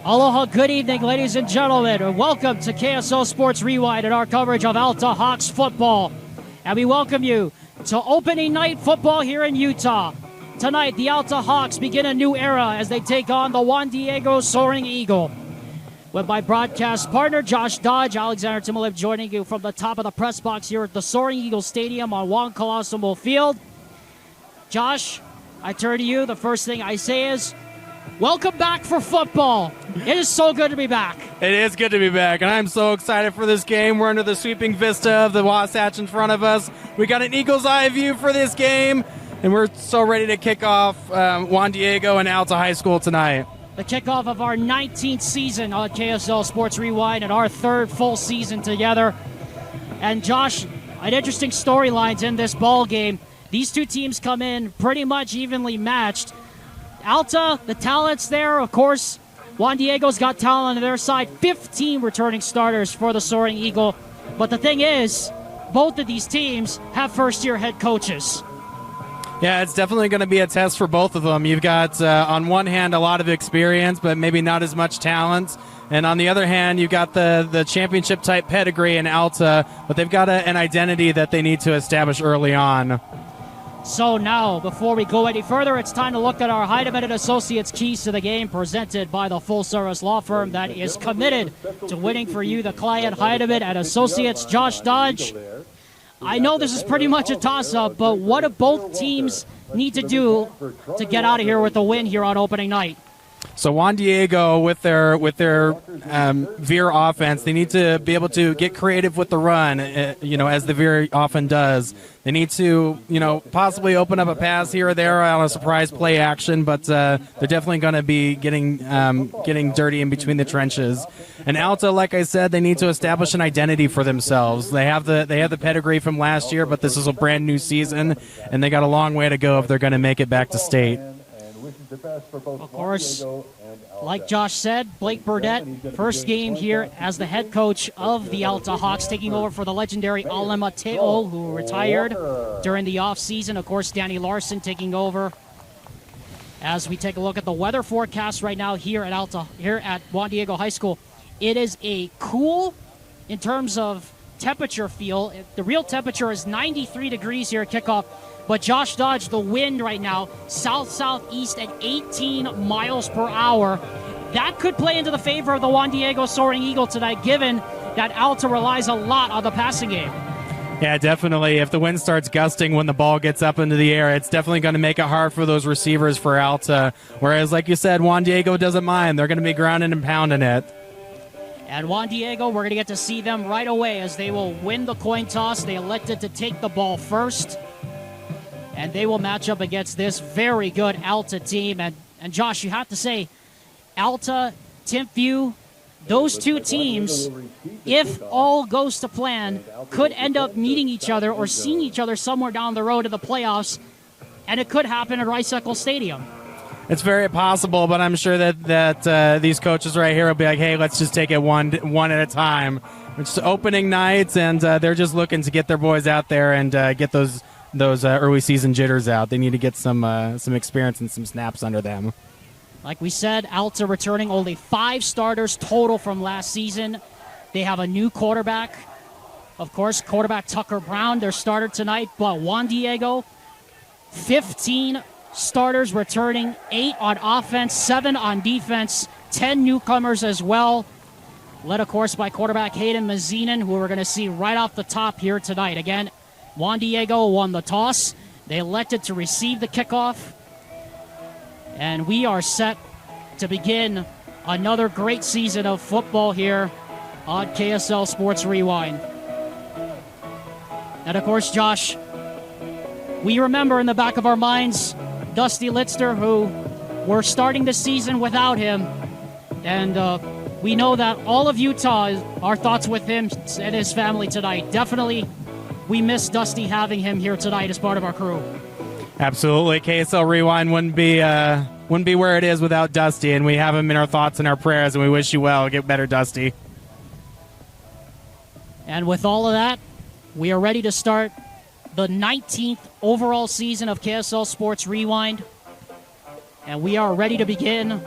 Aloha, good evening, ladies and gentlemen, and welcome to KSL Sports Rewind and our coverage of Alta Hawks football. And we welcome you to opening night football here in Utah. Tonight, the Alta Hawks begin a new era as they take on the Juan Diego Soaring Eagle. With my broadcast partner, Josh Dodge, Alexander Timolev joining you from the top of the press box here at the Soaring Eagle Stadium on Juan Colosimo Field. Josh, I turn to you. The first thing I say is, welcome back for football. It is so good to be back. It is good to be back, and I'm so excited for this game. We're under the sweeping vista of the Wasatch in front of us. We got an eagle's eye view for this game, and we're so ready to kick off Juan Diego and Alta High School tonight. The kickoff of our 19th season on KSL Sports Rewind and our third full season together. And Josh, an interesting storylines in this ball game. These two teams come in pretty much evenly matched. Alta, the talent's there, of course. Juan Diego's got talent on their side. 15 returning starters for the Soaring Eagle. But the thing is, both of these teams have first-year head coaches. Yeah, it's definitely going to be a test for both of them. You've got, on one hand, a lot of experience, but maybe not as much talent. And on the other hand, you've got the championship-type pedigree in Alta, but they've got an identity that they need to establish early on. So now, before we go any further, it's time to look at our Heidemann & Associates keys to the game presented by the full-service law firm that is committed to winning for you, the client, Heidemann & Associates. Josh Dodge, I know this is pretty much a toss-up, but what do both teams need to do to get out of here with a win here on opening night? So Juan Diego, with their veer offense, they need to be able to get creative with the run, as the veer often does. They need to, possibly open up a pass here or there on a surprise play action, but they're definitely going to be getting dirty in between the trenches. And Alta, like I said, they need to establish an identity for themselves. They have the pedigree from last year, but this is a brand new season, and they got a long way to go if they're going to make it back to state. Of course, like Josh said, Blake Burdett, first game here as the head coach of the Alta Hawks, taking over for the legendary Ale Mateo, who retired during the offseason. Of course, Danny Larson taking over. As we take a look at the weather forecast right now here at Juan Diego High School, it is a cool in terms of temperature feel. The real temperature is 93 degrees here at kickoff. But Josh Dodge, the wind right now, south-southeast at 18 miles per hour. That could play into the favor of the Juan Diego Soaring Eagle tonight, given that Alta relies a lot on the passing game. Yeah, definitely. If the wind starts gusting when the ball gets up into the air, it's definitely going to make it hard for those receivers for Alta. Whereas, like you said, Juan Diego doesn't mind. They're going to be grounding and pounding it. And Juan Diego, we're going to get to see them right away as they will win the coin toss. They elected to take the ball first. And they will match up against this very good Alta team. And Josh, you have to say, Alta, Timpview, those two teams, if all goes to plan, could end up meeting each other or seeing each other somewhere down the road in the playoffs. And it could happen at Rice-Eccles Stadium. It's very possible, but I'm sure that these coaches right here will be like, hey, let's just take it one at a time. It's opening nights, and they're just looking to get their boys out there and get those early season jitters out. They need to get some experience and some snaps under them. Like we said, Alta returning only 5 starters total from last season. They have a new quarterback. Of course, quarterback Tucker Brown, their starter tonight. But Juan Diego, 15 starters returning, 8 on offense, 7 on defense, 10 newcomers as well. Led, of course, by quarterback Hayden Mazinin, who we're going to see right off the top here tonight. Again, Juan Diego won the toss. They elected to receive the kickoff. And we are set to begin another great season of football here on KSL Sports Rewind. And, of course, Josh, we remember in the back of our minds Dusty Litzter, who we're starting the season without him. And we know that all of Utah, our thoughts with him and his family tonight. Definitely, we miss Dusty having him here tonight as part of our crew. Absolutely. KSL Rewind wouldn't be where it is without Dusty, and we have him in our thoughts and our prayers, and we wish you well. Get better, Dusty. And with all of that, we are ready to start the 19th overall season of KSL Sports Rewind. And we are ready to begin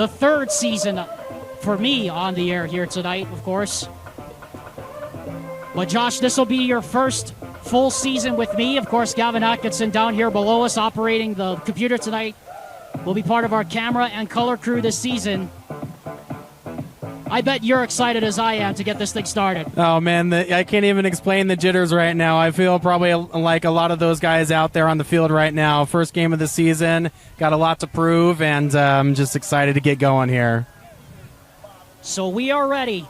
the third season for me on the air here tonight, of course. But Josh, this will be your first full season with me. Of course, Gavin Atkinson down here below us operating the computer tonight will be part of our camera and color crew this season. I bet you're excited as I am to get this thing started. Oh, man, I can't even explain the jitters right now. I feel probably like a lot of those guys out there on the field right now. First game of the season, got a lot to prove, and I'm just excited to get going here. So we are ready.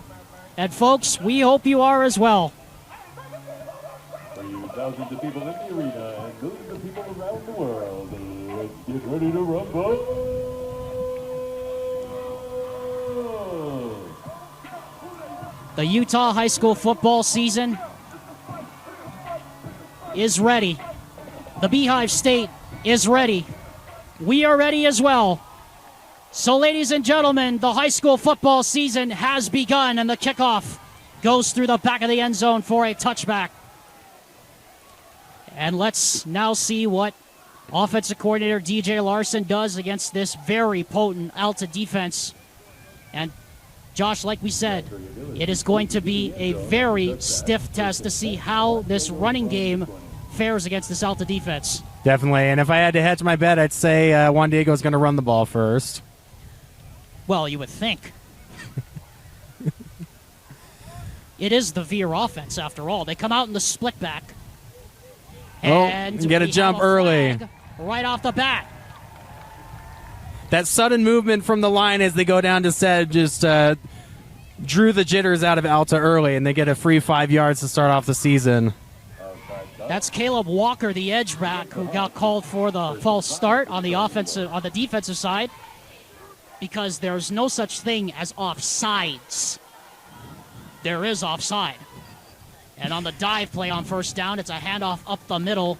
And, folks, we hope you are as well. For you thousands of people in the arena and millions of people around the world, let's get ready to rumble. The Utah high school football season is ready. The Beehive State is ready. We are ready as well. So, ladies and gentlemen, the high school football season has begun, and the kickoff goes through the back of the end zone for a touchback. And let's now see what offensive coordinator DJ Larson does against this very potent Alta defense. And Josh, like we said, it is going to be a very stiff test to see how this running game fares against this Alta defense. Definitely, and if I had to hedge my bet, I'd say Juan Diego is going to run the ball first. Well, you would think. It is the Veer offense, after all. They come out in the split back. And get a jump early. Right off the bat. That sudden movement from the line as they go down to set just drew the jitters out of Alta early, and they get a free 5 yards to start off the season. That's Caleb Walker, the edge back, who got called for the false start on the defensive side, because there's no such thing as offsides. There is offside. And on the dive play on first down, it's a handoff up the middle,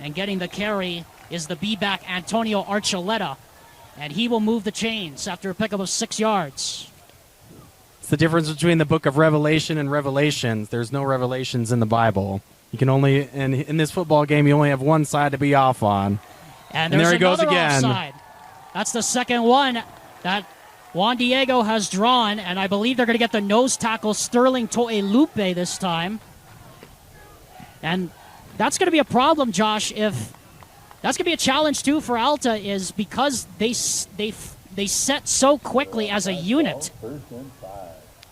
and getting the carry is the B-back Antonio Archuleta, and he will move the chains after a pickup of 6 yards. It's the difference between the book of Revelation and Revelations. There's no revelations in the Bible. You can only, in this football game, you only have one side to be off on. And there he goes again. Offside. That's the second one that Juan Diego has drawn, and I believe they're going to get the nose tackle Sterling Toelupe this time. And that's going to be a problem, Josh, if that's going to be a challenge, too, for Alta, is because they set so quickly as a unit.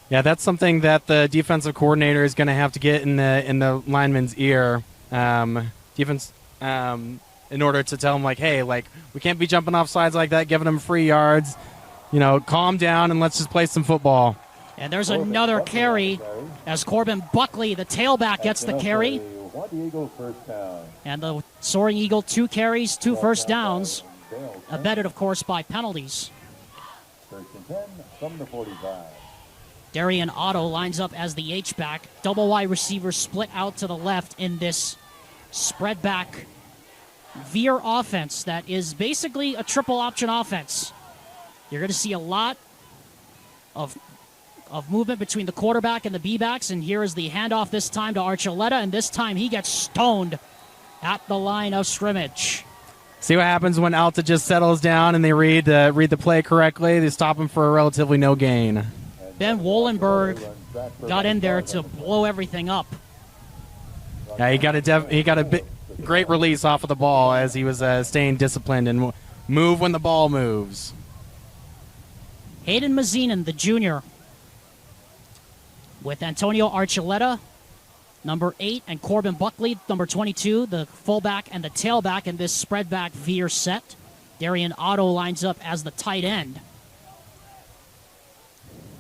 Yeah, that's something that the defensive coordinator is going to have to get in the lineman's ear, defense, in order to tell him, like, hey, like, we can't be jumping off sides like that, giving them free yards. Calm down and let's just play some football. And there's another carry as Corbin Buckley, the tailback, gets the carry. And the Soaring Eagle, 2 carries, 2 first downs, abetted, of course, by penalties. From the 45. Darian Otto lines up as the H-back. Double wide receivers split out to the left in this spread back veer offense that is basically a triple option offense. You're going to see a lot of movement between the quarterback and the B-backs, and here is the handoff this time to Archuleta, and this time he gets stoned at the line of scrimmage. See what happens when Alta just settles down and they read the play correctly. They stop him for a relatively no gain. Ben Wollenberg got in there to blow everything up. Yeah, he got a great release off of the ball as he was staying disciplined and move when the ball moves. Hayden Mazinin, the junior, with Antonio Archuleta, number 8, and Corbin Buckley, number 22, the fullback and the tailback in this spread back veer set. Darian Otto lines up as the tight end.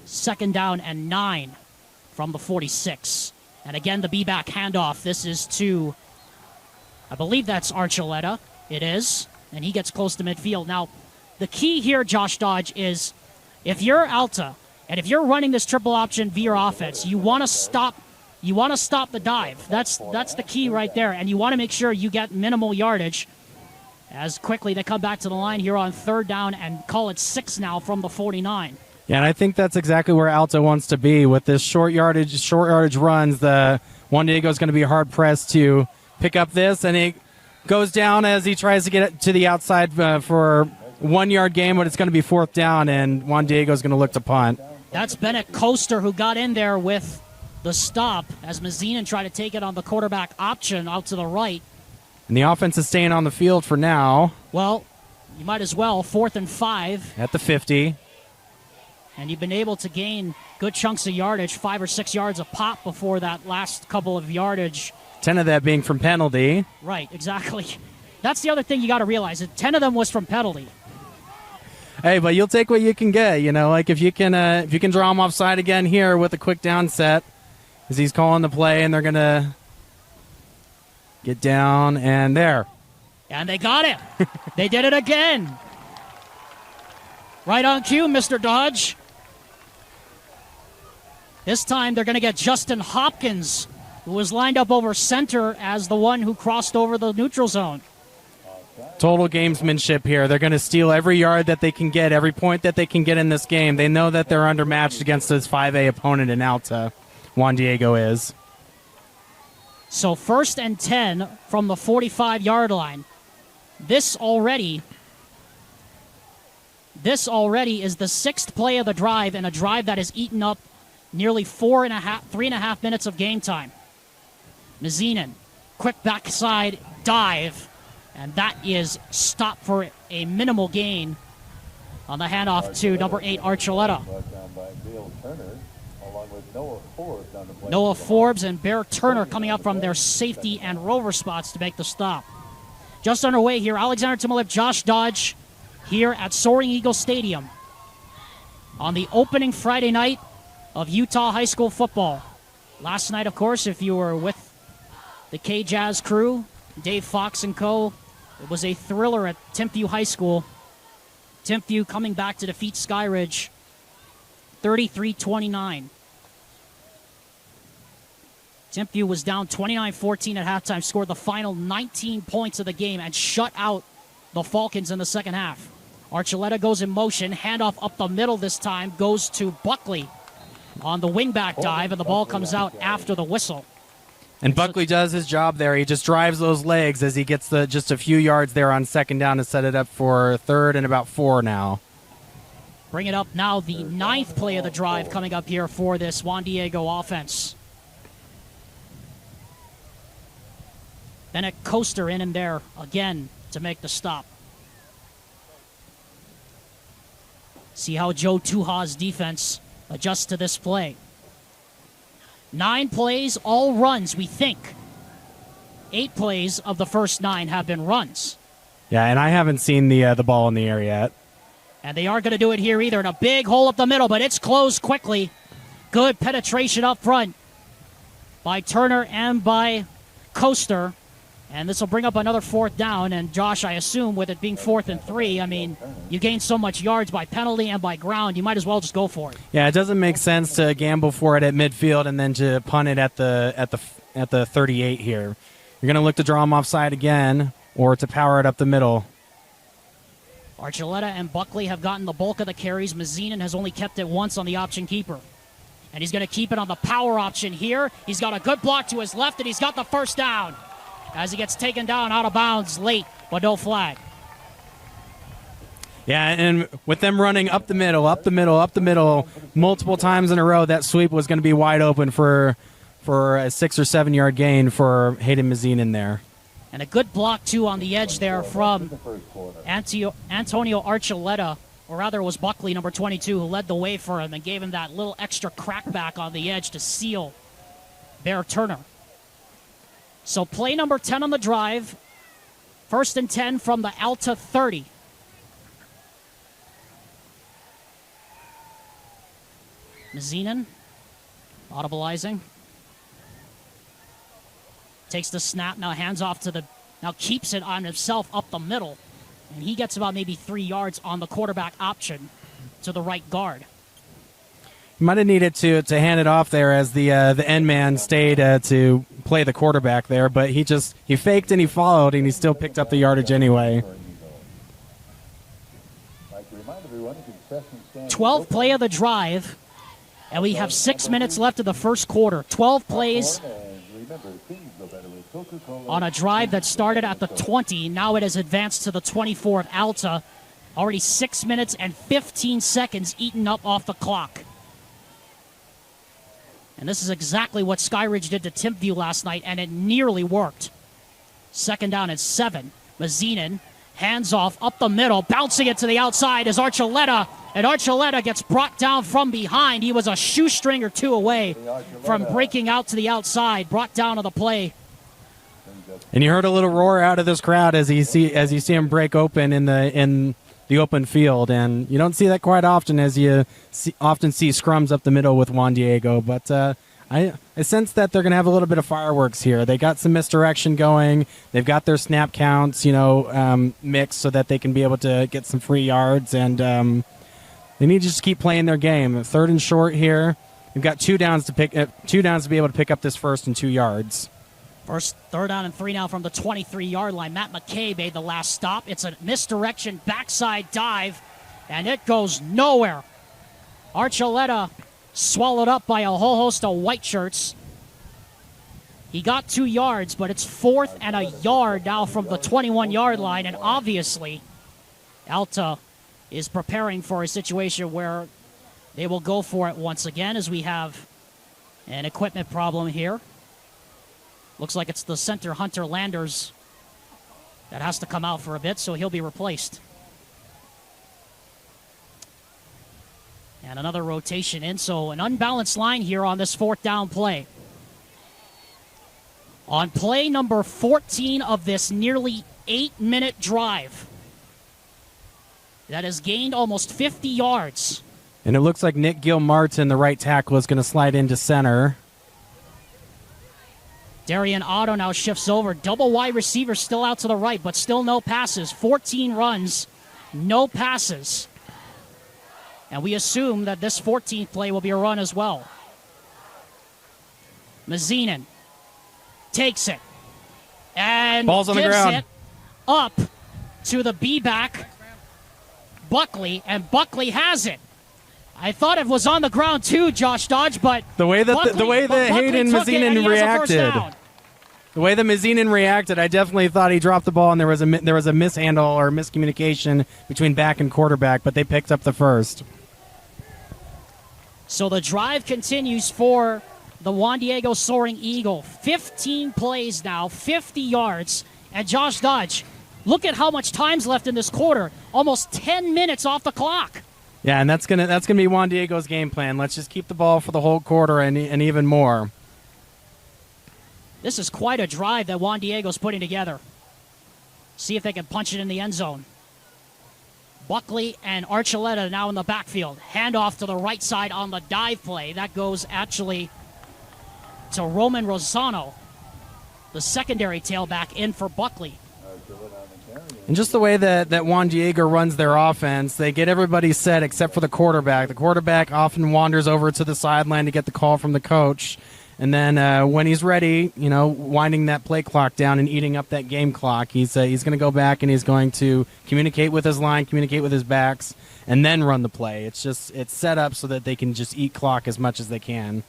2nd down and 9 from the 46. And again, the B-back handoff. This is to, I believe that's Archuleta. It is. And he gets close to midfield. Now, the key here, Josh Dodge, is if you're Alta and if you're running this triple option veer offense, you want to stop the dive. That's the key right there. And you want to make sure you get minimal yardage. As quickly they come back to the line here on 3rd down and call it 6 now from the 49. Yeah, and I think that's exactly where Alta wants to be with this short yardage runs. The Juan Diego is going to be hard pressed to pick up this, and he goes down as he tries to get it to the outside for 1-yard game, but it's going to be 4th down, and Juan Diego's going to look to punt. That's Bennett Coaster who got in there with the stop as Mazinin tried to take it on the quarterback option out to the right. And the offense is staying on the field for now. Well, you might as well. 4th and 5. At the 50. And you've been able to gain good chunks of yardage, 5 or 6 yards a pop before that last couple of yardage. 10 of that being from penalty. Right, exactly. That's the other thing you got to realize. 10 of them was from penalty. Hey, but you'll take what you can get. You know, like if you can draw him offside again here with a quick down set, as he's calling the play, and they're gonna get down and there. And they got it. They did it again. Right on cue, Mr. Dodge. This time they're going to get Justin Hopkins, who was lined up over center as the one who crossed over the neutral zone. Total gamesmanship here. They're going to steal every yard that they can get, every point that they can get in this game. They know that they're undermatched against this 5A opponent in Alta. Juan Diego is. So 1st and 10 from the 45-yard line. This already is the 6th play of the drive, and a drive that has eaten up nearly 3.5 minutes of game time. Mazinin, quick backside dive, and that is stopped for a minimal gain on the handoff to number 8, Archuleta. Noah Forbes and Bear Turner coming up from their safety and rover spots to make the stop. Just underway here, Alexander Timolip, Josh Dodge here at Soaring Eagle Stadium on the opening Friday night of Utah high school football. Last night, of course, if you were with the K-Jazz crew, Dave Fox and co., it was a thriller at Timpview High School. Timpview coming back to defeat Skyridge 33-29. Timpview was down 29-14 at halftime, scored the final 19 points of the game, and shut out the Falcons in the second half. Archuleta goes in motion, handoff up the middle this time, goes to Buckley on the wingback dive, and the ball comes out after the whistle. And Buckley does his job there. He just drives those legs as he gets just a few yards there on 2nd down to set it up for 3rd and about 4 now. Bring it up now, the 9th play of the drive coming up here for this Juan Diego offense. Bennett Coaster in there again to make the stop. See how Joe Tuha's defense adjusts to this play. 9 plays, all runs, we think. 8 plays of the first 9 have been runs. Yeah, and I haven't seen the ball in the air yet. And they aren't going to do it here either. In a big hole up the middle, but it's closed quickly. Good penetration up front by Turner and by Coaster. And this will bring up another 4th down. And Josh, I assume with it being 4th and 3, I mean, you gain so much yards by penalty and by ground, you might as well just go for it. Yeah, it doesn't make sense to gamble for it at midfield and then to punt it at the 38 here. You're going to look to draw them offside again or to power it up the middle. Archuleta and Buckley have gotten the bulk of the carries. Mazinin has only kept it once on the option keeper. And he's going to keep it on the power option here. He's got a good block to his left, and he's got the first down as he gets taken down out of bounds late, but no flag. Yeah, and with them running up the middle, multiple times in a row, that sweep was going to be wide open for a 6 or 7 yard gain for Hayden Mazinin there. And a good block, too, on the edge there from Antonio Archuleta, or rather it was Buckley, number 22, who led the way for him and gave him that little extra crackback on the edge to seal Bear Turner. So play number 10 on the drive. 1st and 10 from the Alta 30. Mazinin, audibilizing. Takes the snap, now hands off to now keeps it on himself up the middle. And he gets about maybe 3 yards on the quarterback option to the right guard. Might have needed to hand it off there as the end man stayed to play the quarterback there, but he faked and he followed and he still picked up the yardage anyway. 12th play of the drive, and we have 6 minutes left of the first quarter. 12 plays on a drive that started at the 20. Now it has advanced to the 24 of Alta. Already 6 minutes and 15 seconds eaten up off the clock. And this is exactly what Skyridge did to Timpview last night, and it nearly worked. Second down and 7. Mazinin, hands off, up the middle, bouncing it to the outside is Archuleta, and Archuleta gets brought down from behind. He was a shoestring or two away from breaking out to the outside, brought down on the play. And you heard a little roar out of this crowd as you see him break open in the open field, and you don't see that quite often as you often see scrums up the middle with Juan Diego. But I sense that they're going to have a little bit of fireworks here. They got some misdirection going. They've got their snap counts, mixed so that they can be able to get some free yards, and they need to just keep playing their game. Third and short here. We've got 2 downs to be able to pick up this first and 2 yards. First, 3rd down and 3 now from the 23-yard line. Matt McKay made the last stop. It's a misdirection backside dive, and it goes nowhere. Archuleta swallowed up by a whole host of white shirts. He got 2 yards, but it's 4th and a yard now from the 21-yard line, and obviously Alta is preparing for a situation where they will go for it once again, as we have an equipment problem here. Looks like it's the center, Hunter Landers, that has to come out for a bit, so he'll be replaced. And another rotation in, so an unbalanced line here on this 4th down play. On play number 14 of this nearly 8-minute drive, that has gained almost 50 yards. And it looks like Nick Gilmartin, the right tackle, is going to slide into center. Darian Otto now shifts over. Double wide receiver still out to the right, but still no passes. 14 runs, no passes. And we assume that this 14th play will be a run as well. Mazinin takes it and ball's on the gives ground. It up to the B-back, Buckley, and Buckley has it. I thought it was on the ground too, Josh Dodge, but the way that Hayden Mazinin reacted. The way that Mazinin reacted, I definitely thought he dropped the ball and there was a mishandle or miscommunication between back and quarterback, but they picked up the first. So the drive continues for the Juan Diego Soaring Eagle. 15 plays now, 50 yards. And Josh Dodge, look at how much time's left in this quarter. Almost 10 minutes off the clock. Yeah, and that's gonna be Juan Diego's game plan. Let's just keep the ball for the whole quarter and even more. This is quite a drive that Juan Diego's putting together. See if they can punch it in the end zone. Buckley and Archuleta now in the backfield. Handoff to the right side on the dive play. That goes actually to Roman Rosano, the secondary tailback, in for Buckley. And just the way that Juan Diego runs their offense, they get everybody set except for the quarterback. The quarterback often wanders over to the sideline to get the call from the coach. And then when he's ready, winding that play clock down and eating up that game clock, he's going to go back and he's going to communicate with his line, communicate with his backs, and then run the play. It's set up so that they can just eat clock as much as they can.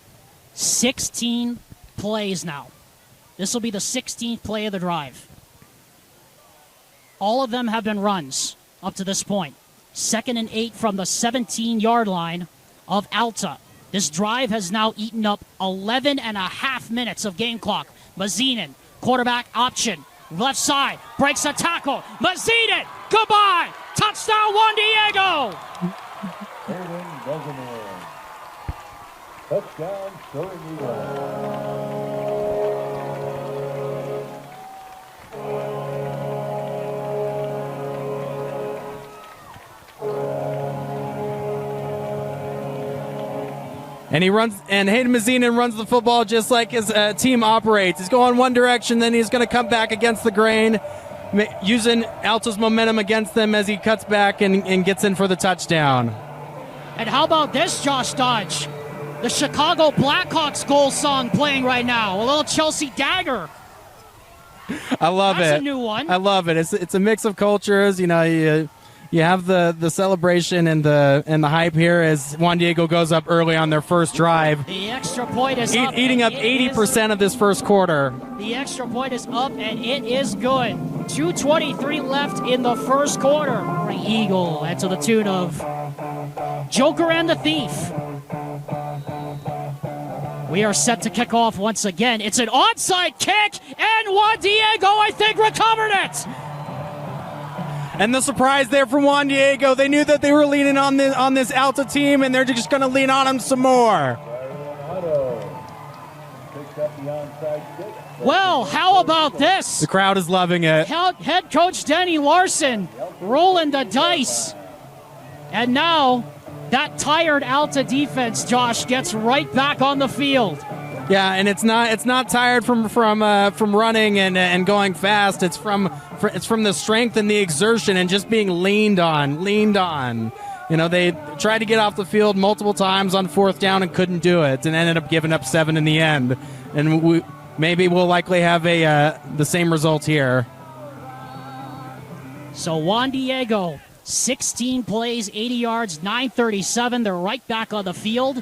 16 plays now. This will be the 16th play of the drive. All of them have been runs up to this point. 2nd and 8 from the 17-yard line of Alta. This drive has now eaten up 11 and a half minutes of game clock. Mazinin, quarterback option, left side, breaks a tackle. Mazinin, goodbye! Touchdown, Juan Diego! Touchdown, Soaring Eagle. And Hayden Mazinin runs the football just like his team operates. He's going one direction, then he's going to come back against the grain, using Alta's momentum against them as he cuts back and gets in for the touchdown. And how about this, Josh Dodge? The Chicago Blackhawks goal song playing right now. A little Chelsea Dagger. I love it. That's a new one. I love it. It's a mix of cultures. You have the celebration and the hype here as Juan Diego goes up early on their first drive. The extra point is up. Eating up 80% of this first quarter. The extra point is up, and it is good. 2:23 left in the first quarter. Soaring Eagle, and to the tune of Joker and the Thief. We are set to kick off once again. It's an onside kick, and Juan Diego, I think, recovered it. And the surprise there from Juan Diego, they knew that they were leaning on this Alta team, and they're just going to lean on him some more. Well, how about this? The crowd is loving it. Head coach Denny Larson rolling the dice. And now that tired Alta defense, Josh, gets right back on the field. Yeah, and it's not tired from running and going fast. It's from the strength and the exertion and just being leaned on. You know, they tried to get off the field multiple times on fourth down and couldn't do it, and ended up giving up 7 in the end. And maybe we'll likely have the same result here. So Juan Diego, 16 plays, 80 yards, 937. They're right back on the field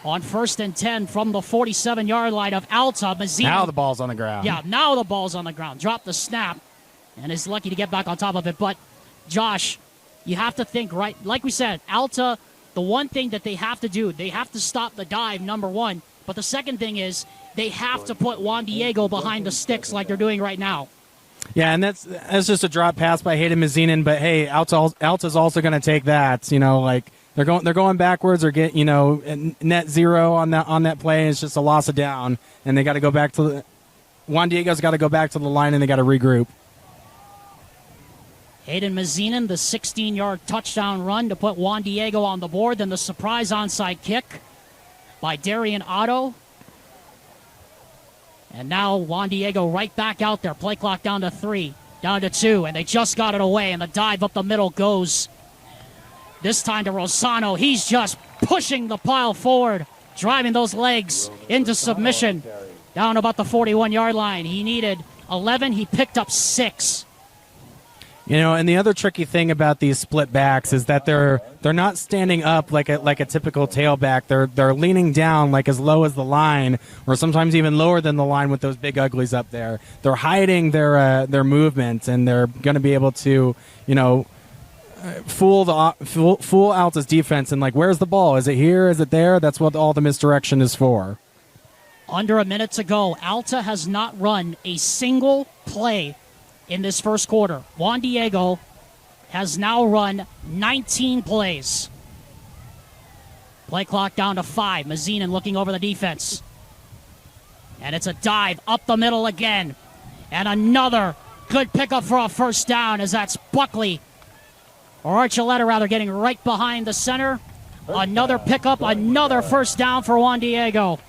on 1st and 10 from the 47-yard line of Alta. Mazzino. Now the ball's on the ground. Yeah, now the ball's on the ground. Dropped the snap and is lucky to get back on top of it. But, Josh, you have to think, right, like we said, Alta, the one thing that they have to do, they have to stop the dive, number one. But the second thing is they have to put Juan Diego behind the sticks like they're doing right now. Yeah, and that's just a drop pass by Hayden Mazzinen, but hey, Alta's also going to take that. You know, like they're going backwards or get net zero on that play. And it's just a loss of down, and they got to go back to Juan Diego's got to go back to the line, and they got to regroup. Hayden Mazzinen, the 16-yard touchdown run to put Juan Diego on the board. Then the surprise onside kick by Darian Otto. And now Juan Diego right back out there. Play clock down to 3, down to 2, and they just got it away, and the dive up the middle goes this time to Rosano. He's just pushing the pile forward, driving those legs into submission down about the 41-yard line. He needed 11. He picked up 6. You know, and the other tricky thing about these split backs is that they're not standing up like a typical tailback. They're leaning down like as low as the line, or sometimes even lower than the line with those big uglies up there. They're hiding their movement, and they're going to be able to, you know, fool Alta's defense. And like, where's the ball? Is it here? Is it there? That's what all the misdirection is for. Under a minute to go, Alta has not run a single play in this first quarter. Juan Diego has now run 19 plays. Play clock down to 5. Mazzinen looking over the defense. And it's a dive up the middle again. And another good pickup for a first down, as that's Buckley, or Archuleta rather, getting right behind the center. Another pickup, another first down for Juan Diego.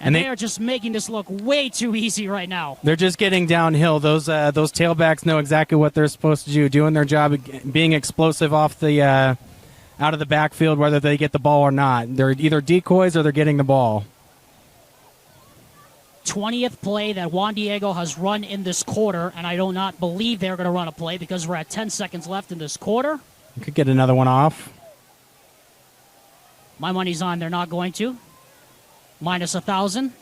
And they are just making this look way too easy right now. They're just getting downhill. Those tailbacks know exactly what they're supposed to do, doing their job, being explosive off the out of the backfield, whether they get the ball or not. They're either decoys or they're getting the ball. 20th play that Juan Diego has run in this quarter, and I do not believe they're going to run a play because we're at 10 seconds left in this quarter. You could get another one off. My money's on they're not going to. Minus 1,000,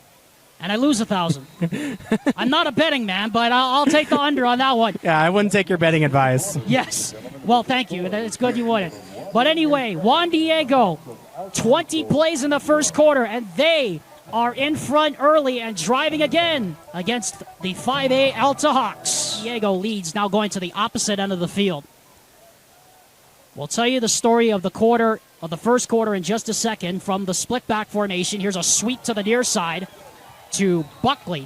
and I lose 1,000. I'm not a betting man, but I'll take the under on that one. Yeah, I wouldn't take your betting advice. Yes. Well, thank you. It's good you wouldn't. But anyway, Juan Diego, 20 plays in the first quarter, and they are in front early and driving again against the 5A Alta Hawks. Diego leads, now going to the opposite end of the field. We'll tell you the story of the first quarter in just a second from the split back formation. Here's a sweep to the near side to Buckley.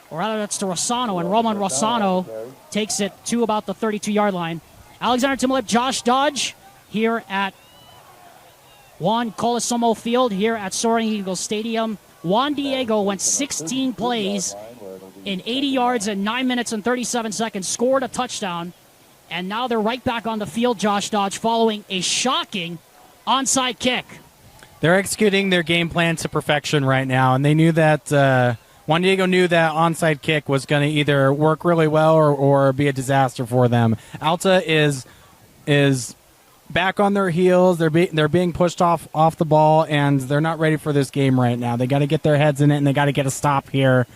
Or rather, that's to Rosano, and Roman Rosano takes it to about the 32-yard line. Alexander Timolip, Josh Dodge here at Juan Colasomo Field here at Soaring Eagle Stadium. Juan Diego went 16 plays in 80 yards in 9 minutes and 37 seconds, scored a touchdown. And now they're right back on the field, Josh Dodge, following a shocking onside kick. They're executing their game plan to perfection right now, and they knew that Juan Diego knew that onside kick was going to either work really well or be a disaster for them. Alta is back on their heels. They're being pushed off the ball, and they're not ready for this game right now. They got to get their heads in it, and they got to get a stop here.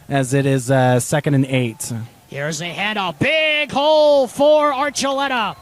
as it is 2nd and 8. Here's a handoff. Big hole for Archuleta.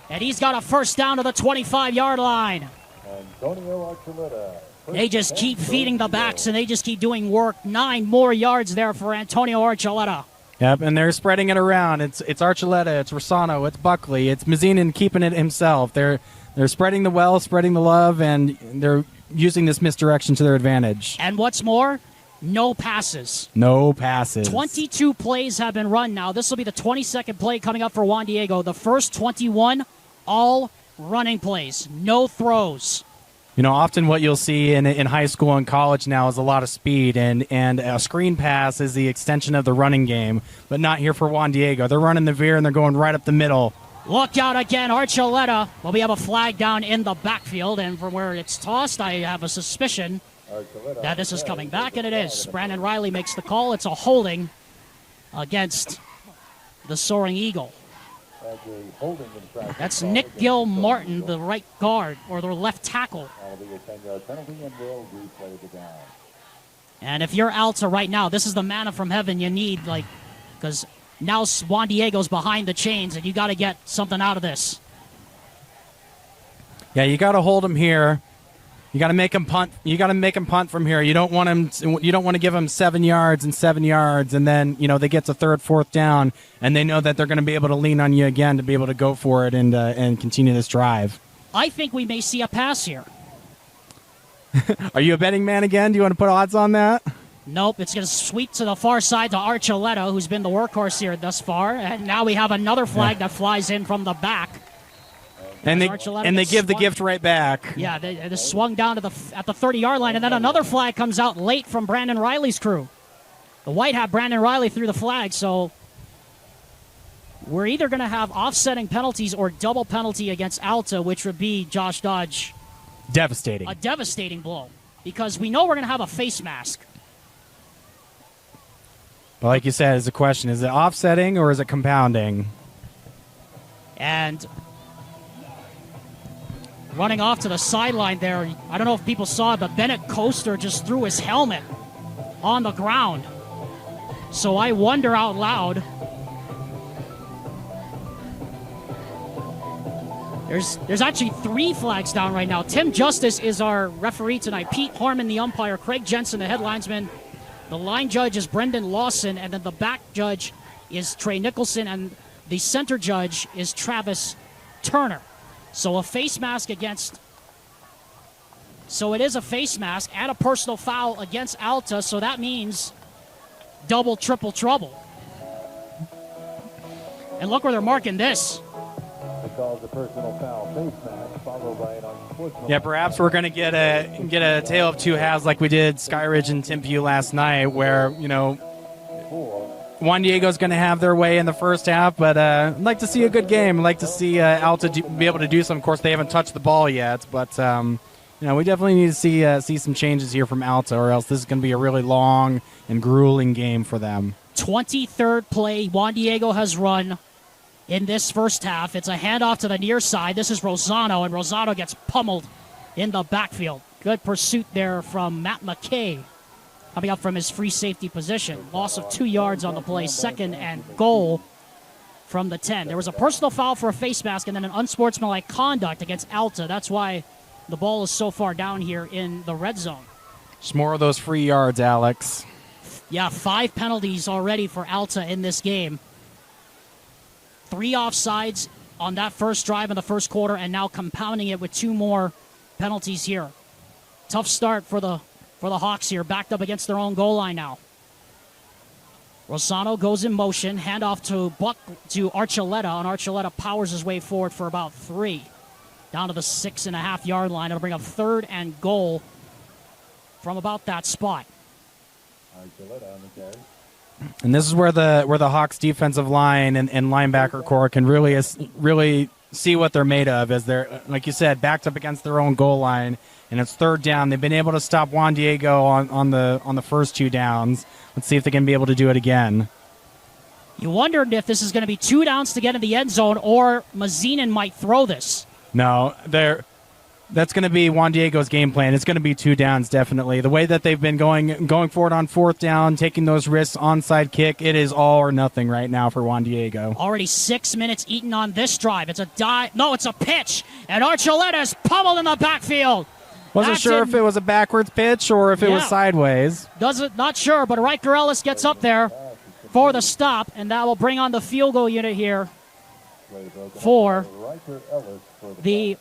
And he's got a first down to the 25-yard line. Antonio Archuleta. They just keep feeding the backs, and they just keep doing work. 9 more yards there for Antonio Archuleta. Yep, and they're spreading it around. It's Archuleta, it's Rossano, it's Buckley, it's Mazinin keeping it himself. They're spreading the wealth, spreading the love, and they're using this misdirection to their advantage. And what's more, no passes. No passes. 22 plays have been run now. This will be the 22nd play coming up for Juan Diego. The first 21, all running plays, no throws. You know, often what you'll see in high school and college now is a lot of speed, and a screen pass is the extension of the running game, but not here for Juan Diego. They're running the veer, and they're going right up the middle. Look out again, Archuleta. Well, we have a flag down in the backfield, and from where it's tossed, I have a suspicion that this is coming back, and it is. Brandon Riley makes the call. It's a holding against the Soaring Eagle. That's Nick Gill-Martin, the right guard, or the left tackle. And if you're Alta right now, this is the manna from heaven you need, because now Juan Diego's behind the chains, and you got to get something out of this. Yeah, you got to hold him here. You got to make him punt. You got to make him punt from here. You don't want him. You don't want to give him 7 yards and 7 yards, and then they get to 3rd, 4th down, and they know that they're going to be able to lean on you again to be able to go for it and continue this drive. I think we may see a pass here. Are you a betting man again? Do you want to put odds on that? Nope. It's going to sweep to the far side to Archuleta, who's been the workhorse here thus far, and now we have another flag that flies in from the back. And they give the gift right back. Yeah, they swung down to at the 30-yard line, and then another flag comes out late from Brandon Riley's crew. The White hat Brandon Riley threw the flag, so we're either going to have offsetting penalties or double penalty against Alta, which would be, Josh Dodge, devastating. A devastating blow, because we know we're going to have a face mask. But like you said, it's a question. Is it offsetting or is it compounding? And running off to the sideline there, I don't know if people saw it, but Bennett Coaster just threw his helmet on the ground. So I wonder out loud, there's actually 3 flags down right now. Tim Justice is our referee tonight. Pete Harmon, the umpire. Craig Jensen, the headlinesman. The line judge is Brendan Lawson, and then the back judge is Trey Nicholson, and the center judge is Travis Turner. So a face mask against... So it is a face mask and a personal foul against Alta, so that means double, triple trouble. And look where they're marking this. Calls a personal foul, face mask, followed by an unsportsmanlike. Yeah, perhaps we're going to get a tale of two halves like we did Skyridge and Timpview last night, where Juan Diego's going to have their way in the first half, but I'd like to see a good game. I'd like to see Alta be able to do some. Of course, they haven't touched the ball yet, but we definitely need to see some changes here from Alta, or else this is going to be a really long and grueling game for them. 23rd play Juan Diego has run in this first half. It's a handoff to the near side. This is Rosano, and Rosano gets pummeled in the backfield. Good pursuit there from Matt McKay, coming up from his free safety position. Loss of 2 yards on the play, 2nd and goal from the 10. There was a personal foul for a face mask and then an unsportsmanlike conduct against Alta. That's why the ball is so far down here in the red zone. Just more of those free yards, Alex. Yeah, 5 penalties already for Alta in this game. 3 offsides on that first drive in the first quarter, and now compounding it with 2 more penalties here. Tough start for the Hawks here, backed up against their own goal line now. Rosano goes in motion, handoff to Archuleta, and Archuleta powers his way forward for about 3. Down to the 6.5-yard line. It'll bring up 3rd and goal from about that spot. Archuleta on the carry. And this is where the Hawks defensive line and linebacker core can really see what they're made of, as they're, like you said, backed up against their own goal line, and it's 3rd down. They've been able to stop Juan Diego on the first 2 downs. Let's see if they can be able to do it again. You wondered if this is going to be 2 downs to get in the end zone, or Mazinin might throw this. No, That's going to be Juan Diego's game plan. It's going to be 2 downs, definitely. The way that they've been going forward on 4th down, taking those risks, onside kick, it is all or nothing right now for Juan Diego. Already 6 minutes eaten on this drive. It's a dive. No, it's a pitch. And Archuleta's pummeled in the backfield. Wasn't sure if it was a backwards pitch or if it was sideways. Not sure, but Riker Ellis gets up there for the stop, and that will bring on the field goal unit here for the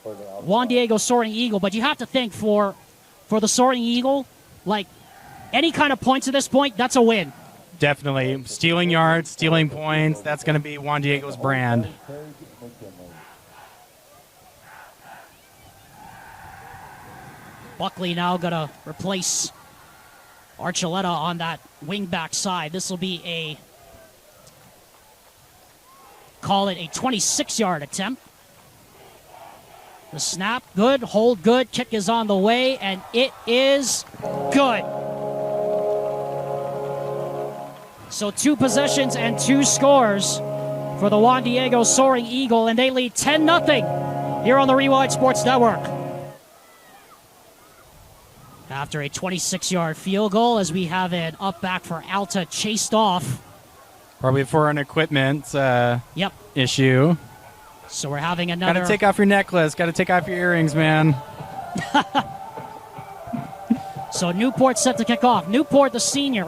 Juan Diego Soaring Eagle. But you have to think for the Soaring Eagle, like any kind of points at this point, that's a win. Definitely. Stealing yards, stealing points, that's going to be Juan Diego's brand. Buckley now going to replace Archuleta on that wing-back side. This will be call it a 26-yard attempt. The snap, good. Hold, good. Kick is on the way, and it is good. So 2 possessions and 2 scores for the Juan Diego Soaring Eagle, and they lead 10-0 here on the Rewind Sports Network. After a 26-yard field goal, as we have an up back for Alta chased off. Probably for an equipment issue. So we're having another... Got to take off your necklace. Got to take off your earrings, man. So Newport set to kick off. Newport, the senior,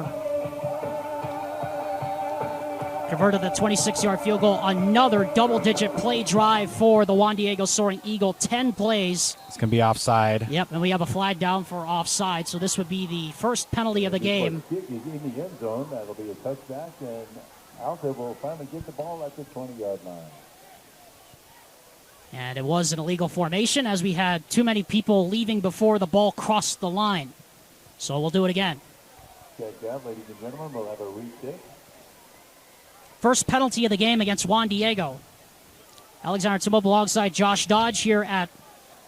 converted the 26-yard field goal. Another double-digit play drive for the Juan Diego Soaring Eagle. 10 plays. It's going to be offside. Yep, and we have a flag down for offside. So this would be the first penalty of the game. Kick is in the end zone. That'll be a touchback, and Alta will finally get the ball at the 20-yard line. And it was an illegal formation as we had too many people leaving before the ball crossed the line. So we'll do it again. Check that, ladies and gentlemen. We'll have a re-kick. First penalty of the game against Juan Diego. Alexander Timmo alongside Josh Dodge here at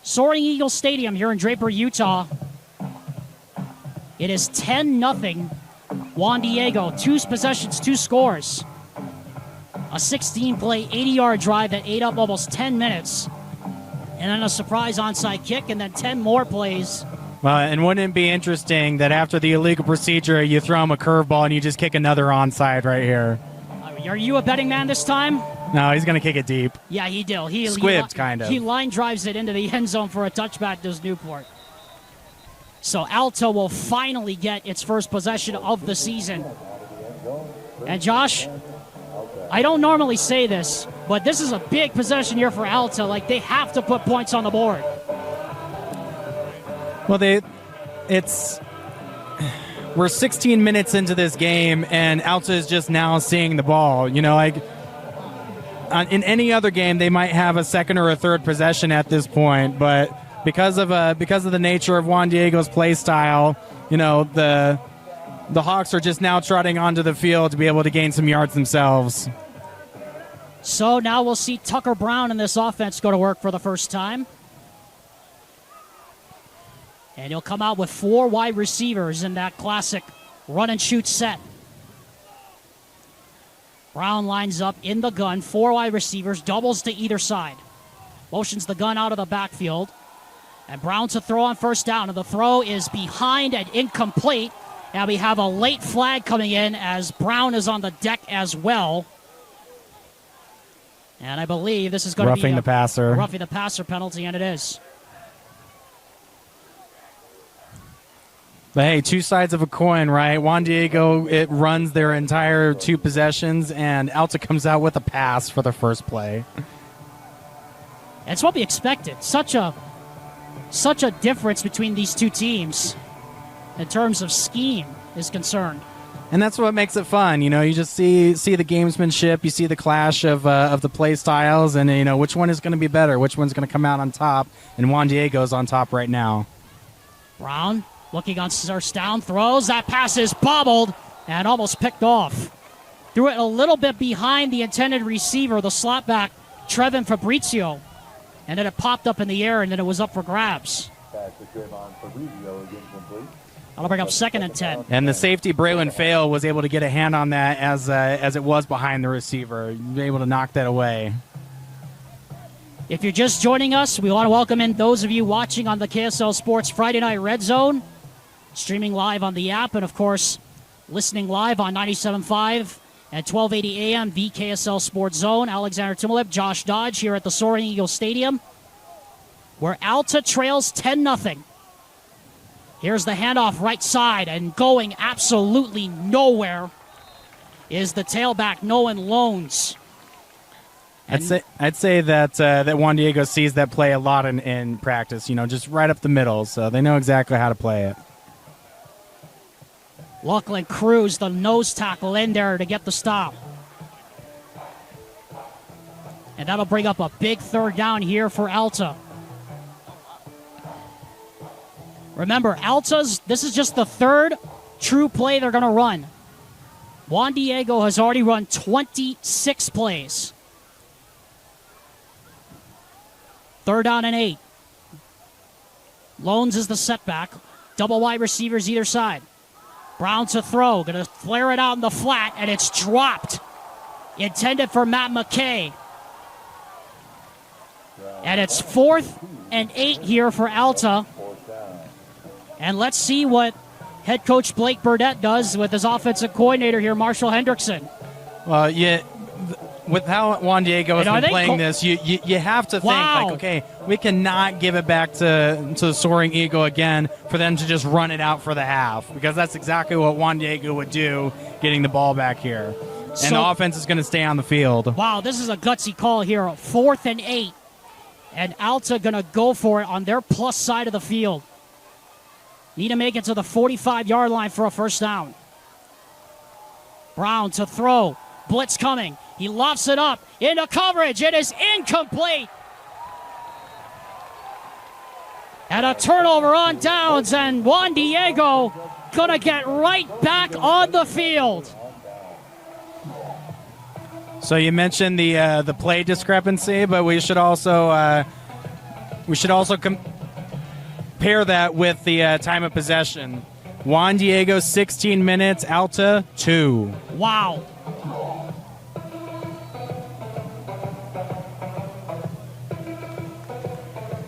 Soaring Eagle Stadium here in Draper, Utah. It is 10-0. Juan Diego, 2 possessions, 2 scores. A 16-play, 80-yard drive that ate up almost 10 minutes. And then a surprise onside kick, and then 10 more plays. Well, and wouldn't it be interesting that after the illegal procedure, you throw him a curveball and you just kick another onside right here? Are you a betting man this time? No, he's going to kick it deep. Yeah, he did. Squibbed, kind of. He line drives it into the end zone for a touchback, does Newport. So Alta will finally get its first possession of the season. And Josh, I don't normally say this, but this is a big possession here for Alta. Like, they have to put points on the board. Well, we're 16 minutes into this game, and Alta is just now seeing the ball. You know, like in any other game, they might have a second or a third possession at this point, but because of the nature of Juan Diego's play style, you know, the Hawks are just now trotting onto the field to be able to gain some yards themselves. So now we'll see Tucker Brown in this offense go to work for the first time. And he'll come out with 4 wide receivers in that classic run-and-shoot set. Brown lines up in the gun, 4 wide receivers, doubles to either side. Motions the gun out of the backfield. And Brown to throw on first down. And the throw is behind and incomplete. And we have a late flag coming in as Brown is on the deck as well. And I believe this is going to be roughing the passer. Roughing the passer penalty, and it is. But hey, 2 sides of a coin, right? Juan Diego, it runs their entire 2 possessions, and Alta comes out with a pass for the first play. It's what we expected. Such a difference between these 2 teams in terms of scheme is concerned. And that's what makes it fun. You know, you just see the gamesmanship, you see the clash of the play styles, and, you know, which one is going to be better, which one's going to come out on top, and Juan Diego's on top right now. Brown looking on first down, throws. That pass is bobbled and almost picked off. Threw it a little bit behind the intended receiver, the slot back, Trevin Fabrizio. And then it popped up in the air, and then it was up for grabs. That'll bring up 2nd and 10. And the safety, Braylon Fail, was able to get a hand on that as it was behind the receiver. He was able to knock that away. If you're just joining us, we want to welcome in those of you watching on the KSL Sports Friday Night Red Zone, streaming live on the app, and of course, listening live on 97.5 at 1280 AM, the KSL Sports Zone. Alexander Timolip, Josh Dodge here at the Soaring Eagle Stadium, where Alta trails 10-0. Here's the handoff right side, and going absolutely nowhere is the tailback, Nolan Loans. I'd say that Juan Diego sees that play a lot in practice, just right up the middle, so they know exactly how to play it. Lachlan Cruz, the nose tackle in there to get the stop. And that'll bring up a big third down here for Alta. Remember, this is just the third true play they're going to run. Juan Diego has already run 26 plays. 3rd down and 8. Loans is the setback. Double wide receivers either side. Brown to throw. Going to flare it out in the flat, and it's dropped. Intended for Matt McKay. And it's 4th and 8 here for Alta. And let's see what head coach Blake Burdett does with his offensive coordinator here, Marshall Hendrickson. Well, with how Juan Diego has been playing this, you have to think, okay, we cannot give it back to the Soaring Eagle again for them to just run it out for the half, because that's exactly what Juan Diego would do getting the ball back here. And the offense is going to stay on the field. Wow, this is a gutsy call here. 4th and 8. And Alta going to go for it on their plus side of the field. Need to make it to the 45-yard line for a first down. Brown to throw. Blitz coming. He lofts it up into coverage. It is incomplete. And a turnover on downs, and Juan Diego going to get right back on the field. So you mentioned the play discrepancy, but we should also compare that with the time of possession. Juan Diego 16 minutes, Alta 2. Wow.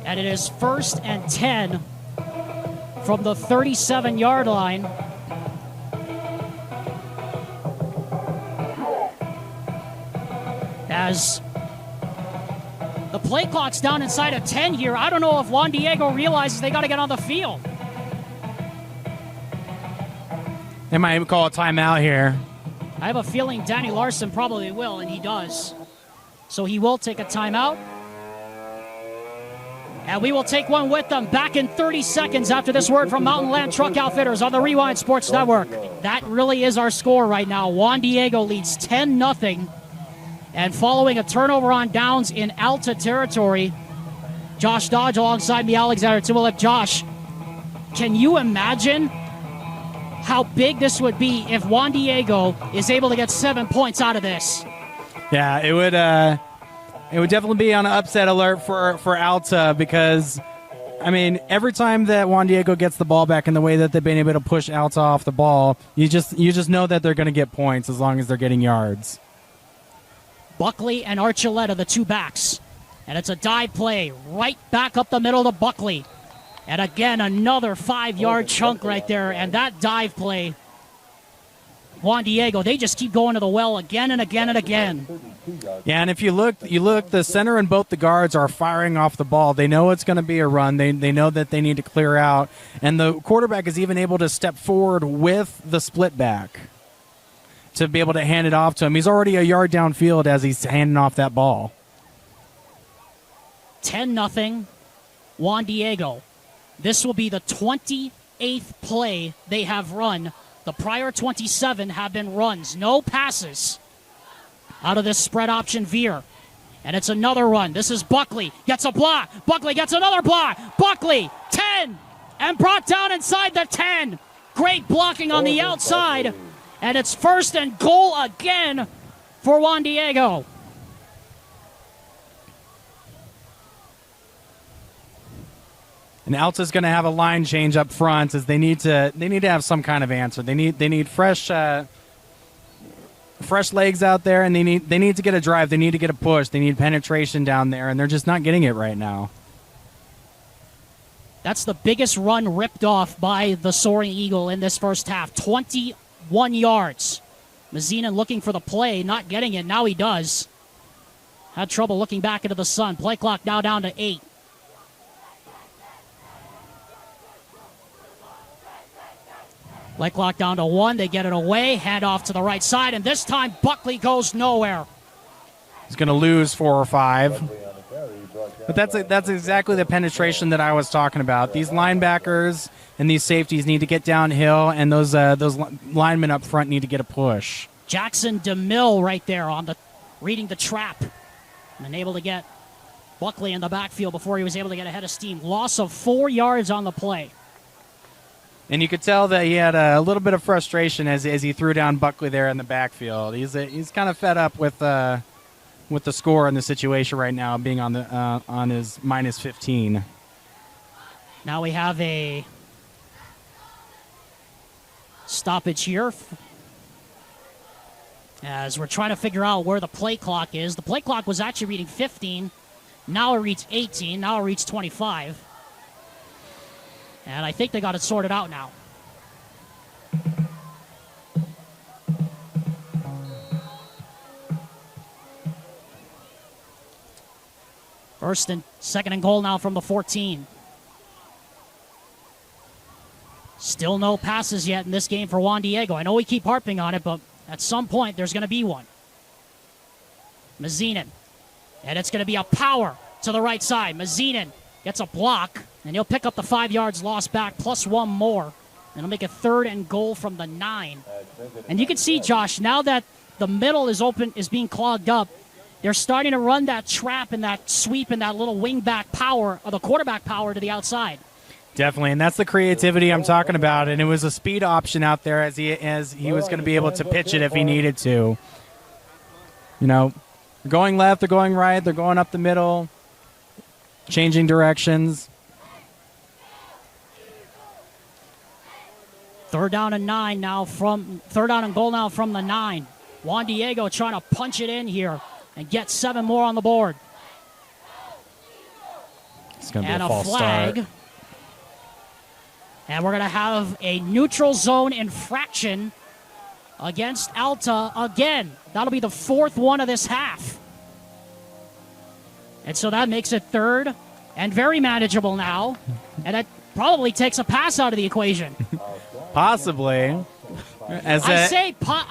And it is 1st and 10 from the 37-yard line. As the play clock's down inside of 10 here, I don't know if Juan Diego realizes they got to get on the field. They might even call a timeout here. I have a feeling Danny Larson probably will, and he does. So he will take a timeout. And we will take one with them back in 30 seconds after this word from Mountain Land Truck Outfitters on the Rewind Sports Network. That really is our score right now. Juan Diego leads 10-0. And following a turnover on downs in Alta territory, Josh Dodge alongside me, Alexander Timolip. Josh, can you imagine how big this would be if Juan Diego is able to get 7 points out of this? Yeah, it would definitely be on an upset alert for Alta, because, I mean, every time that Juan Diego gets the ball back in the way that they've been able to push Alta off the ball, you just know that they're going to get points as long as they're getting yards. Buckley and Archuleta, the two backs. And it's a dive play right back up the middle to Buckley. And again, another 5-yard chunk right there. And that dive play, Juan Diego, they just keep going to the well again and again and again. Yeah, and if you look, the center and both the guards are firing off the ball. They know it's going to be a run. They know that they need to clear out. And the quarterback is even able to step forward with the split back to be able to hand it off to him. He's already a yard downfield as he's handing off that ball. 10-0, Juan Diego. This will be the 28th play they have run. The prior 27 have been runs, no passes out of this spread option veer. And it's another run. This is Buckley. Gets a block. Buckley gets another block. Buckley, 10, and brought down inside the 10. Great blocking on the outside. And it's 1st and goal again for Juan Diego. And Alta's going to have a line change up front, as they need to have some kind of answer. They need fresh fresh legs out there, and they need to get a drive. They need to get a push. They need penetration down there, and they're just not getting it right now. That's the biggest run ripped off by the Soaring Eagle in this first half. 21 yards. Mazina looking for the play, not getting it. Now he does. Had trouble looking back into the sun. Play clock now down to 8. Play clock down to 1. They get it away. Hand off to the right side. And this time, Buckley goes nowhere. He's going to lose 4 or 5. But that's exactly the penetration that I was talking about. These linebackers and these safeties need to get downhill, and those linemen up front need to get a push. Jackson DeMille right there reading the trap. And able to get Buckley in the backfield before he was able to get ahead of steam. Loss of 4 yards on the play. And you could tell that he had a little bit of frustration as he threw down Buckley there in the backfield. He's kind of fed up with the score and the situation right now, being on his minus 15. Now we have a stoppage here as we're trying to figure out where the play clock is. The play clock was actually reading 15. Now it reads 18. Now it reads 25. And I think they got it sorted out now. Second and goal now from the 14. Still no passes yet in this game for Juan Diego. I know we keep harping on it, but at some point there's going to be one. Mazinin. And it's going to be a power to the right side. Mazinin gets a block, and he'll pick up the 5 yards lost back, plus 1 more. And he'll make a 3rd and goal from the 9. And you can see, Josh, now that the middle is open, is being clogged up, they're starting to run that trap and that sweep and that little wing back power, or the quarterback power to the outside. Definitely, and that's the creativity I'm talking about. And it was a speed option out there as he was going to be able to pitch it if he needed to. You know, they're going left, they're going right, they're going up the middle, changing directions. 3rd down and goal now from the 9. Juan Diego trying to punch it in here and get 7 more on the board. It's going to be and a false flag. start. And we're going to have a neutral zone infraction against Alta again. That'll be the 4th one of this half. And so that makes it 3rd and very manageable now. And that probably takes a pass out of the equation. Possibly. I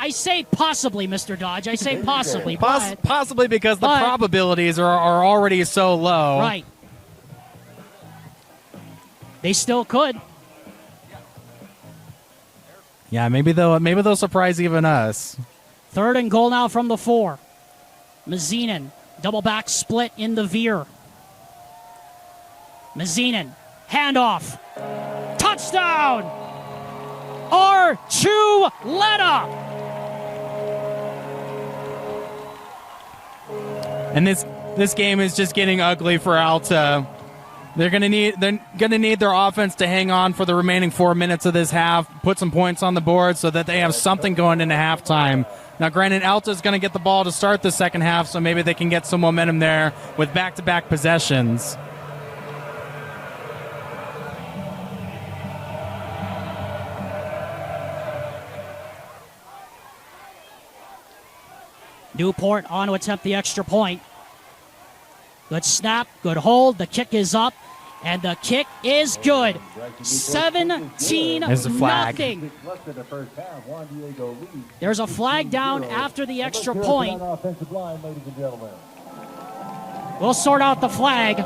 say possibly, Mr. Dodge. I say possibly. Possibly because the probabilities are already so low. Right. They still could. Yeah, maybe they'll surprise even us. 3rd and goal now from the 4. Mazinin, double back split in the veer. Mazinin, handoff. Touchdown! Archuleta! And this game is just getting ugly for Alta. They're gonna need their offense to hang on for the remaining 4 minutes of this half, put some points on the board so that they have something going into halftime. Now, granted, Alta's going to get the ball to start the second half, so maybe they can get some momentum there with back-to-back possessions. Newport on to attempt the extra point. Good snap, good hold. The kick is up, and the kick is good. 17-0. There's a flag. There's a flag down after the extra point. We'll sort out the flag.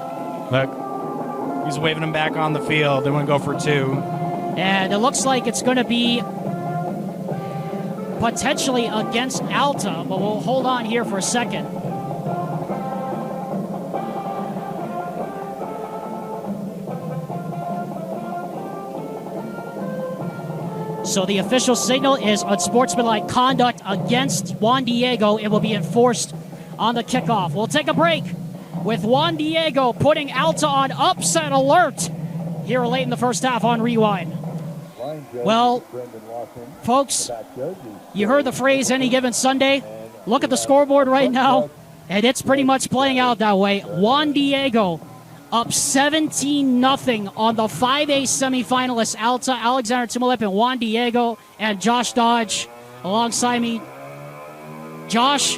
Look, he's waving them back on the field. They want to go for 2. And it looks like it's going to be potentially against Alta, but we'll hold on here for a second. So the official signal is unsportsmanlike conduct against Juan Diego. It will be enforced on the kickoff. We'll take a break with Juan Diego putting Alta on upset alert here late in the first half on Rewind. Well, folks, you heard the phrase any given Sunday. Look at the scoreboard right now, and it's pretty much playing out that way. Juan Diego up 17-0 on the 5A semifinalists, Alta, Alexander Timolip, and Juan Diego, and Josh Dodge alongside me. Josh,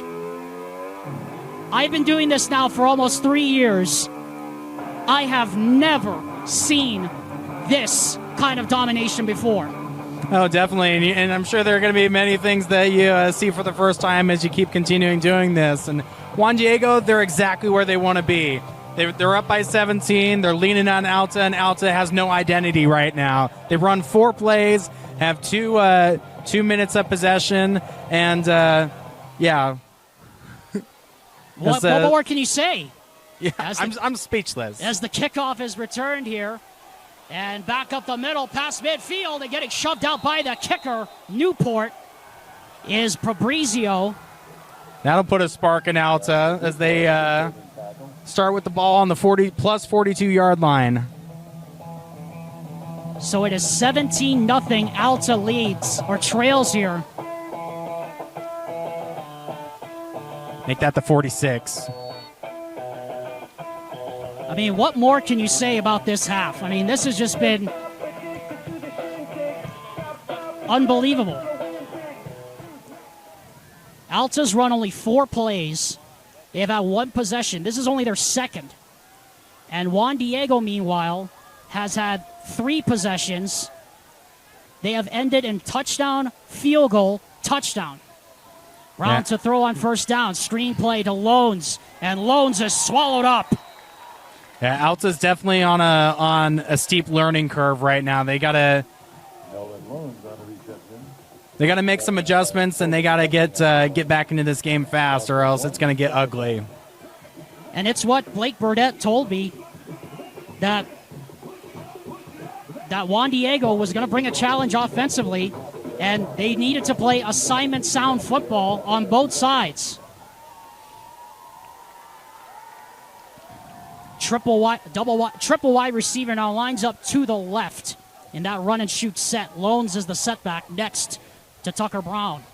I've been doing this now for almost 3 years. I have never seen this kind of domination before. Oh, definitely. And I'm sure there are going to be many things that you see for the first time as you keep continuing doing this. And Juan Diego, they're exactly where they want to be. They're up by 17. They're leaning on Alta, and Alta has no identity right now. They run 4 plays, have 2 minutes of possession, and yeah. What more can you say? Yeah, I'm speechless. As the kickoff is returned here, and back up the middle, past midfield, and getting shoved out by the kicker, Newport, is Fabrizio. That'll put a spark in Alta as they start with the ball on the 40-plus 42-yard line. So it is 17-0. Alta leads, or trails here. Make that the 46. I mean, what more can you say about this half? I mean, this has just been unbelievable. Alta's run only 4 plays. They have had 1 possession. This is only their second. And Juan Diego, meanwhile, has had 3 possessions. They have ended in touchdown, field goal, touchdown. Brown to throw on first down. Screen play to Loans, and Loans is swallowed up. Yeah, Alta's definitely on a steep learning curve right now. They gotta make some adjustments, and they gotta get back into this game fast, or else it's gonna get ugly. And it's what Blake Burdett told me, that Juan Diego was gonna bring a challenge offensively, and they needed to play assignment sound football on both sides. Triple wide receiver now lines up to the left in that run and shoot set. Loans is the setback next to Tucker Brown.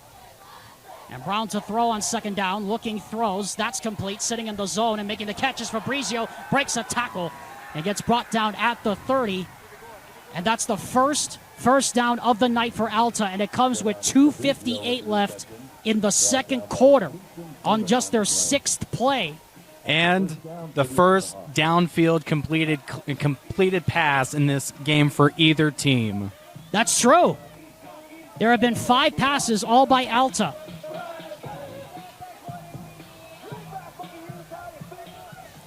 And Brown to throw on second down, looking, throws. That's complete, sitting in the zone and making the catches. Fabrizio breaks a tackle and gets brought down at the 30. And that's the first down of the night for Alta, and it comes with 2:58 left in the second quarter on just their 6th play. And the first downfield completed pass in this game for either team. That's true. There have been 5 passes, all by Alta.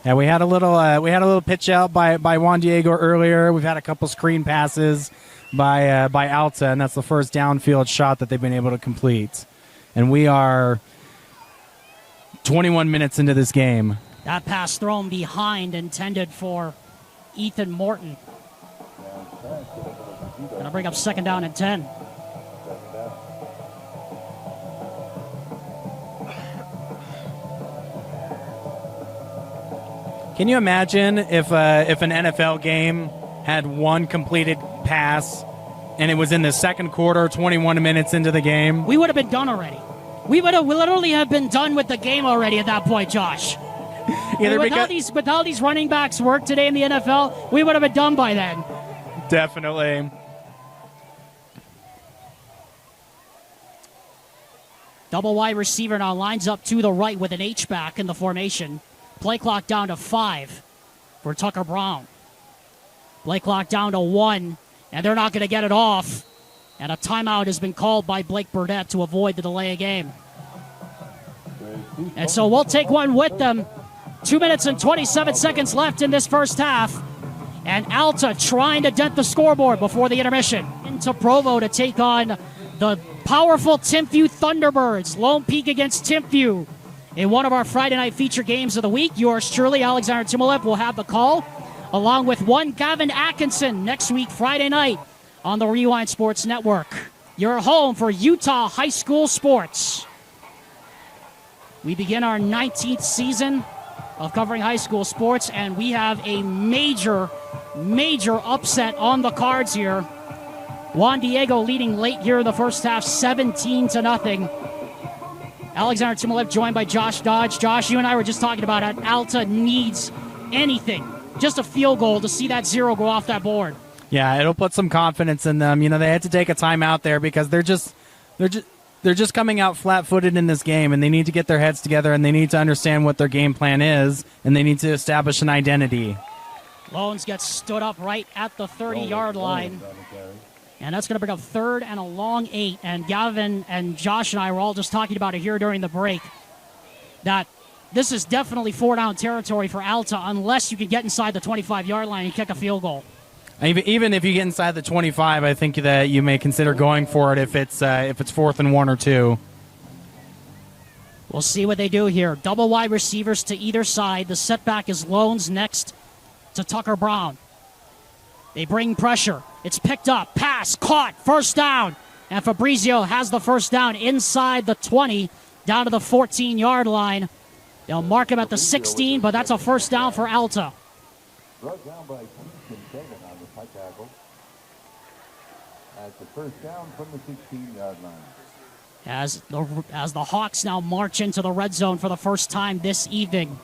Yeah, we had a little pitch out by Juan Diego earlier. We've had a couple screen passes by Alta, and that's the first downfield shot that they've been able to complete. And we are 21 minutes into this game. That pass thrown behind, intended for Ethan Morton. Gonna bring up second down and 10. Can you imagine if an NFL game had 1 completed pass and it was in the second quarter, 21 minutes into the game? We would have been done already. We would have literally have been done with the game already at that point, Josh. With how these running backs work today in the NFL, we would have been done by then. Definitely. Double wide receiver now lines up to the right with an H-back in the formation. Play clock down to 5 for Tucker Brown. Play clock down to 1, and they're not going to get it off. And a timeout has been called by Blake Burdett to avoid the delay of game. And so we'll take one with them. 2 minutes and 27 seconds left in this first half. And Alta trying to dent the scoreboard before the intermission. Into Provo to take on the powerful Timpview Thunderbirds. Lone Peak against Timpview. In one of our Friday night feature games of the week, yours truly, Alexander Timolip, will have the call, along with one Gavin Atkinson next week, Friday night, on the Rewind Sports Network. Your home for Utah high school sports. We begin our 19th season of covering high school sports, and we have a major upset on the cards here. Juan Diego leading late here in the first half, 17-0. Alexander Tumulip joined by Josh Dodge. Josh, you and I were just talking about it. Alta needs anything, just a field goal to see that 0 go off that board. Yeah, it'll put some confidence in them. You know, they had to take a timeout there because they're just coming out flat-footed in this game, and they need to get their heads together, and they need to understand what their game plan is, and they need to establish an identity. Loans gets stood up right at the 30-yard line. And that's going to bring up 3rd and a long 8. And Gavin and Josh and I were all just talking about it here during the break, that this is definitely 4-down territory for Alta unless you can get inside the 25-yard line and kick a field goal. Even if you get inside the 25, I think that you may consider going for it if it's 4th and 1 or 2. We'll see what they do here. Double wide receivers to either side. The setback is Loans next to Tucker Brown. They bring pressure. It's picked up. Pass. Caught. First down. And Fabrizio has the first down inside the 20, down to the 14-yard line. They'll mark him at the 16, but that's a first down for Alta. Brought down by Kingston Kevin on the high tackle. That's the first down from the 16-yard line. As the Hawks now march into the red zone for the first time this evening.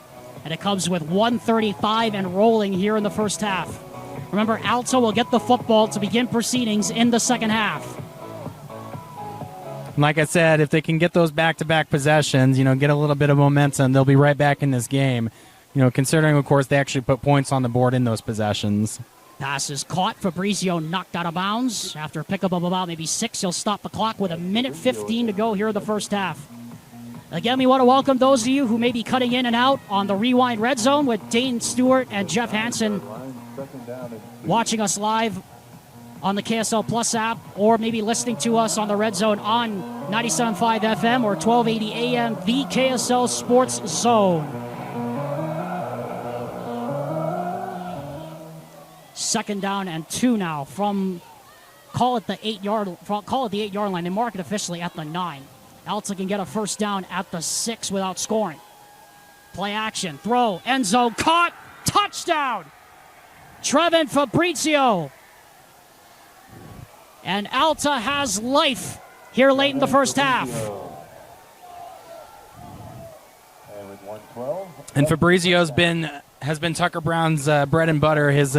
And it comes with 1:35 and rolling here in the first half. Remember, Alta will get the football to begin proceedings in the second half. Like I said, if they can get those back-to-back possessions, get a little bit of momentum, they'll be right back in this game. Considering, of course, they actually put points on the board in those possessions. Pass is caught. Fabrizio knocked out of bounds. After a pickup of about maybe 6, he'll stop the clock with 1:15 to go here in the first half. Again, we want to welcome those of you who may be cutting in and out on the Rewind Red Zone with Dane Stewart and Jeff Hansen watching us live on the KSL Plus app, or maybe listening to us on the Red Zone on 97.5 FM or 1280 AM, the KSL Sports Zone. Second down and 2 now from call it the 8-yard line. They mark it officially at the 9. Alta can get a first down at the 6 without scoring. Play action, throw, end zone, caught, touchdown! Trevin Fabrizio. And Alta has life here late in the first half. And Fabrizio's has been Tucker Brown's bread and butter, his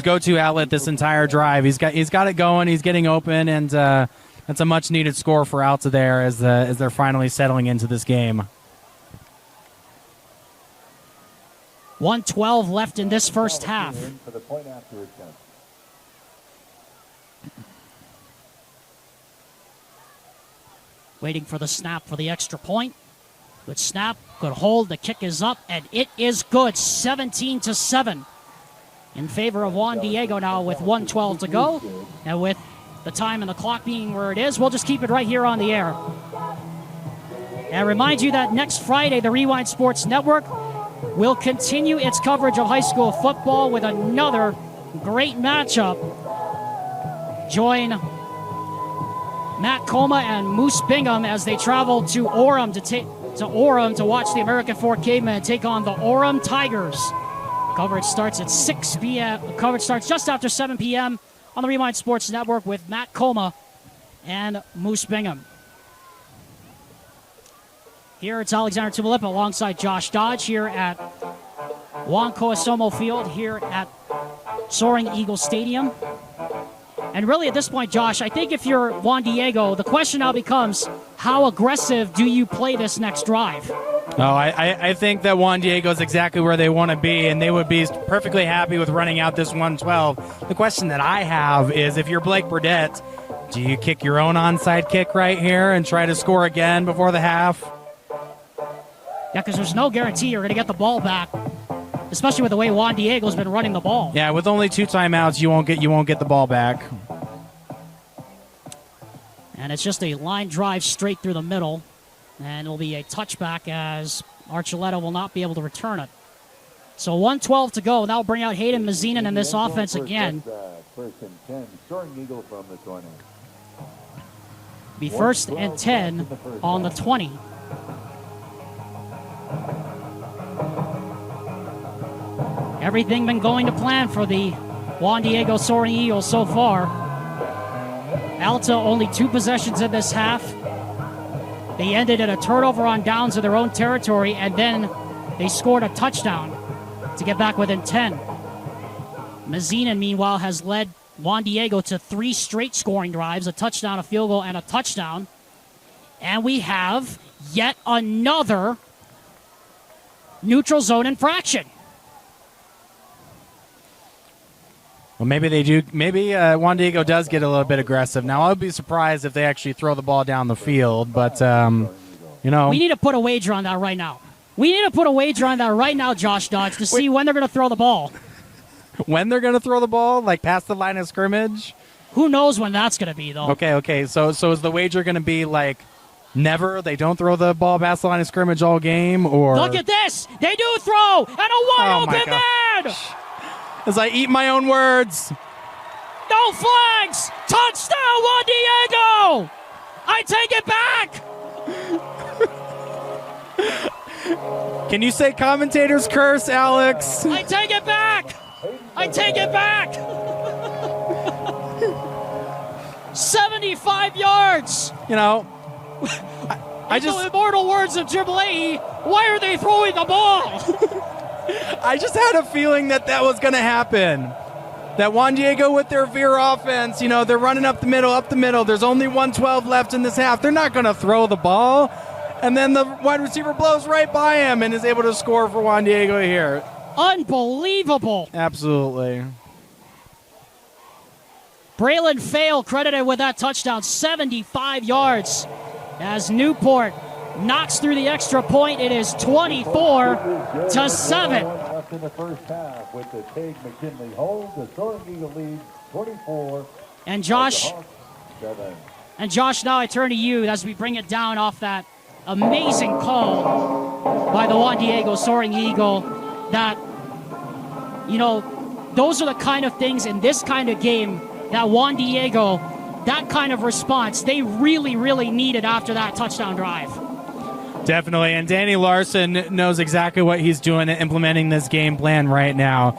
go-to outlet this entire drive. He's got it going. He's getting open, and that's a much-needed score for Alta there as they're finally settling into this game. 1:12 left in this first half. Waiting for the snap for the extra point. Good snap, good hold. The kick is up, and it is good. 17-7 in favor of Juan Diego now with 1:12 to go. And with the time and the clock being where it is, we'll just keep it right here on the air. And remind you that next Friday, the Rewind Sports Network will continue its coverage of high school football with another great matchup. Join Matt Coma and Moose Bingham as they travel to Orem to watch the American Fork Cavemen take on the Orem Tigers. Coverage starts at 6 p.m. Coverage starts just after 7 p.m. on the Rewind Sports Network with Matt Coma and Moose Bingham. Here it's Alexander Tumulip alongside Josh Dodge here at Juan Coasomo Field here at Soaring Eagle Stadium. And really at this point, Josh, I think if you're Juan Diego, the question now becomes, how aggressive do you play this next drive? Oh, I think that Juan Diego is exactly where they want to be, and they would be perfectly happy with running out this 1:12. The question that I have is, if you're Blake Burdett, do you kick your own onside kick right here and try to score again before the half? Yeah, because there's no guarantee you're going to get the ball back, especially with the way Juan Diego's been running the ball. Yeah, with only 2 timeouts, you won't get the ball back. And it's just a line drive straight through the middle, and it'll be a touchback as Archuleta will not be able to return it. So 1:12 to go. That'll bring out Hayden Mazzinan in this offense again. First and 10, Soaring Eagle from the 20. Be first and 10 on the 20. Everything been going to plan for the Juan Diego Soaring Eagles so far. Alta only 2 possessions in this half. They ended in a turnover on downs in their own territory, and then they scored a touchdown to get back within 10. Mazina, meanwhile, has led Juan Diego to 3 straight scoring drives, a touchdown, a field goal, and a touchdown. And we have yet another neutral zone infraction. Well, maybe they do. Maybe Juan Diego does get a little bit aggressive. Now, I would be surprised if they actually throw the ball down the field, but, you know. We need to put a wager on that right now. We need to put a wager on that right now, Josh Dodge, to see when they're going to throw the ball. When they're going to throw the ball? Like past the line of scrimmage? Who knows when that's going to be, though. Okay. So is the wager going to be like never? They don't throw the ball past the line of scrimmage all game? Or look at this. They do throw, and a wide open man. As I eat my own words. No flags. Touchdown, Juan Diego. I take it back. Can you say commentators curse, Alex? I take it back. I take it back. 75 yards. You know, I just, the immortal words of Triple A, why are they throwing the ball? I just had a feeling that was going to happen. That Juan Diego with their veer offense, you know, they're running up the middle. There's only 1:12 left in this half. They're not going to throw the ball. And then the wide receiver blows right by him and is able to score for Juan Diego here. Unbelievable. Absolutely. Braylon Fail credited with that touchdown, 75 yards. As Newport knocks through the extra point, it is 24-7. Left in the first half with the Tate McKinley hold. The Soaring Eagle leads 24. And Josh, 7. Now I turn to you as we bring it down off that amazing call by the Juan Diego Soaring Eagle. That, you know, those are the kind of things in this kind of game that Juan Diego, that kind of response, they really, really needed after that touchdown drive. Definitely, and Danny Larson knows exactly what he's doing and implementing this game plan right now.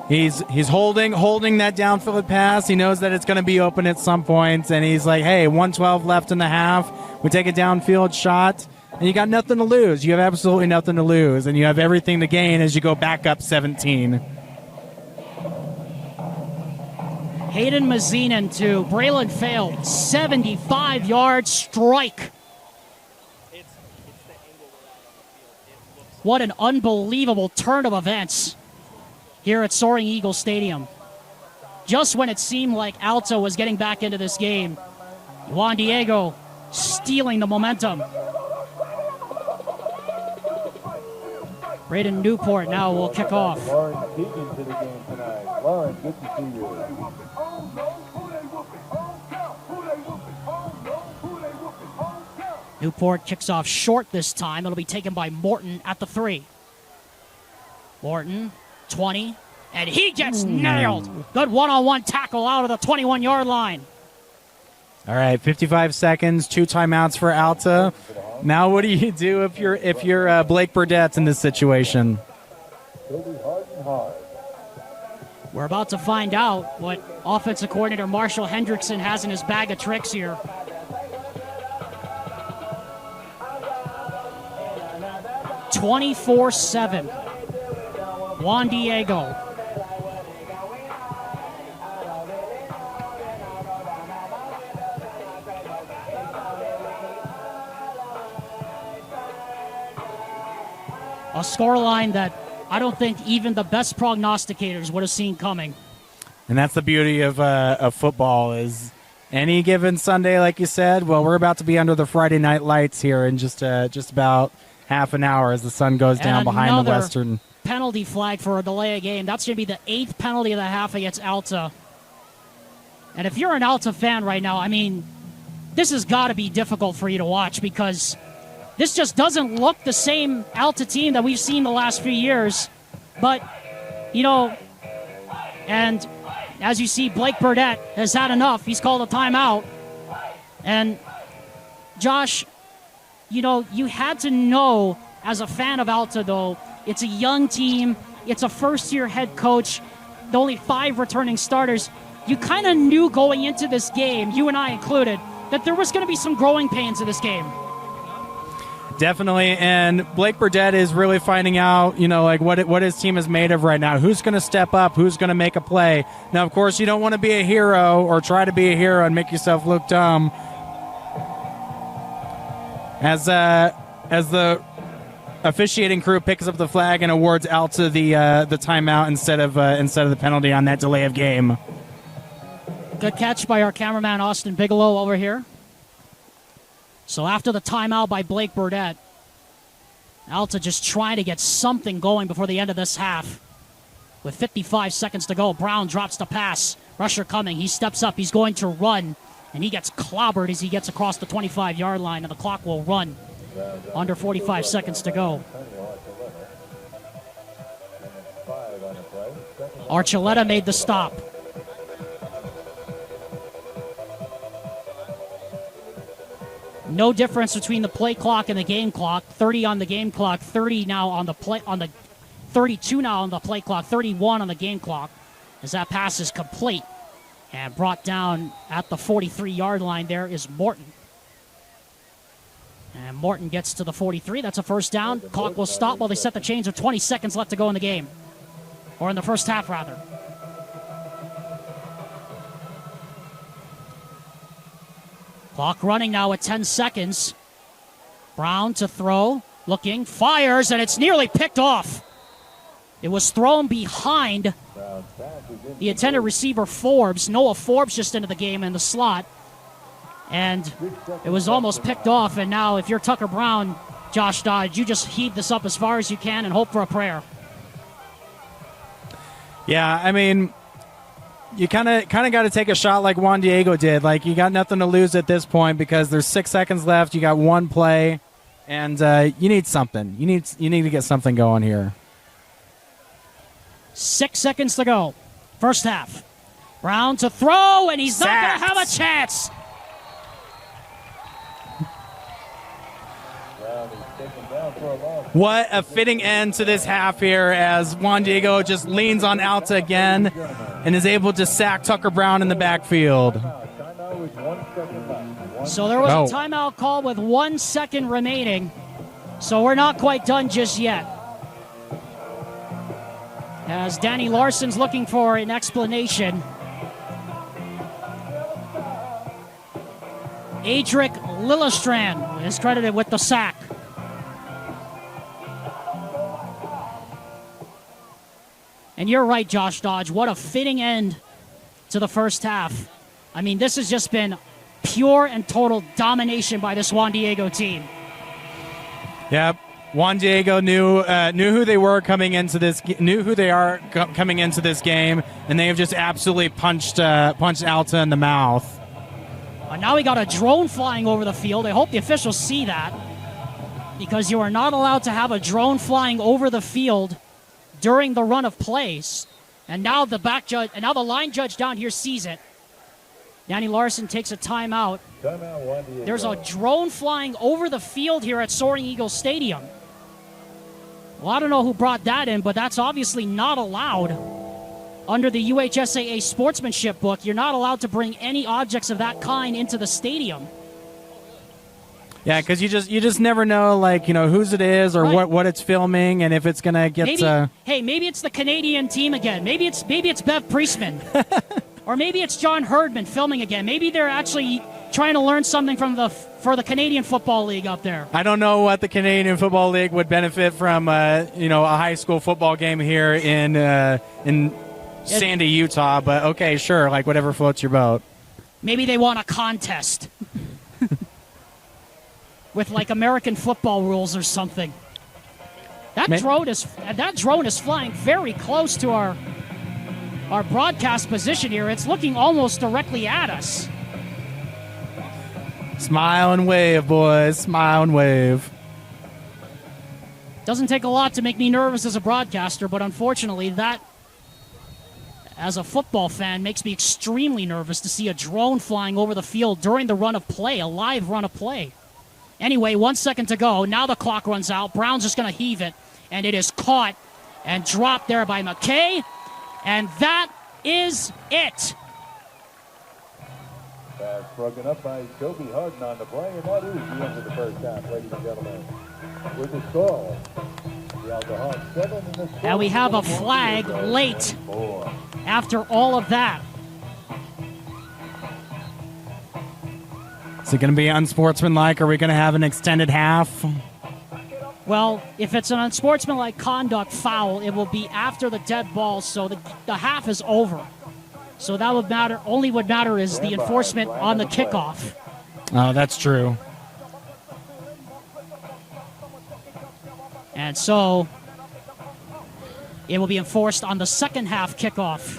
He's holding that downfield pass. He knows that it's going to be open at some point, and he's like, hey, 1:12 left in the half. We take a downfield shot, and you got nothing to lose. You have absolutely nothing to lose, and you have everything to gain as you go back up 17. Hayden Mazinin to Braylon Fail, 75-yard strike. What an unbelievable turn of events here at Soaring Eagle Stadium. Just when it seemed like Alta was getting back into this game, Juan Diego stealing the momentum. Braden Newport now will kick off. Lauren Keegan to the game tonight. Lauren, good to see you. Newport kicks off short this time. It'll be taken by Morton at the 3. Morton, 20, and he gets nailed. Good one-on-one tackle out of the 21-yard line. All right, 55 seconds, 2 timeouts for Alta. Now, what do you do if you're Blake Burdett in this situation? We're about to find out what offensive coordinator Marshall Hendrickson has in his bag of tricks here. (24-7). Juan Diego. A scoreline that I don't think even the best prognosticators would have seen coming. And that's the beauty of football is any given Sunday, like you said. Well, we're about to be under the Friday night lights here in just about half an hour as the sun goes down behind the western. Penalty flag for a delay of game. That's going to be the 8th penalty of the half against Alta. And if you're an Alta fan right now, I mean, this has got to be difficult for you to watch because this just doesn't look the same Alta team that we've seen the last few years. But, you know, and as you see, Blake Burdett has had enough. He's called a timeout. And, Josh, you know, you had to know as a fan of Alta, though, it's a young team. It's a first-year head coach. The only 5 returning starters. you kind of knew going into this game, you and I included, that there was going to be some growing pains in this game. Definitely, and Blake Burdett is really finding out, like what his team is made of right now. Who's going to step up? Who's going to make a play? Now, of course, you don't want to be a hero or try to be a hero and make yourself look dumb. As the officiating crew picks up the flag and awards Alta the timeout instead of the penalty on that delay of game. Good catch by our cameraman Austin Bigelow over here. So after the timeout by Blake Burdett, Alta just trying to get something going before the end of this half. With 55 seconds to go, Brown drops the pass. Rusher coming. He steps up. He's going to run. And he gets clobbered as he gets across the 25-yard line, and the clock will run. Under 45 seconds to go. Archuleta made the stop. No difference between the play clock and the game clock. 30 on the game clock, 30 now on the 32 now on the play clock, 31 on the game clock. As that pass is complete and brought down at the 43-yard line, there is Morton. And Morton gets to the 43. That's a first down. Clock will stop while they set the chains with 20 seconds left to go in the game. Or in the first half, rather. Clock running now at 10 seconds. Brown to throw. Looking. Fires, and it's nearly picked off. It was thrown behind the intended receiver, Forbes. Noah Forbes just into the game in the slot. And it was almost picked off. And now if you're Tucker Brown, Josh Dodge, you just heave this up as far as you can and hope for a prayer. Yeah, I mean, you kind of got to take a shot like Juan Diego did. Like, you got nothing to lose at this point because there's 6 seconds left. You got one play, and you need something. You need to get something going here. 6 seconds to go. First half. Brown to throw, and he's not going to have a chance. What a fitting end to this half here as Juan Diego just leans on Alta again and is able to sack Tucker Brown in the backfield. So there was a timeout call with 1 second remaining. So we're not quite done just yet. As Danny Larson's looking for an explanation. Adric Lillestrand is credited with the sack. And you're right, Josh Dodge. What a fitting end to the first half. I mean, this has just been pure and total domination by this Juan Diego team. Yep. Juan Diego knew who they were coming into this, knew who they are coming into this game, and they have just absolutely punched Alta in the mouth. Now we got a drone flying over the field. I hope the officials see that, because you are not allowed to have a drone flying over the field during the run of plays. And now the line judge down here sees it. Danny Larson takes a timeout. There's a drone flying over the field here at Soaring Eagle Stadium. Well, I don't know who brought that in, but that's obviously not allowed. Under the UHSAA sportsmanship book, you're not allowed to bring any objects of that kind into the stadium. Yeah, because you just never know, like, whose it is or right. what it's filming, and if it's gonna get. Maybe it's the Canadian team again. Maybe it's Bev Priestman, or maybe it's John Herdman filming again. Maybe they're actually trying to learn something for the Canadian Football League up there. I don't know what the Canadian Football League would benefit from, a high school football game here in Sandy, Utah. But okay, sure, like whatever floats your boat. Maybe they want a contest. With like American football rules or something. That drone is flying very close to our broadcast position here. It's looking almost directly at us. Smile and wave, boys. Smile and wave. Doesn't take a lot to make me nervous as a broadcaster, but unfortunately that, as a football fan, makes me extremely nervous to see a drone flying over the field during the run of play, a live run of play. Anyway, 1 second to go. Now the clock runs out. Brown's just going to heave it. And it is caught and dropped there by McKay. And that is it. Pass broken up by Toby Harden on the play, and that is the end of the first half, ladies and gentlemen. With the score, the Alta Hawks 7 and the score. And we have a flag late after all of that. Is it going to be unsportsmanlike? Are we going to have an extended half? Well, if it's an unsportsmanlike conduct foul, it will be after the dead ball, so the half is over. So that would matter. Only what matter is the enforcement on the kickoff. Oh, that's true. And so it will be enforced on the second half kickoff.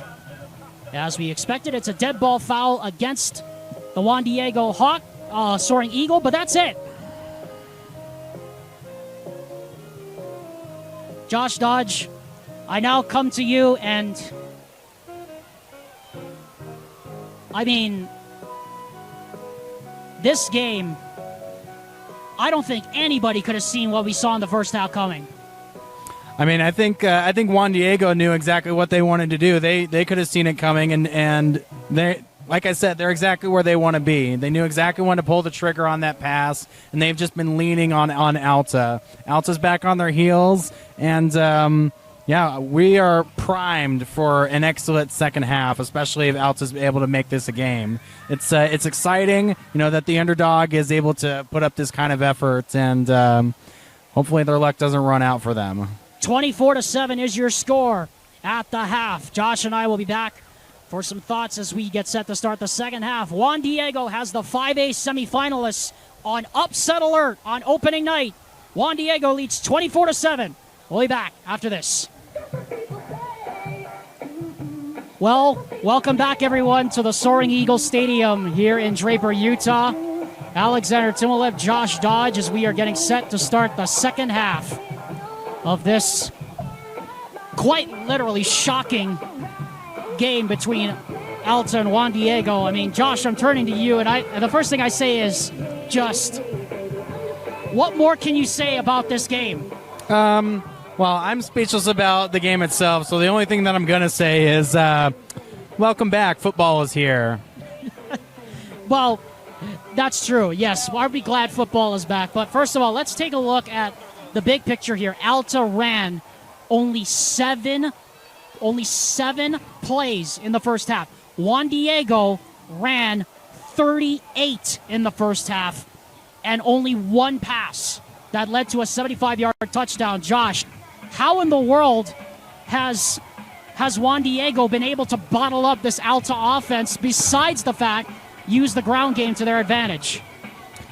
As we expected, it's a dead ball foul against the Juan Diego Soaring Eagle, but that's it. Josh Dodge, I now come to you, and I mean, this game, I don't think anybody could have seen what we saw in the first half coming. I mean, I think Juan Diego knew exactly what they wanted to do. They could have seen it coming, and they, like I said, they're exactly where they want to be. They knew exactly when to pull the trigger on that pass, and they've just been leaning on Alta. Alta's back on their heels, and yeah, we are primed for an excellent second half, especially if Alta's able to make this a game. It's exciting, that the underdog is able to put up this kind of effort, and hopefully their luck doesn't run out for them. 24-7 is your score at the half. Josh and I will be back for some thoughts as we get set to start the second half. Juan Diego has the 5A semifinalists on upset alert on opening night. Juan Diego leads 24-7. We'll be back after this. Well, welcome back, everyone, to the Soaring Eagle Stadium here in Draper, Utah. Alexander Timolev, Josh Dodge, as we are getting set to start the second half of this quite literally shocking game between Alta and Juan Diego. I mean, Josh, I'm turning to you, and the first thing I say is just, what more can you say about this game? Well, I'm speechless about the game itself, so the only thing that I'm going to say is welcome back. Football is here. Well, that's true. Yes, I'll be glad football is back. But first of all, let's take a look at the big picture here. Alta ran only seven plays in the first half. Juan Diego ran 38 in the first half and only one pass that led to a 75-yard touchdown. Josh, how in the world has Juan Diego been able to bottle up this Alta offense, besides the fact use the ground game to their advantage?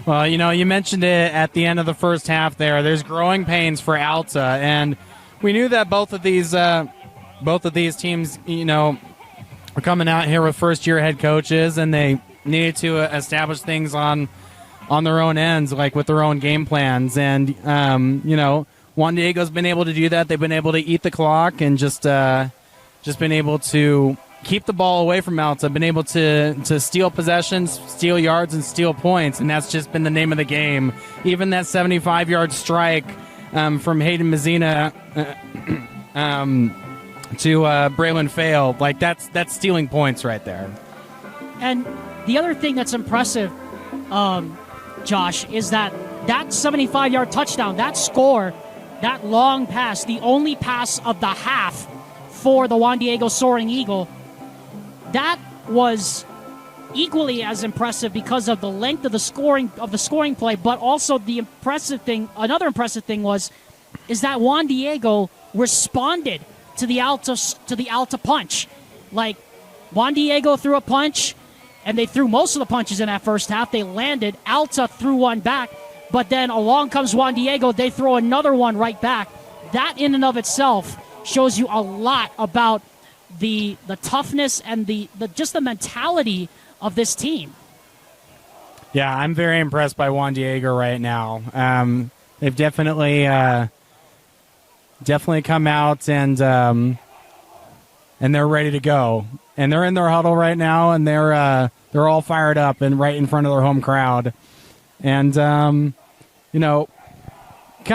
Well, you mentioned it at the end of the first half there. There's growing pains for Alta, and we knew that both of these teams, are coming out here with first-year head coaches, and they needed to establish things on their own ends, like with their own game plans. And, Juan Diego's been able to do that. They've been able to eat the clock and just been able to keep the ball away from Alta, been able to steal possessions, steal yards, and steal points, and that's just been the name of the game. Even that 75-yard strike from Hayden Mazzina to Braylon Fail, like that's stealing points right there. And the other thing that's impressive, Josh, is that 75-yard touchdown, that score, that long pass, the only pass of the half for the Juan Diego Soaring Eagle, that was equally as impressive because of the length of the scoring play, but also another impressive thing is that Juan Diego responded to the Alta punch. Like, Juan Diego threw a punch, and they threw most of the punches in that first half. They landed. Alta threw one back, but then along comes Juan Diego. They throw another one right back. That in and of itself shows you a lot about the toughness and the mentality of this team. Yeah, I'm very impressed by Juan Diego right now. They've definitely come out and they're ready to go. And they're in their huddle right now, and they're all fired up and right in front of their home crowd. And kind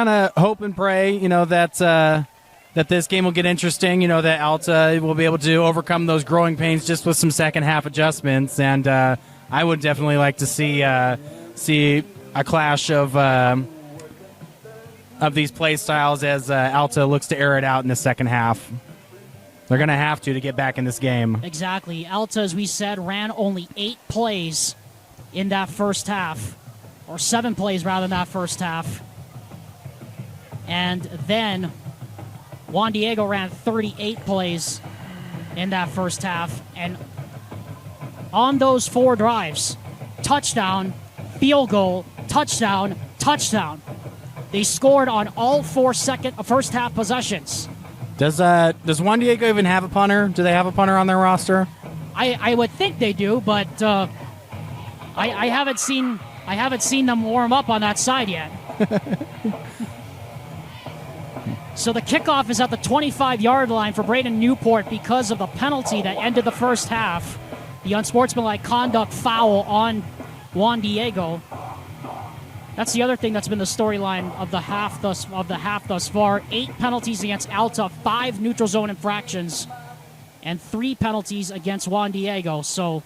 of hope and pray, that this game will get interesting. That Alta will be able to overcome those growing pains just with some second half adjustments. And I would definitely like to see a clash of these play styles as Alta looks to air it out in the second half. They're going to have to get back in this game. Exactly. Alta, as we said, ran only 8 plays in that first half, or 7 plays rather in that first half. And then Juan Diego ran 38 plays in that first half. And on those 4 drives, touchdown, field goal, touchdown, touchdown. They scored on all 4 first half possessions. Does Juan Diego even have a punter? Do they have a punter on their roster? I would think they do, but I haven't seen them warm up on that side yet. So the kickoff is at the 25-yard line for Braden Newport because of the penalty that ended the first half. The unsportsmanlike conduct foul on Juan Diego. That's the other thing that's been the storyline of the half thus far. 8 penalties against Alta, 5 neutral zone infractions, and 3 penalties against Juan Diego. So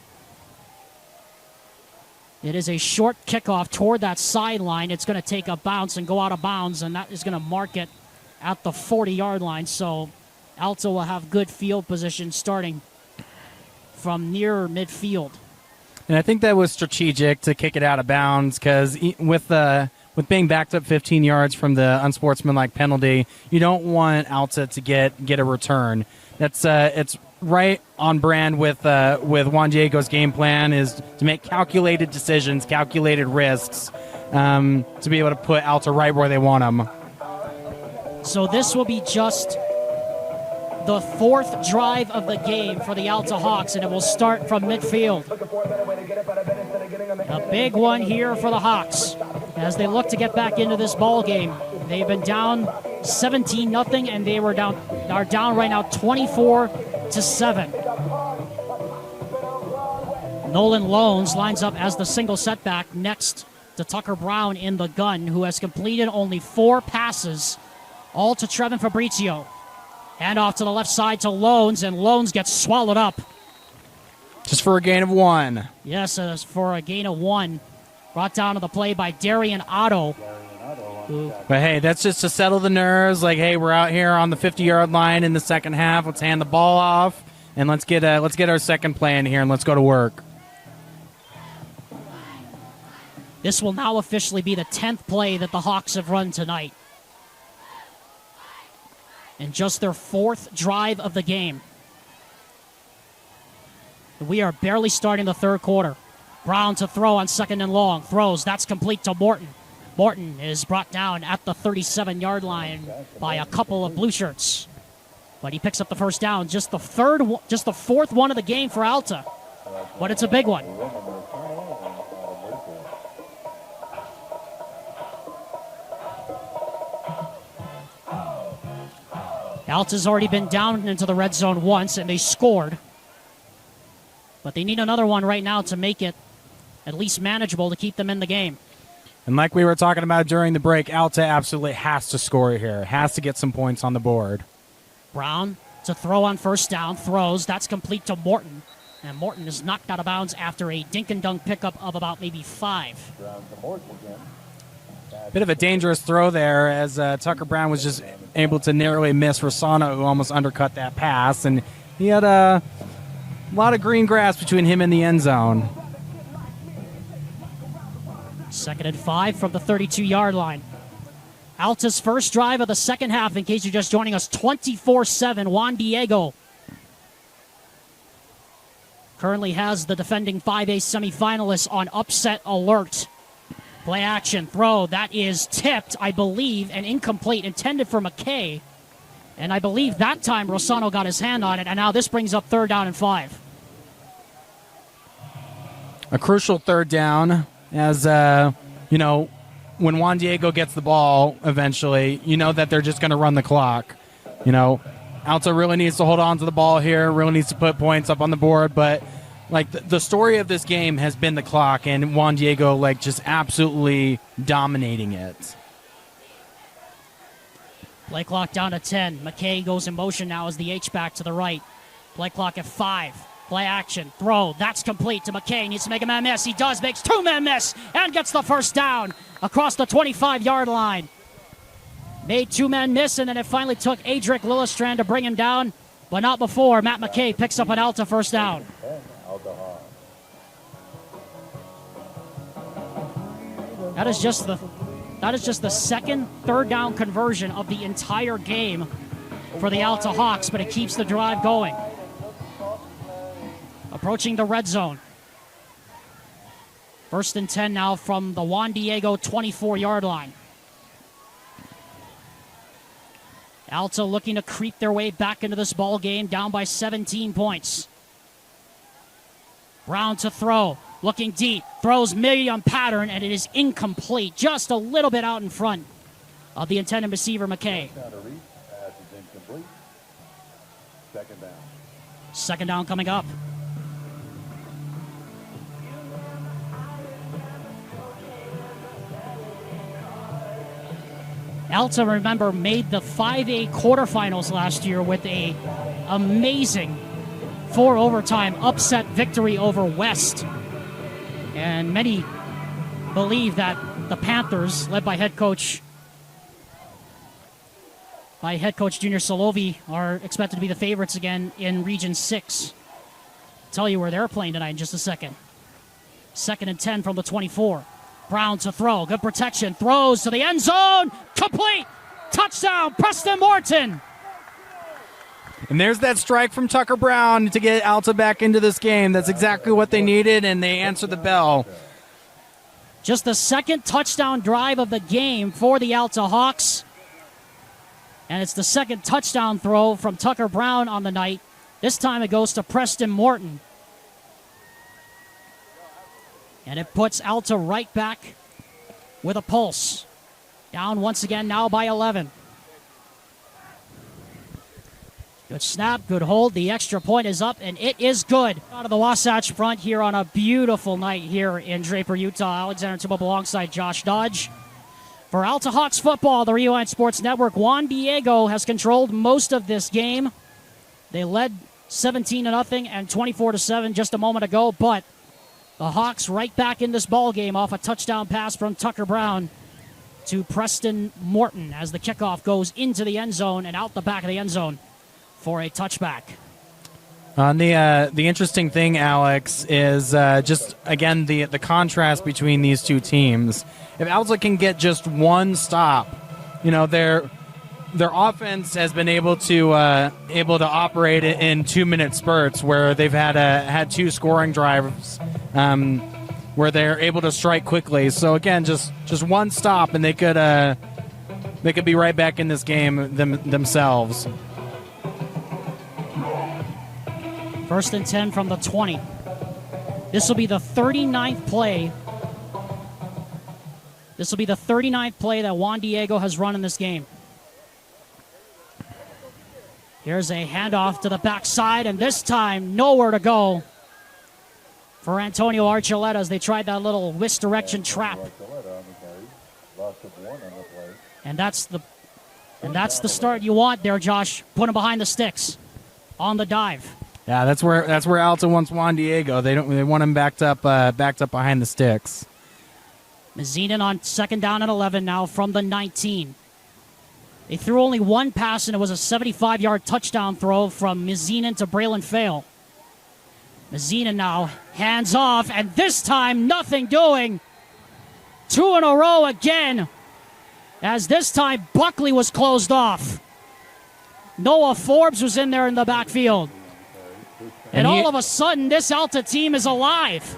it is a short kickoff toward that sideline. It's going to take a bounce and go out of bounds, and that is going to mark it at the 40-yard line. So Alta will have good field position starting from near midfield. And I think that was strategic to kick it out of bounds because with being backed up 15 yards from the unsportsmanlike penalty, you don't want Alta to get a return. That's it's right on brand with Juan Diego's game plan is to make calculated decisions, calculated risks to be able to put Alta right where they want them. So this will be just the 4th drive of the game for the Alta Hawks, and it will start from midfield. A big one here for the Hawks as they look to get back into this ball game. They've been down 17-0, and they are down right now 24-7. Nolan Loans lines up as the single setback next to Tucker Brown in the gun, who has completed only 4 passes, all to Trevin Fabrizio. Hand off to the left side to Loans, and Loans gets swallowed up. Just for a gain of 1. Yes, for a gain of 1. Brought down to the play by Darian Otto. But hey, that's just to settle the nerves. Like, hey, we're out here on the 50-yard line in the second half. Let's hand the ball off, and let's get our second play in here, and let's go to work. This will now officially be the 10th play that the Hawks have run tonight. And just their 4th drive of the game. We are barely starting the third quarter. Brown to throw on 2nd and long. Throws. That's complete to Morton. Morton is brought down at the 37-yard line by a couple of blue shirts. But he picks up the first down. Just the 4th one of the game for Alta. But it's a big one. Alta's already been down into the red zone once, and they scored. But they need another one right now to make it at least manageable to keep them in the game. And like we were talking about during the break, Alta absolutely has to score here. Has to get some points on the board. Brown to throw on first down. Throws. That's complete to Morton. And Morton is knocked out of bounds after a dink-and-dunk pickup of about maybe 5. Bit of a dangerous throw there as Tucker Brown was just able to narrowly miss Rossano, who almost undercut that pass. And he had a lot of green grass between him and the end zone. 2nd and 5 from the 32-yard line. Alta's first drive of the second half, in case you're just joining us, 24-7. Juan Diego currently has the defending 5A semifinalists on upset alert. Play action, throw, that is tipped, I believe, and incomplete, intended for McKay. And I believe that time Rossano got his hand on it, and now this brings up 3rd down and 5. A crucial 3rd down as, when Juan Diego gets the ball eventually, you know that they're just going to run the clock. Alta really needs to hold on to the ball here, really needs to put points up on the board, but like the story of this game has been the clock, and Juan Diego just absolutely dominating it. Play clock down to 10. McKay goes in motion now as the H-back to the right. Play clock at 5. Play action, throw, that's complete to McKay. Needs to make a man miss. He does, makes two men miss, and gets the first down across the 25-yard line. Made two men miss, and then it finally took Adric Lillestrand to bring him down, but not before Matt McKay picks up an Alta first down. Alta Hawks. That is just the second third down conversion of the entire game for the Alta Hawks, but it keeps the drive going. Approaching the red zone. 1st and 10 now from the Juan Diego 24-yard line. Alta looking to creep their way back into this ball game, down by 17 points. Brown to throw, looking deep, throws medium pattern, and it is incomplete, just a little bit out in front of the intended receiver, McKay. Pass is incomplete. Second down. Second down coming up. Alta, remember, made the 5A quarterfinals last year with a amazing 4 overtime upset victory over West. And many believe that the Panthers, led by head coach Junior Solovi, are expected to be the favorites again in Region 6. I'll tell you where they're playing tonight in just a second. 2nd and 10 from the 24. Brown to throw, good protection, throws to the end zone, complete, touchdown, Preston Morton. And there's that strike from Tucker Brown to get Alta back into this game. That's exactly what they needed, and they answered the bell. Just the second touchdown drive of the game for the Alta Hawks. And it's the second touchdown throw from Tucker Brown on the night. This time it goes to Preston Morton. And it puts Alta right back with a pulse. Down once again now by 11. Good snap, good hold. The extra point is up, and it is good. Out of the Wasatch Front here on a beautiful night here in Draper, Utah. Alexander Tibble alongside Josh Dodge. For Alta Hawks football, the Rewind Sports Network, Juan Diego has controlled most of this game. They led 17-0 and 24-7 just a moment ago, but the Hawks right back in this ball game off a touchdown pass from Tucker Brown to Preston Morton as the kickoff goes into the end zone and out the back of the end zone for a touchback. The interesting thing, Alex, is just again the contrast between these two teams. If Alta can get just one stop, you know, their offense has been able to operate in 2-minute spurts where they've had 2 scoring drives where they're able to strike quickly. So again, just one stop and they could be right back in this game themselves. 1st and 10 from the 20. This will be the 39th play. This will be the 39th play that Juan Diego has run in this game. Here's a handoff to the backside, and this time nowhere to go for Antonio Archuleta as they tried that little misdirection trap. And that's the start you want there, Josh. Put him behind the sticks on the dive. Yeah, that's where Alta wants Juan Diego. They want him backed up behind the sticks. Mazinin on 2nd down and 11 now from the 19. They threw only one pass, and it was a 75-yard touchdown throw from Mazinin to Braylon Fail. Mazinin now hands off, and this time nothing doing. 2 in a row again, as this time Buckley was closed off. Noah Forbes was in there in the backfield. And all of a sudden, this Alta team is alive.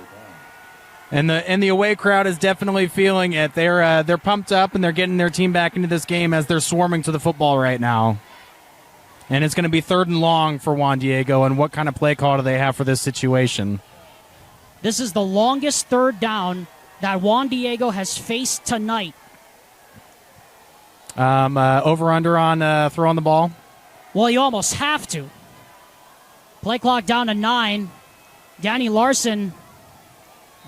And the away crowd is definitely feeling it. They're pumped up and they're getting their team back into this game as they're swarming to the football right now. And it's going to be 3rd and long for Juan Diego. And what kind of play call do they have for this situation? This is the longest 3rd down that Juan Diego has faced tonight. Over/under on throwing the ball? Well, you almost have to. Play clock down to 9.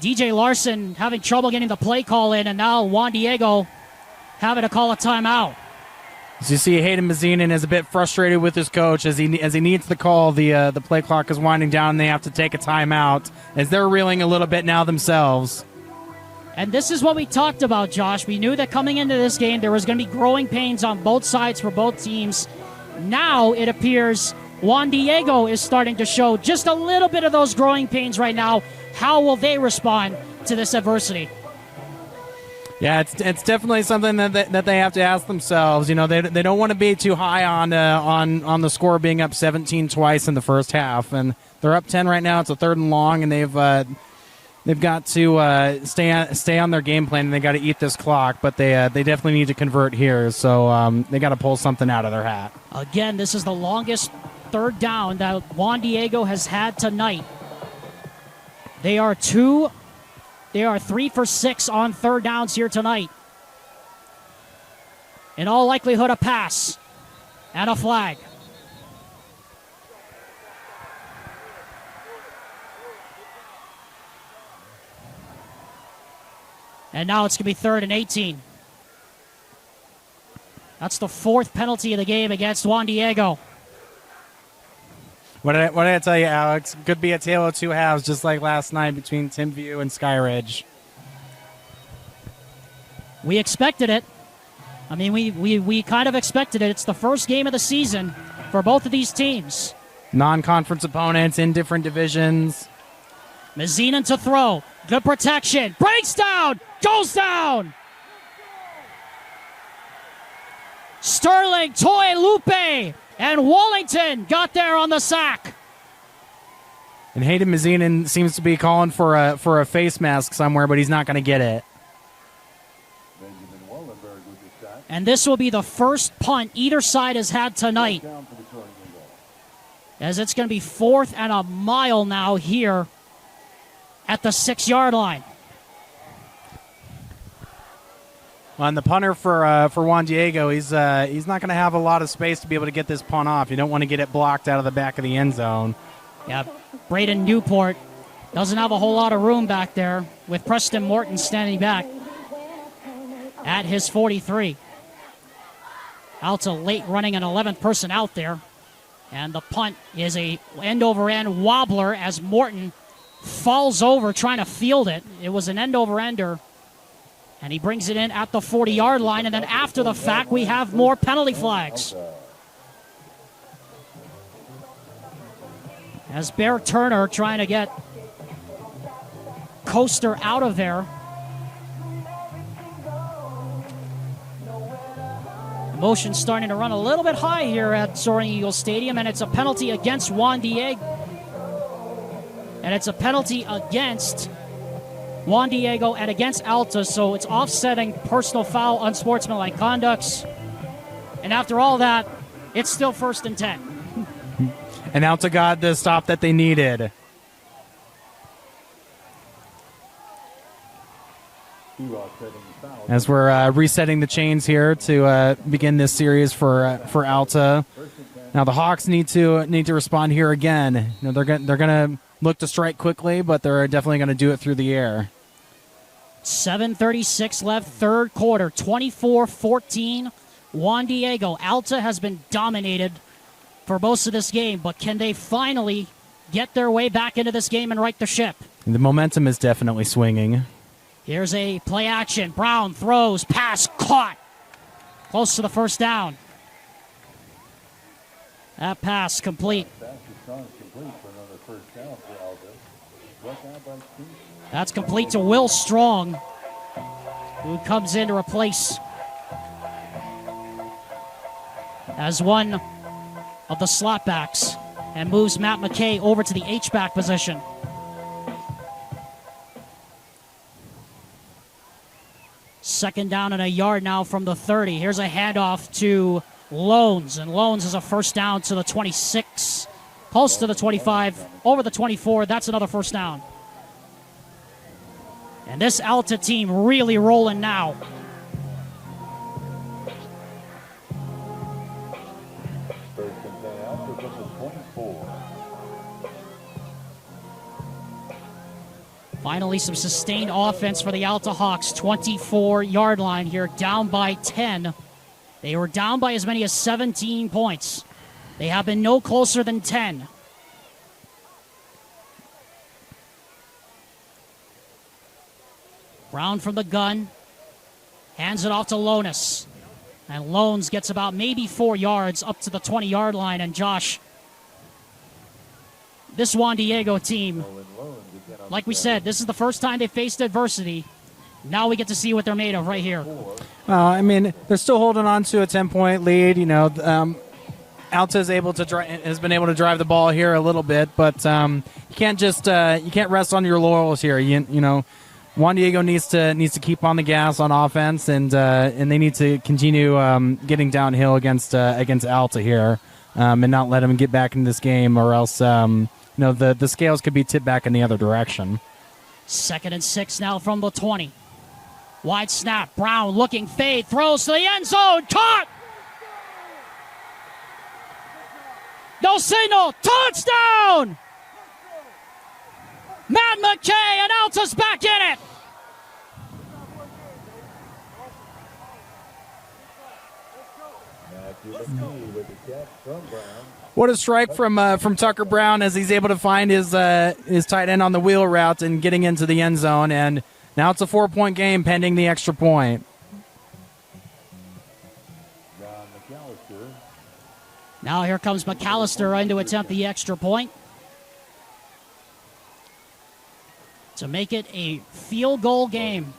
DJ Larson having trouble getting the play call in, and now Juan Diego having to call a timeout. As you see, Hayden Mazinin is a bit frustrated with his coach as he needs the call. The play clock is winding down, and they have to take a timeout as they're reeling a little bit now themselves. And this is what we talked about, Josh. We knew that coming into this game there was going to be growing pains on both sides for both teams. Now it appears Juan Diego is starting to show just a little bit of those growing pains right now. How will they respond to this adversity? Yeah, it's definitely something that they have to ask themselves. You know, they don't want to be too high on the score being up 17 twice in the first half, and they're up 10 right now. It's a 3rd and long, and they've got to stay on their game plan, and they got to eat this clock. But they definitely need to convert here, so they got to pull something out of their hat. Again, this is the longest 3rd down that Juan Diego has had tonight. They are 3 for 6 on 3rd downs here tonight. In all likelihood, a pass and a flag. And now it's going to be 3rd and 18. That's the 4th penalty of the game against Juan Diego. What did I tell you, Alex? Could be a tale of two halves, just like last night between Timview and Skyridge. We expected it. I mean, we kind of expected it. It's the first game of the season for both of these teams. Non-conference opponents in different divisions. Mazinin to throw. Good protection. Breaks down. Goes down. Sterling, Toy, Lupe, and Wallington got there on the sack. And Hayden Mazinin seems to be calling for a face mask somewhere, but he's not going to get it. And this will be the first punt either side has had tonight, as it's going to be 4th and a mile now here at the 6-yard line. On the punter for Juan Diego, he's not going to have a lot of space to be able to get this punt off. You don't want to get it blocked out of the back of the end zone. Yeah, Braden Newport doesn't have a whole lot of room back there with Preston Morton standing back at his 43. Alta late running an 11th person out there. And the punt is a end-over-end wobbler as Morton falls over trying to field it. It was an end-over-ender. And he brings it in at the 40-yard line. And then after the fact, we have more penalty flags. As Bear Turner trying to get Coaster out of there. Motion starting to run a little bit high here at Soaring Eagle Stadium, and it's a penalty against Juan Diego. And it's a penalty against Juan Diego and against Alta, so it's offsetting personal foul, unsportsmanlike conducts. And after all that, it's still 1st and 10. And Alta got the stop that they needed. As we're resetting the chains here to begin this series for Alta. Now the Hawks need to respond here again. You know, they're gonna look to strike quickly, but they're definitely gonna do it through the air. 7:36 left, 3rd quarter, 24-14. Juan Diego. Alta has been dominated for most of this game, but can they finally get their way back into this game and right the ship? The momentum is definitely swinging. Here's a play action. Brown throws, pass caught. Close to the 1st down. That pass complete. That's complete to Will Strong, who comes in to replace as one of the slot backs and moves Matt McKay over to the H-back position. Second down and a yard now from the 30. Here's a handoff to Loans, and Loans is a 1st down to the 26, close to the 25, over the 24. That's another 1st down. And this Alta team really rolling now. Finally, some sustained offense for the Alta Hawks. 24-yard line here, down by 10. They were down by as many as 17 points. They have been no closer than 10. Brown from the gun. Hands it off to Lonis. And Lones gets about maybe 4 yards up to the 20-yard line. And Josh, this Juan Diego team, like we said, this is the first time they faced adversity. Now we get to see what they're made of right here. I mean, they're still holding on to a 10-point lead. You know, Alta has been able to drive the ball here a little bit, but you can't just you can't rest on your laurels here. You know, Juan Diego needs to keep on the gas on offense, and they need to continue getting downhill against Alta here, and not let them get back in this game, or else the scales could be tipped back in the other direction. 2nd and 6 now from the 20. Wide snap. Brown looking, fade, throws to the end zone. Caught! No signal. Touchdown! Matt McKay, and Alta's back in it. What a strike from Tucker Brown as he's able to find his tight end on the wheel route and getting into the end zone. And now it's a 4-point game pending the extra point. Now here comes McAllister in to attempt the extra point to make it a field goal game.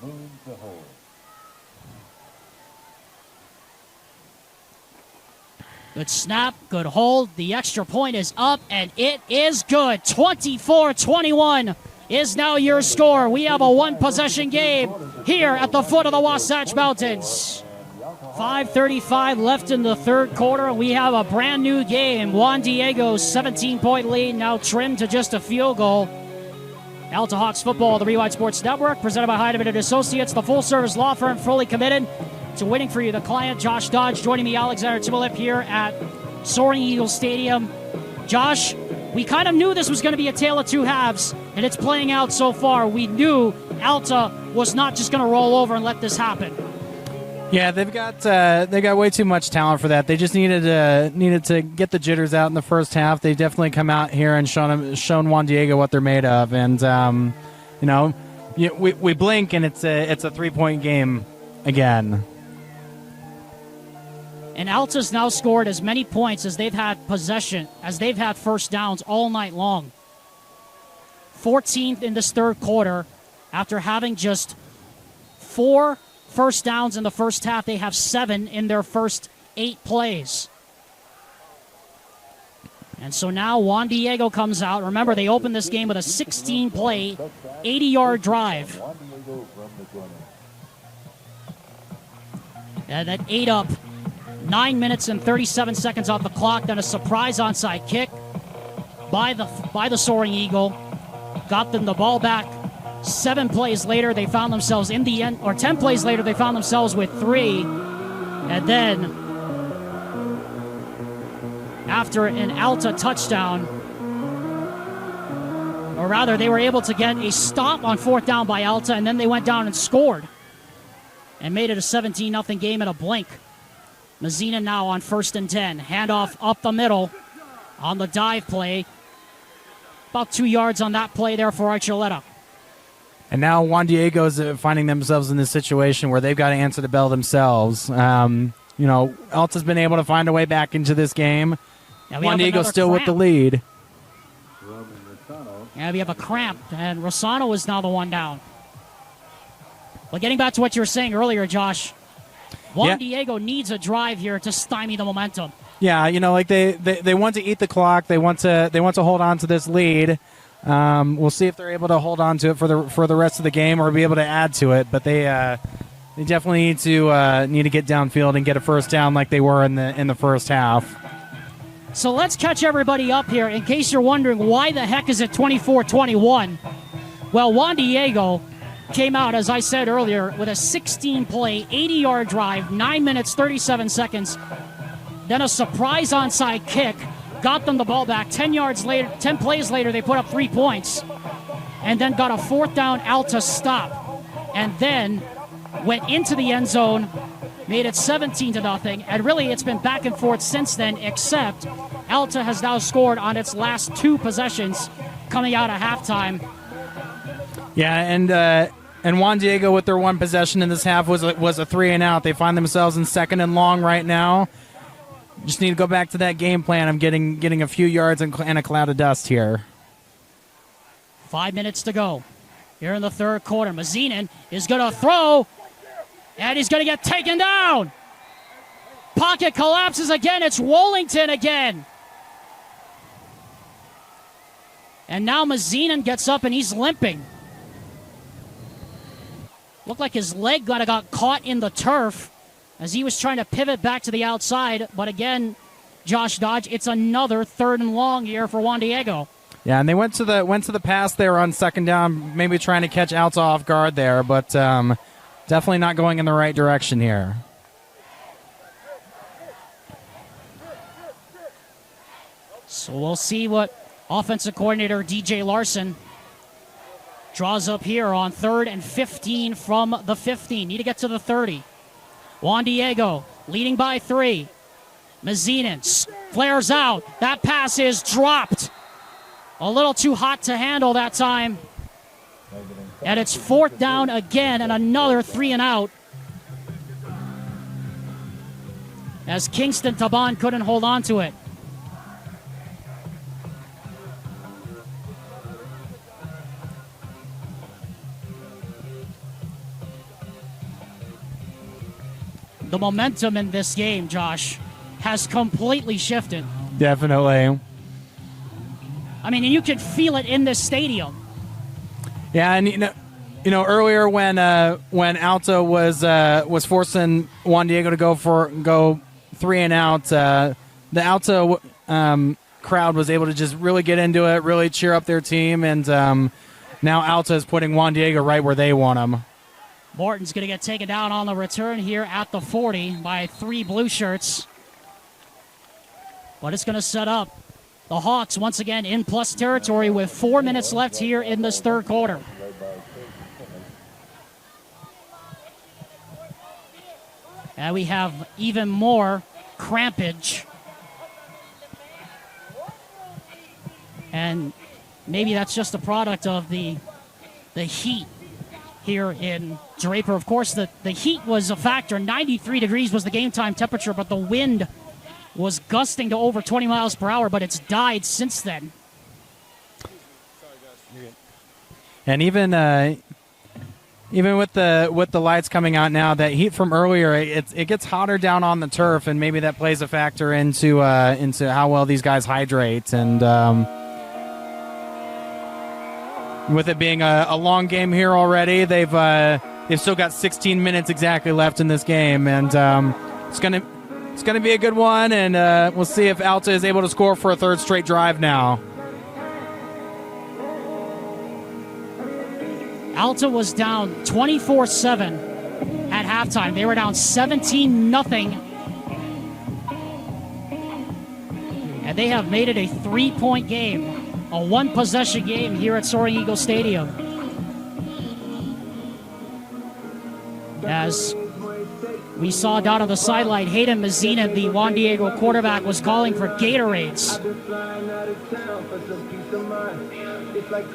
Good snap, good hold. The extra point is up, and it is good. 24-21 is now your score. We have a one-possession game here at the foot of the Wasatch Mountains. 5:35 left in the third quarter, and we have a brand-new game. Juan Diego's 17-point lead now trimmed to just a field goal. Alta Hawks football, the Rewind Sports Network, presented by Heidemann & Associates, the full-service law firm fully committed to winning for you, the client. Josh Dodge joining me, Alexander Timolip, here at Soaring Eagle Stadium. Josh, we kind of knew this was going to be a tale of two halves, and it's playing out so far. We knew Alta was not just going to roll over and let this happen. Yeah, they got way too much talent for that. They just needed to get the jitters out in the first half. They definitely come out here and shown Juan Diego what they're made of, and we blink and it's a 3-point game again. And Alta's now scored as many points as they've had possession, as they've had first downs all night long. 14th in this third quarter. After having just 4 first downs in the first half, they have 7 in their first 8 plays. And so now Juan Diego comes out. Remember, they opened this game with a 16-play, 80-yard drive. And that ate up 9 minutes and 37 seconds off the clock. Then a surprise onside kick by the Soaring Eagle. Got them the ball back. 7 plays later, they found themselves in the end, or 10 plays later, they found themselves with 3. And then, after an Alta touchdown, or rather, they were able to get a stop on 4th down by Alta, and then they went down and scored and made it a 17-0 game in a blink. Mazzina now on 1st and 10. Handoff up the middle on the dive play. About 2 yards on that play there for Archuleta. And now Juan Diego's finding themselves in this situation where they've got to answer the bell themselves. Alta's been able to find a way back into this game. Juan Diego's still with the lead. Yeah, we have a cramp, and Rossano is now the one down. Well, getting back to what you were saying earlier, Josh, Juan Diego needs a drive here to stymie the momentum. Yeah, they want to eat the clock. They want to hold on to this lead. We'll see if they're able to hold on to it for the rest of the game or be able to add to it. But they definitely need to get downfield and get a first down like they were in the first half. So let's catch everybody up here in case you're wondering why the heck is it 24-21. Well, Juan Diego came out, as I said earlier, with a 16-play, 80-yard drive, 9 minutes, 37 seconds. Then a surprise onside kick. Got them the ball back. 10 plays later, they put up 3 points. And then got a 4th down Alta stop. And then went into the end zone made it 17-0, and really it's been back and forth since then, except Alta has now scored on its last 2 possessions coming out of halftime. Yeah, and Juan Diego with their 1 possession in this half was a 3-and-out. They find themselves in 2nd and long right now. Just need to go back to that game plan of getting a few yards and a cloud of dust here. 5 minutes to go here in the 3rd quarter. Mazinin is going to throw, and he's going to get taken down. Pocket collapses again. It's Wollington again. And now Mazinin gets up, and he's limping. Looked like his leg got caught in the turf as he was trying to pivot back to the outside. But again, Josh Dodge, it's another 3rd and long here for Juan Diego. Yeah, and they went to the pass there on 2nd down, maybe trying to catch Alta off guard there, but definitely not going in the right direction here. So we'll see what offensive coordinator DJ Larson draws up here on 3rd and 15 from the 15. Need to get to the 30. Juan Diego leading by 3. Mazinin flares out. That pass is dropped. A little too hot to handle that time. And it's 4th down again and another 3-and-out. As Kingston Taban couldn't hold on to it. The momentum in this game, Josh, has completely shifted. Definitely. I mean, and you can feel it in this stadium. Yeah, and you know earlier when Alta was forcing Juan Diego to go 3-and-out, the Alta crowd was able to just really get into it, really cheer up their team, and now Alta is putting Juan Diego right where they want him. Morton's going to get taken down on the return here at the 40 by 3 blue shirts. But it's going to set up the Hawks once again in plus territory with 4 minutes left here in this 3rd quarter. And we have even more crampage. And maybe that's just a product of the heat here in Draper. Of course, the heat was a factor. 93 degrees was the game time temperature, but the wind was gusting to over 20 miles per hour, but it's died since then. And even with the lights coming out now, that heat from earlier, it gets hotter down on the turf, and maybe that plays a factor into how well these guys hydrate. And with it being a long game here already, they've still got 16 minutes exactly left in this game, and it's gonna be a good one. And we'll see if Alta is able to score for a 3rd straight drive now. Alta was down 24-7 at halftime. They were down 17-0. And they have made it a 3-point game, a 1-possession game here at Soaring Eagle Stadium. As we saw down on the sideline, Hayden Mazina, the Juan Diego quarterback, was calling for Gatorades.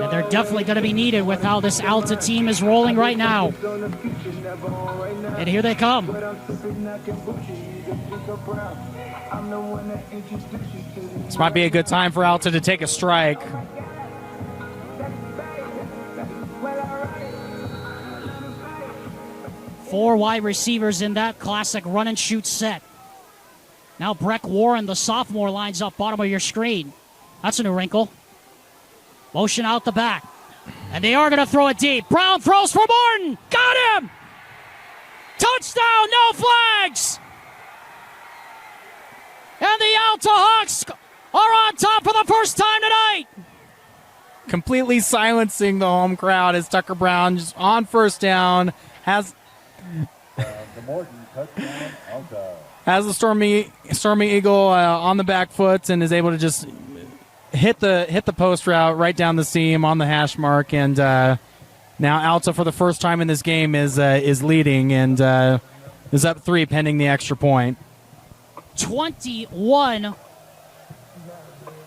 And they're definitely going to be needed with how this Alta team is rolling right now. And here they come. This might be a good time for Alta to take a strike. Four wide receivers in that classic run and shoot set. Now Breck Warren, the sophomore, lines up bottom of your screen. That's a new wrinkle. Motion out the back. And they are going to throw it deep. Brown throws for Morton. Got him! Touchdown, no flags! And the Alta Hawks are on top for the first time tonight. Completely silencing the home crowd as Tucker Brown just on first down has the Stormy Eagle on the back foot and is able to just hit the post route right down the seam on the hash mark. And now Alta, for the first time in this game, is leading. And is up 3 pending the extra point. 21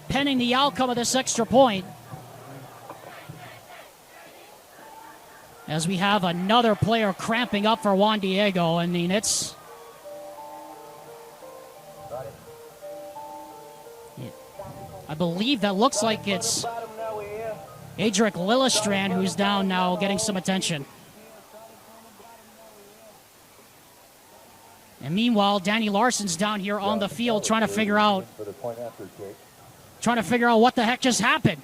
pending the outcome of this extra point. As we have another player cramping up for Juan Diego. I mean, it's... I believe that looks like it's Adric Lillestrand who's down now getting some attention. And meanwhile, Danny Larson's down here on the field trying to figure out what the heck just happened.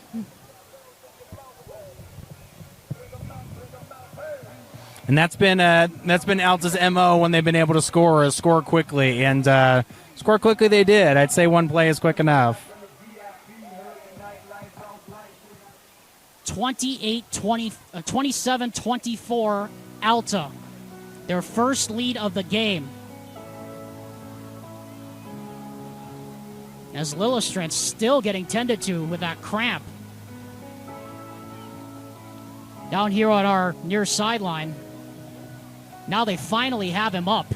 And that's been Alta's MO when they've been able to score quickly, and score quickly they did. I'd say one play is quick enough. 27-24 Alta, their first lead of the game. As Lillestrand's still getting tended to with that cramp. Down here on our near sideline. Now they finally have him up.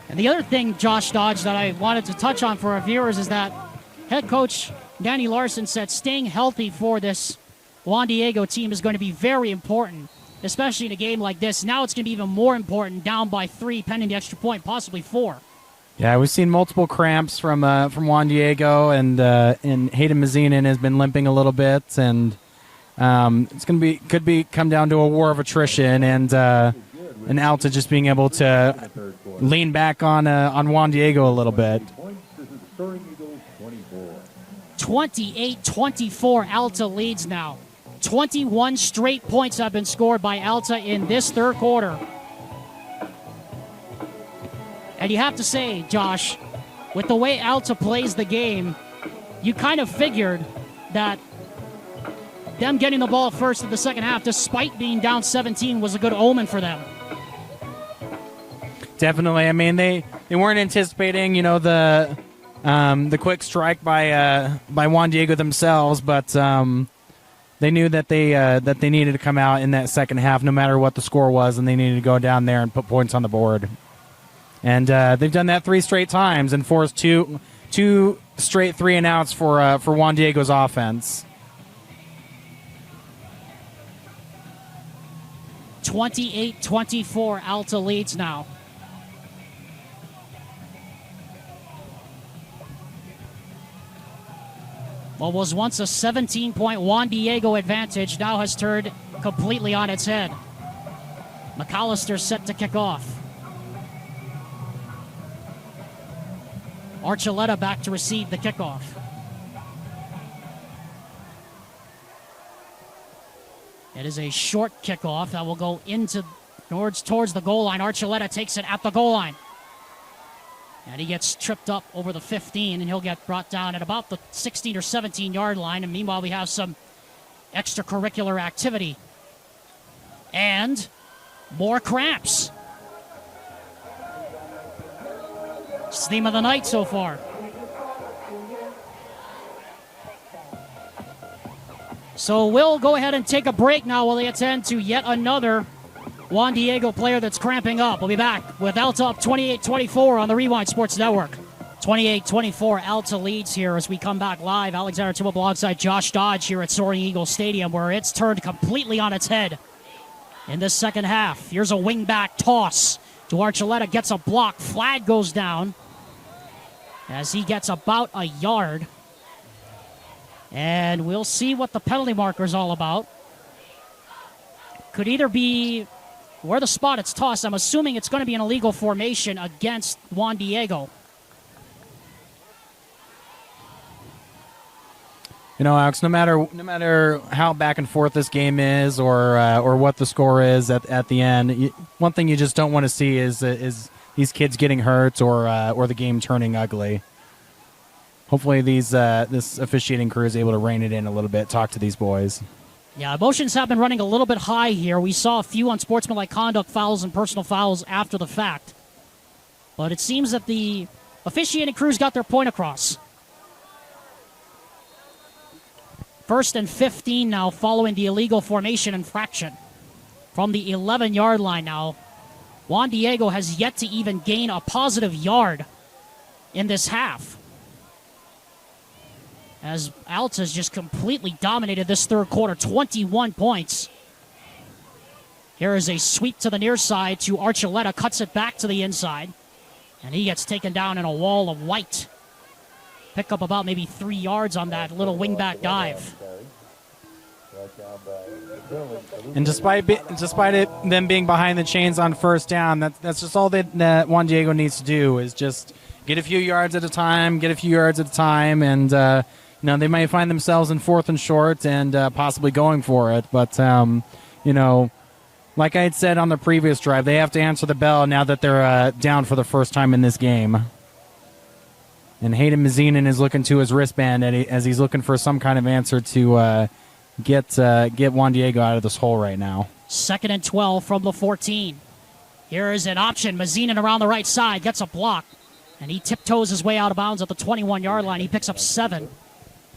And the other thing, Josh Dodge, that I wanted to touch on for our viewers is that head coach Danny Larson said staying healthy for this Juan Diego team is going to be very important, especially in a game like this. Now it's going to be even more important, down by 3, pending the extra point, possibly 4. Yeah, we've seen multiple cramps from Juan Diego, and Hayden Mazinin has been limping a little bit, and it's could come down to a war of attrition, and Alta just being able to lean back on Juan Diego a little bit. 28-24, Alta leads now. 21 straight points have been scored by Alta in this third quarter. And you have to say, Josh, with the way Alta plays the game, you kind of figured that them getting the ball first in the second half, despite being down 17, was a good omen for them. Definitely. I mean, they weren't anticipating, the quick strike by Juan Diego themselves, but they knew that they needed to come out in that second half, no matter what the score was, and they needed to go down there and put points on the board. And they've done that 3 straight times and forced two straight 3-and-outs for Juan Diego's offense. 28-24, Alta leads now. What was once a 17-point Juan Diego advantage now has turned completely on its head. McAllister set to kick off. Archuleta back to receive the kickoff. It is a short kickoff that will go towards the goal line. Archuleta takes it at the goal line. And he gets tripped up over the 15, and he'll get brought down at about the 16 or 17-yard line. And meanwhile, we have some extracurricular activity. And more cramps. It's the theme of the night so far. So we'll go ahead and take a break now while they attend to yet another Juan Diego player that's cramping up. We'll be back with Alta up 28-24 on the Rewind Sports Network. 28-24, Alta leads here as we come back live. Alexander Timmo alongside Josh Dodge here at Soaring Eagle Stadium, where it's turned completely on its head in this second half. Here's a wing-back toss to Archuleta, gets a block. Flag goes down as he gets about a yard. And we'll see what the penalty marker is all about. Could either be where the spot it's tossed. I'm assuming it's going to be an illegal formation against Juan Diego. Alex, no matter how back and forth this game is or what the score is at the end, one thing you just don't want to see is these kids getting hurt or the game turning ugly. Hopefully this officiating crew is able to rein it in a little bit, talk to these boys. Yeah, emotions have been running a little bit high here. We saw a few unsportsmanlike conduct fouls and personal fouls after the fact. But it seems that the officiating crew's got their point across. First and 15 now following the illegal formation infraction. From the 11-yard line now, Juan Diego has yet to even gain a positive yard in this half, as Alta's just completely dominated this third quarter, 21 points. Here is a sweep to the near side to Archuleta, cuts it back to the inside, and he gets taken down in a wall of white. Pick up about maybe 3 yards on that little wingback dive. And despite them being behind the chains on first down, that's just all that Juan Diego needs to do, is just get a few yards at a time, and they might find themselves in 4th and short and possibly going for it. But like I had said on the previous drive, they have to answer the bell now that they're down for the first time in this game. And Hayden Mazinin is looking to his wristband as he's looking for some kind of answer to get Juan Diego out of this hole right now. 2nd and 12 from the 14. Here is an option. Mazinin around the right side gets a block, and he tiptoes his way out of bounds at the 21-yard line. He picks up 7.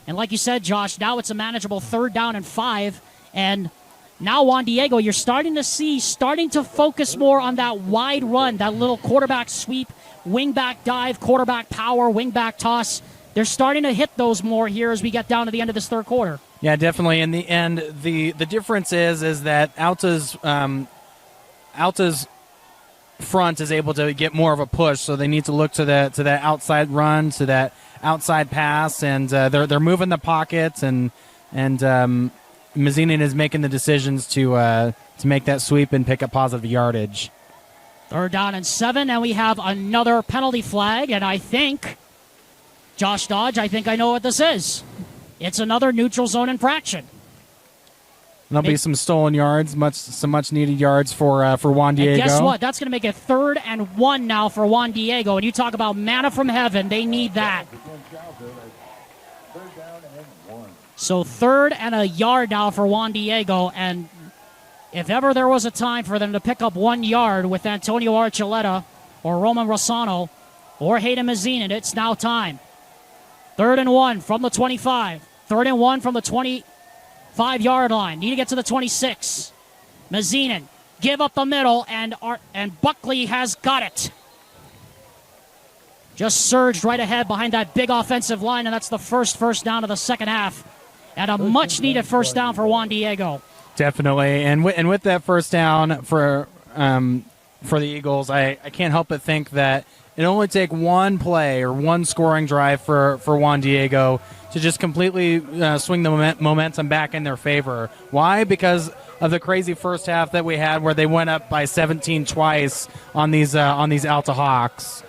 And like you said, Josh, now it's a manageable 3rd down and 5. And now Juan Diego, you're starting to focus more on that wide run, that little quarterback sweep, wingback dive, quarterback power, wingback toss. They're starting to hit those more here as we get down to the end of this third quarter. Yeah, definitely. In the end, the difference is that Alta's front is able to get more of a push, so they need to look to that outside run, to that outside pass, and they're moving the pockets, and Mazinin is making the decisions to make that sweep and pick up positive yardage. 3rd down and 7, and we have another penalty flag, and I think, Josh Dodge, I know what this is. It's another neutral zone infraction. There'll be some stolen yards, some much needed yards for Juan Diego. And guess what? That's going to make it 3rd and 1 now for Juan Diego. And you talk about manna from heaven, they need that. So 3rd and a yard now for Juan Diego, and if ever there was a time for them to pick up 1 yard with Antonio Archuleta or Roman Rossano or Hayden Mazinin, it's now time. 3rd and 1 from the 25. 3rd and 1 from the 25-yard line. Need to get to the 26. Mazinin, give up the middle, and Buckley has got it. Just surged right ahead behind that big offensive line, and that's the first down of the second half. And a much-needed first down for Juan Diego. Definitely, and with that first down for the Eagles, I can't help but think that it only take one play or one scoring drive for Juan Diego to just completely swing the momentum back in their favor. Why? Because of the crazy first half that we had, where they went up by 17 twice on these Alta Hawks.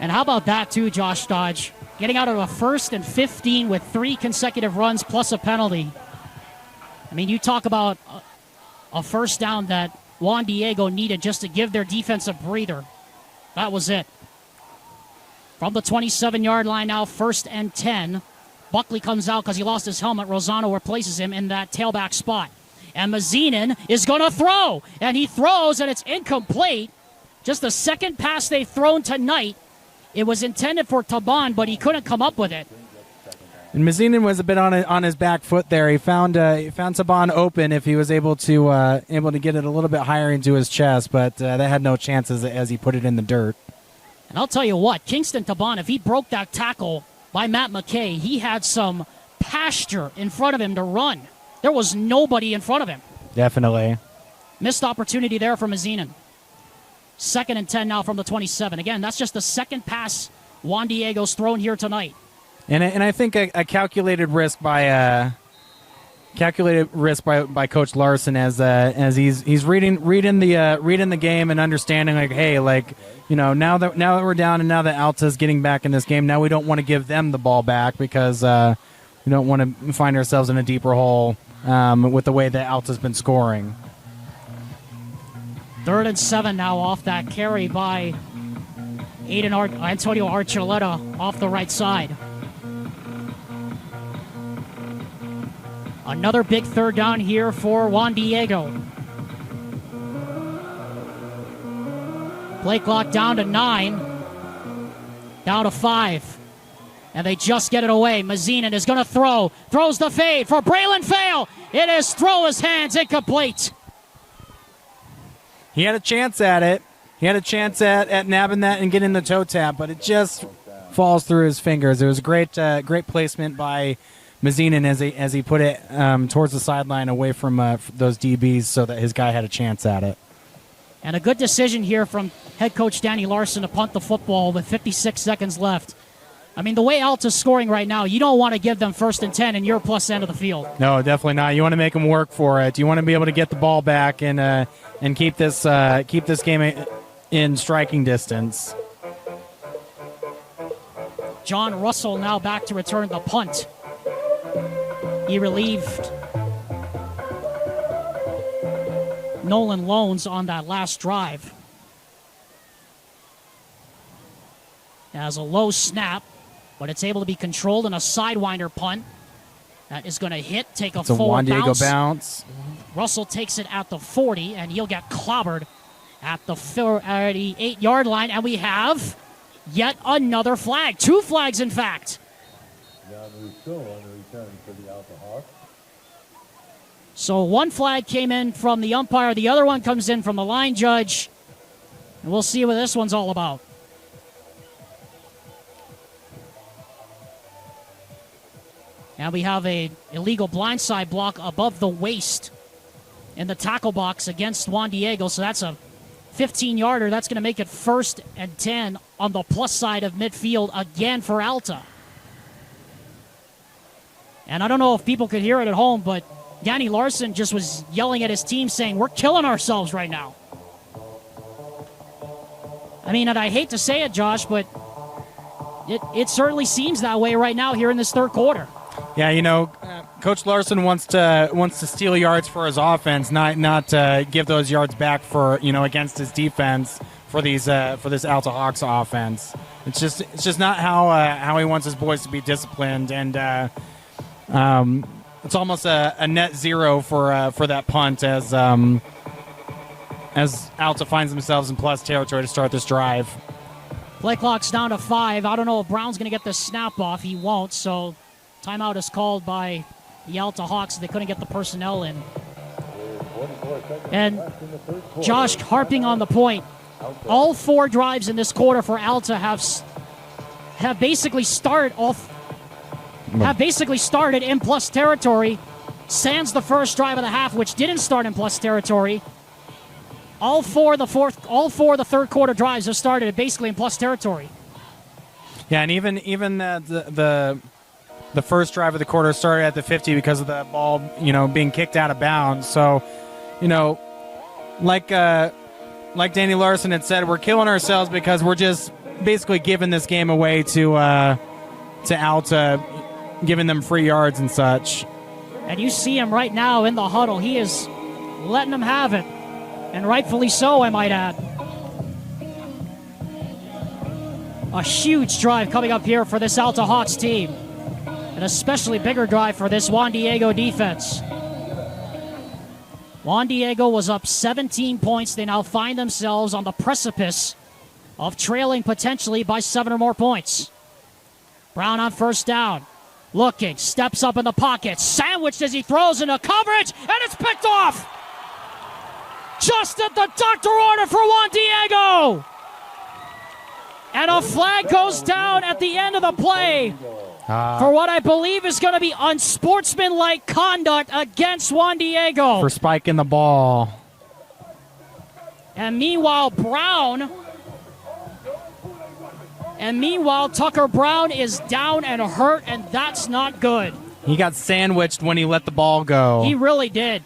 And how about that too, Josh Dodge? Getting out of a 1st and 15 with 3 consecutive runs plus a penalty. I mean, you talk about a first down that Juan Diego needed just to give their defense a breather. That was it. From the 27-yard line now, 1st and 10. Buckley comes out because he lost his helmet. Rosano replaces him in that tailback spot. And Mazinin is going to throw. And he throws, and it's incomplete. Just the second pass they've thrown tonight. It was intended for Taban, but he couldn't come up with it. And Mazinin was a bit on his back foot there. He found Taban open if he was able to get it a little bit higher into his chest, but that had no chances as he put it in the dirt. And I'll tell you what, Kingston Taban, if he broke that tackle by Matt McKay, he had some pasture in front of him to run. There was nobody in front of him. Definitely. Missed opportunity there for Mazinin. 2nd and 10 now from the 27. Again, that's just the second pass Juan Diego's thrown here tonight. And I think a calculated risk by Coach Larson as he's reading the game and understanding, like, hey, like, you know, now that we're down and now that Alta's getting back in this game, now we don't want to give them the ball back because we don't want to find ourselves in a deeper hole with the way that Alta's been scoring. 3rd and 7 now off that carry by Antonio Archuleta off the right side. Another big 3rd down here for Juan Diego. Play clock down to 9. Down to 5. And they just get it away. Mazinin is going to throw. Throws the fade for Braylon Fail. It is through his hands, incomplete. He had a chance at it. He had a chance at nabbing that and getting the toe tap, but it just falls through his fingers. It was a great placement by Mazinin as he put it towards the sideline away from those DBs so that his guy had a chance at it. And a good decision here from head coach Danny Larson to punt the football with 56 seconds left. I mean, the way Alta's scoring right now, you don't want to give them 1st and 10 in your plus end of the field. No, definitely not. You want to make them work for it. You want to be able to get the ball back and keep this game in striking distance. John Russell now back to return the punt. He relieved Nolan Loans on that last drive. As a low snap, but it's able to be controlled in a sidewinder punt. That is going to hit, take a full Juan Diego bounce. bounce. Russell takes it at the 40, and he'll get clobbered at the 38-yard line. And we have yet another flag. 2 flags, in fact. John Rousseau on the return for the Alta Hawks. So 1 flag came in from the umpire. The other one comes in from the line judge. And we'll see what this one's all about. And we have a illegal blindside block above the waist in the tackle box against Juan Diego. So that's a 15-yarder. That's going to make it 1st and 10 on the plus side of midfield again for Alta. And I don't know if people could hear it at home, but Danny Larson just was yelling at his team saying, we're killing ourselves right now. I mean, and I hate to say it, Josh, but it certainly seems that way right now here in this 3rd quarter. Yeah, Coach Larson wants to steal yards for his offense, not give those yards back for against his defense for this Alta Hawks offense. It's just not how he wants his boys to be disciplined, and it's almost a net zero for that punt as Alta finds themselves in plus territory to start this drive. Play clock's down to 5. I don't know if Brown's going to get the snap off. He won't, so timeout is called by the Alta Hawks. They couldn't get the personnel in. And Josh, harping on the point, all 4 drives in this quarter for Alta have basically started in plus territory. Sans the first drive of the half, which didn't start in plus territory. All four of the 3rd quarter drives have started basically in plus territory. Yeah, and even the first drive of the quarter started at the 50 because of the ball, being kicked out of bounds. So, like Danny Larson had said, we're killing ourselves because we're just basically giving this game away to Alta, giving them free yards and such. And you see him right now in the huddle. He is letting them have it, and rightfully so, I might add. A huge drive coming up here for this Alta Hawks team. An especially bigger drive for this Juan Diego defense. Juan Diego was up 17 points. They now find themselves on the precipice of trailing potentially by 7 or more points. Brown on 1st down. Looking, steps up in the pocket, sandwiched as he throws into coverage, and it's picked off! Just at the doctor order for Juan Diego! And a flag goes down at the end of the play for what I believe is going to be unsportsmanlike conduct against Juan Diego. For spiking the ball. And meanwhile, Tucker Brown is down and hurt, and that's not good. He got sandwiched when he let the ball go. He really did.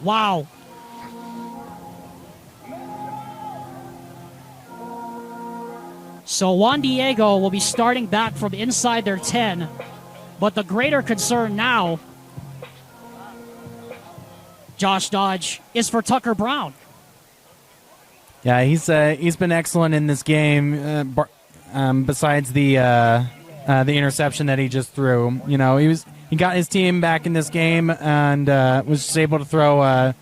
Wow. So Juan Diego will be starting back from inside their 10. But the greater concern now, Josh Dodge, is for Tucker Brown. Yeah, he's been excellent in this game. Besides the interception that he just threw, he got his team back in this game and was just able to throw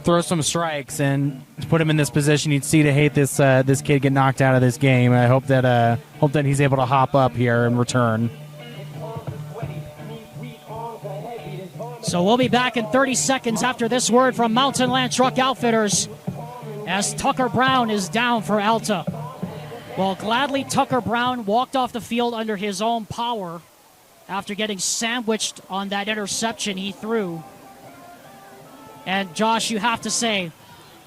throw some strikes and put him in this position. You'd see to hate this this kid get knocked out of this game. I hope that he's able to hop up here and return. So we'll be back in 30 seconds after this word from Mountain Land Truck Outfitters as Tucker Brown is down for Alta. Well, gladly Tucker Brown walked off the field under his own power after getting sandwiched on that interception he threw. And Josh, you have to say,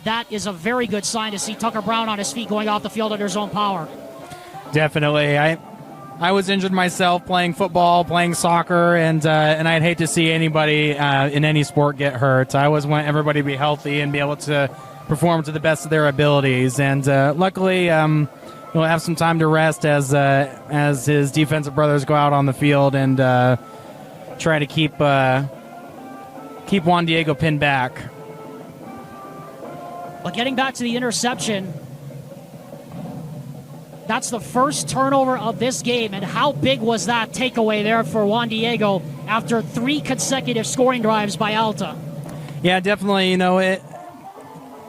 that is a very good sign to see Tucker Brown on his feet going off the field under his own power. Definitely. I was injured myself playing football, playing soccer, and I'd hate to see anybody in any sport get hurt. I always want everybody to be healthy and be able to perform to the best of their abilities. And luckily, he'll have some time to rest as his defensive brothers go out on the field and try to keep Juan Diego pinned back. But getting back to the interception, that's the first turnover of this game, and how big was that takeaway there for Juan Diego after 3 consecutive scoring drives by Alta? Yeah, definitely.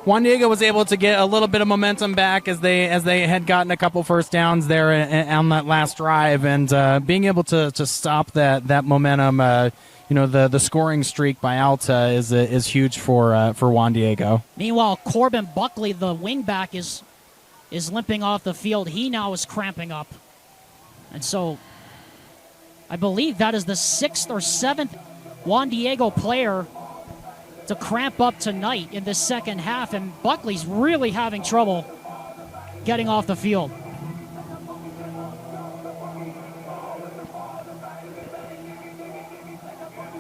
Juan Diego was able to get a little bit of momentum back as they had gotten a couple first downs there on that last drive, and being able to stop that momentum, the scoring streak by Alta is huge for Juan Diego. Meanwhile, Corbin Buckley, the wingback, is limping off the field. He now is cramping up. And so I believe that is the 6th or 7th Juan Diego player to cramp up tonight in the second half, and Buckley's really having trouble getting off the field.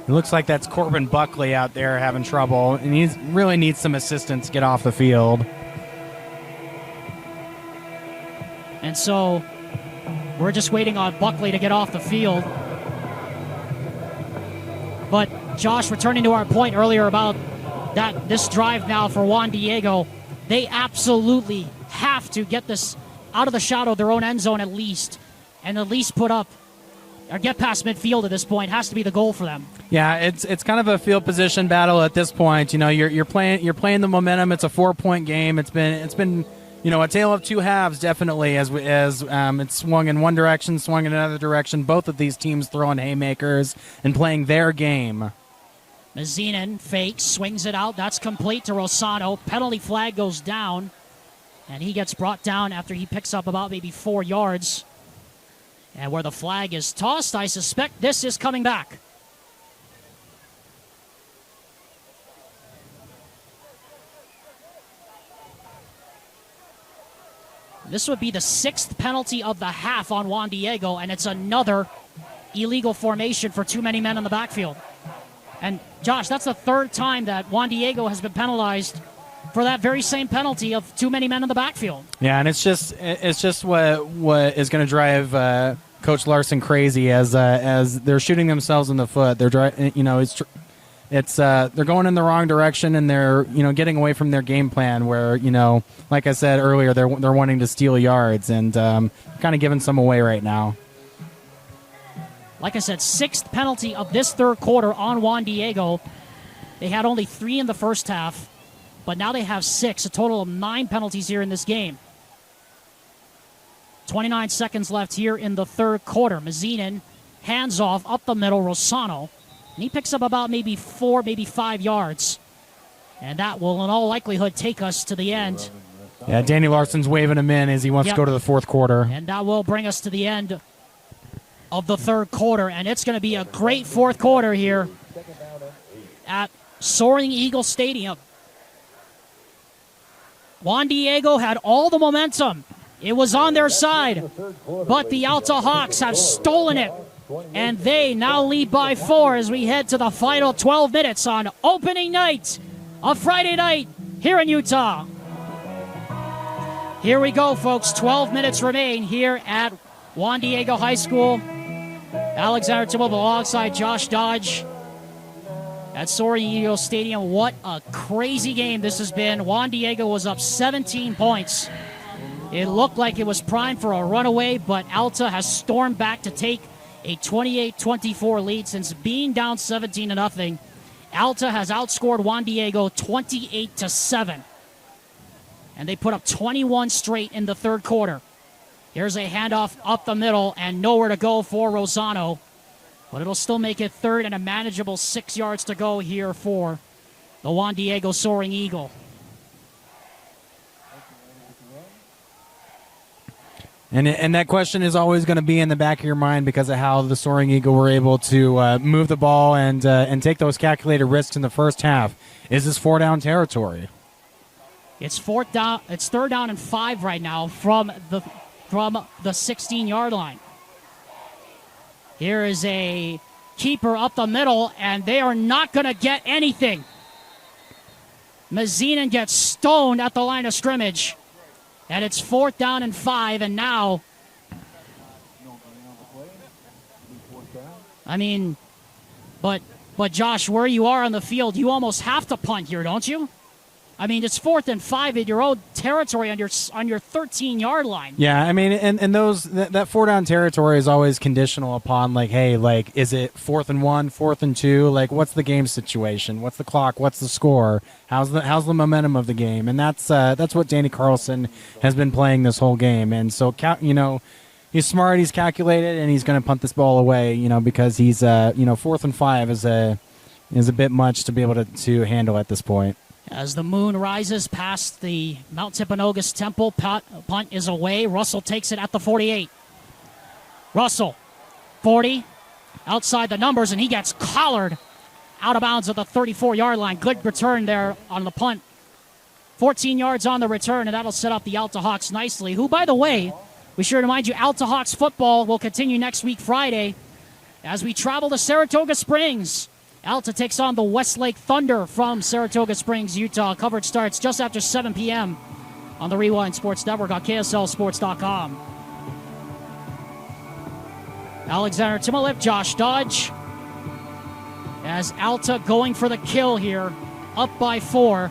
It looks like that's Corbin Buckley out there having trouble, and he really needs some assistance to get off the field. And so we're just waiting on Buckley to get off the field. But Josh, returning to our point earlier about this drive now for Juan Diego, they absolutely have to get this out of the shadow of their own end zone at least put up or get past midfield at this point. Has to be the goal for them. Yeah, it's kind of a field position battle at this point. You're playing the momentum. It's a 4-point game. It's been a tale of two halves, definitely, as it's swung in one direction, swung in another direction. Both of these teams throwing haymakers and playing their game. Mazinin fakes, swings it out. That's complete to Rosano. Penalty flag goes down, and he gets brought down after he picks up about maybe 4 yards. And where the flag is tossed, I suspect this is coming back. This would be the 6th penalty of the half on Juan Diego, and it's another illegal formation for too many men in the backfield. And Josh, that's the 3rd time that Juan Diego has been penalized for that very same penalty of too many men in the backfield. Yeah, and it's just what is going to drive Coach Larson crazy as they're shooting themselves in the foot. They're they're going in the wrong direction, and they're getting away from their game plan. Where like I said earlier, they're wanting to steal yards and kind of giving some away right now. Like I said, 6th penalty of this 3rd quarter on Juan Diego. They had only 3 in the first half, but now they have 6, a total of 9 penalties here in this game. 29 seconds left here in the 3rd quarter. Mazinin hands off up the middle, Rosano, and he picks up about maybe 4, maybe 5 yards. And that will in all likelihood take us to the end. Yeah, Danny Larson's waving him in as he wants to go to the 4th quarter. And that will bring us to the end of the 3rd quarter, and it's going to be a great 4th quarter here at Soaring Eagle Stadium. Juan Diego had all the momentum. It was on their side, but the Alta Hawks have stolen it, and they now lead by 4 as we head to the final 12 minutes on opening night of Friday night here in Utah. Here we go, folks. 12 minutes remain here at Juan Diego High School. Alexander Timble alongside Josh Dodge at Soaring Eagle Stadium. What a crazy game this has been. Juan Diego was up 17 points. It looked like it was primed for a runaway, but Alta has stormed back to take a 28-24 lead since being down 17-0 Alta has outscored Juan Diego 28-7. And they put up 21 straight in the third quarter. Here's a handoff up the middle and nowhere to go for Rosano. But it'll still make it third and a manageable 6 yards to go here for the Juan Diego Soaring Eagle. And that question is always going to be in the back of your mind because of how the Soaring Eagle were able to move the ball and take those calculated risks in the first half. Is this 4-down territory? It's fourth down. It's 3rd down and 5 right now from the 16-yard line. Here is a keeper up the middle, and they are not going to get anything. Mazinin gets stoned at the line of scrimmage. And it's 4th down and 5, and now, I mean, but Josh, where you are on the field, you almost have to punt here, don't you? I mean, it's 4th and 5 in your own territory on your 13-yard line. Yeah, I mean, and that 4-down territory is always conditional upon, like, hey, like, is it 4th and 1, 4th and 2? Like, what's the game situation? What's the clock? What's the score? How's the momentum of the game? And that's what Danny Carlson has been playing this whole game. And so, he's smart, he's calculated, and he's going to punt this ball away, because he's 4th and 5 is a bit much to be able to handle at this point. As the moon rises past the Mount Timpanogos Temple, punt is away. Russell takes it at the 48. Russell, 40, outside the numbers, and he gets collared out of bounds at the 34-yard line. Good return there on the punt. 14 yards on the return, and that'll set up the Alta Hawks nicely, who, by the way, we should remind you, Alta Hawks football will continue next week, Friday, as we travel to Saratoga Springs. Alta takes on the Westlake Thunder from Saratoga Springs, Utah. Coverage starts just after 7 p.m. on the Rewind Sports Network on KSLSports.com. Alexander Timolip, Josh Dodge. As Alta going for the kill here, up by 4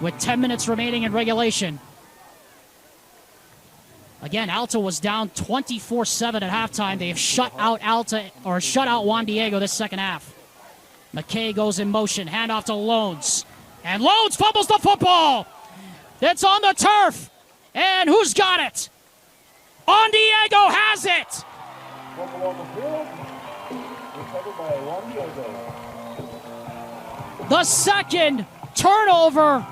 with 10 minutes remaining in regulation. Again, Alta was down 24-7 at halftime. They have shut out Juan Diego this second half. McKay goes in motion, handoff to Loans. And Loans fumbles the football. It's on the turf. And who's got it? Juan Diego has it. Fumble on the field. Recovered by Juan Diego. The second turnover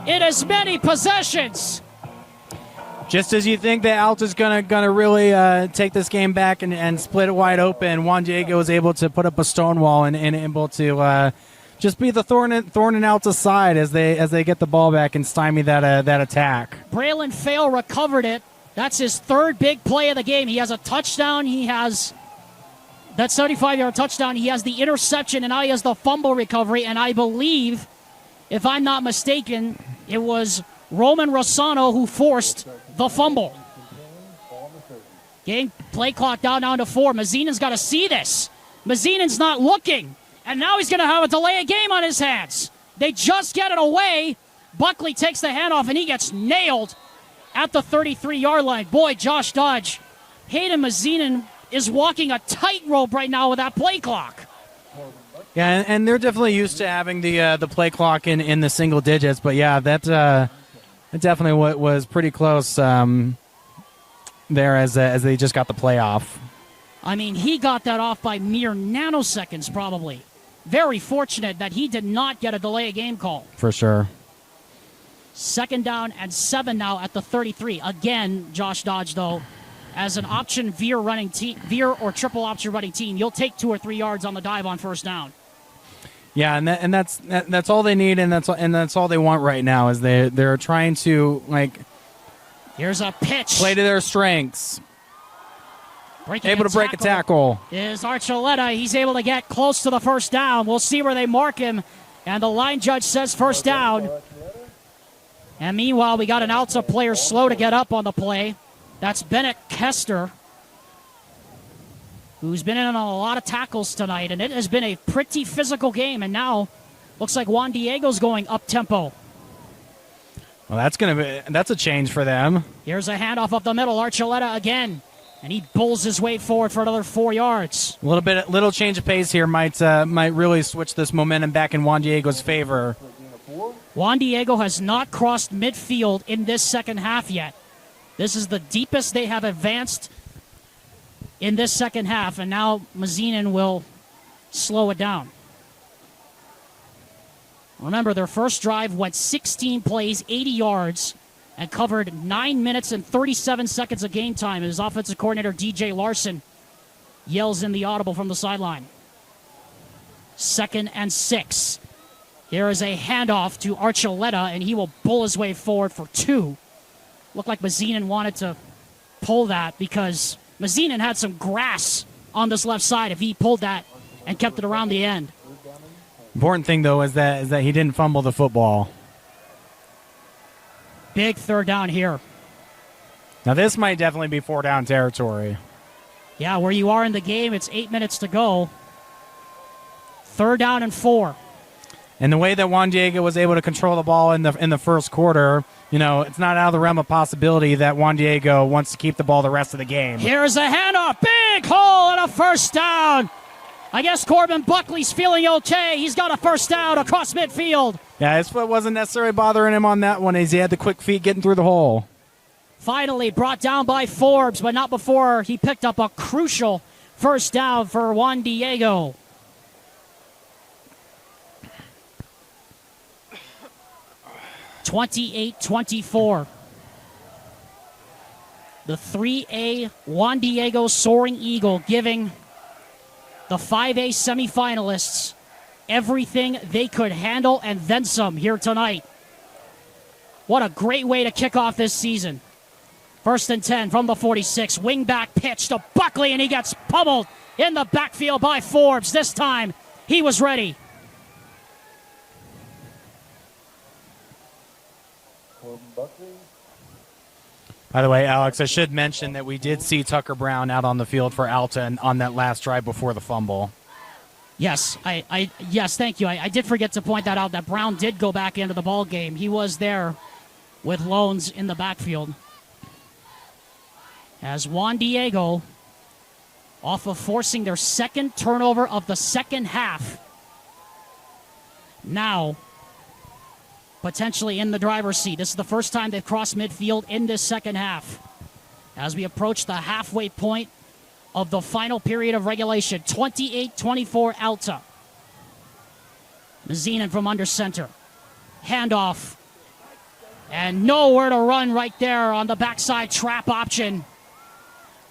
in as many possessions. Just as you think that Alta's gonna really take this game back and split it wide open, Juan Diego was able to put up a stonewall and able to just be the thorn in Alta's side as they get the ball back and stymie that attack. Braylon Fail recovered it. That's his 3rd big play of the game. He has a touchdown. He has that 75-yard touchdown. He has the interception, and now he has the fumble recovery. And I believe, if I'm not mistaken, it was Roman Rossano who forced the fumble. Game play clock down to 4. Mazzinan's got to see this. Mazzinan's not looking. And now he's going to have a delay of game on his hands. They just get it away. Buckley takes the handoff, and he gets nailed at the 33-yard line. Boy, Josh Dodge, Hayden Mazzinan is walking a tightrope right now with that play clock. Yeah, and they're definitely used to having the play clock in the single digits. But, yeah, that definitely what was pretty close there as they just got the play off. I mean, he got that off by mere nanoseconds probably. Very fortunate that he did not get a delay of game call. For sure. 2nd down and 7 now at the 33. Again, Josh Dodge, though, as an option veer or triple option running team, you'll take 2 or 3 yards on the dive on 1st down. Yeah, and that's all they need, and that's all they want right now is they're trying to Here's a pitch. Play to their strengths. Able to break a tackle. Is Archuleta. He's able to get close to the 1st down. We'll see where they mark him. And the line judge says 1st down. And meanwhile, we got an Alta player slow to get up on the play. That's Bennett Kester, who's been in on a lot of tackles tonight. And it has been a pretty physical game. And now looks like Juan Diego's going up-tempo. Well, that's a change for them. Here's a handoff up the middle. Archuleta again. And he bulls his way forward for another 4 yards. Little change of pace here might really switch this momentum back in Juan Diego's favor. Juan Diego has not crossed midfield in this second half yet. This is the deepest they have advanced in this second half, and now Mazinin will slow it down. Remember, their first drive went 16 plays, 80 yards, and covered 9 minutes and 37 seconds of game time. His offensive coordinator, DJ Larson, yells in the audible from the sideline. 2nd and 6. Here is a handoff to Archuleta, and he will bull his way forward for 2. Looked like Mazinin wanted to pull that because Mazinin had some grass on this left side if he pulled that and kept it around the end. Important thing, though, is that he didn't fumble the football. Big 3rd down here. Now, this might definitely be 4-down territory. Yeah, where you are in the game, it's 8 minutes to go. 3rd down and 4. And the way that Juan Diego was able to control the ball in the first quarter, it's not out of the realm of possibility that Juan Diego wants to keep the ball the rest of the game. Here's a handoff. Big hole and a 1st down. I guess Corbin Buckley's feeling okay. He's got a 1st down across midfield. Yeah, his foot wasn't necessarily bothering him on that one as he had the quick feet getting through the hole. Finally brought down by Forbes, but not before he picked up a crucial 1st down for Juan Diego. (28-24). The 3A Juan Diego Soaring Eagle giving the 5A semifinalists everything they could handle and then some here tonight. What a great way to kick off this season. 1st and 10 from the 46. Wingback pitch to Buckley, and he gets pummeled in the backfield by Forbes. This time, he was ready. By the way, Alex, I should mention that we did see Tucker Brown out on the field for Alta on that last drive before the fumble. Yes, yes, thank you. I did forget to point that out, that Brown did go back into the ball game. He was there with Loans in the backfield. As Juan Diego, off of forcing their 2nd turnover of the second half, now potentially in the driver's seat. This is the first time they've crossed midfield in this second half. As we approach the halfway point of the final period of regulation, 28-24 Alta. Mazinin from under center. Handoff. And nowhere to run right there on the backside trap option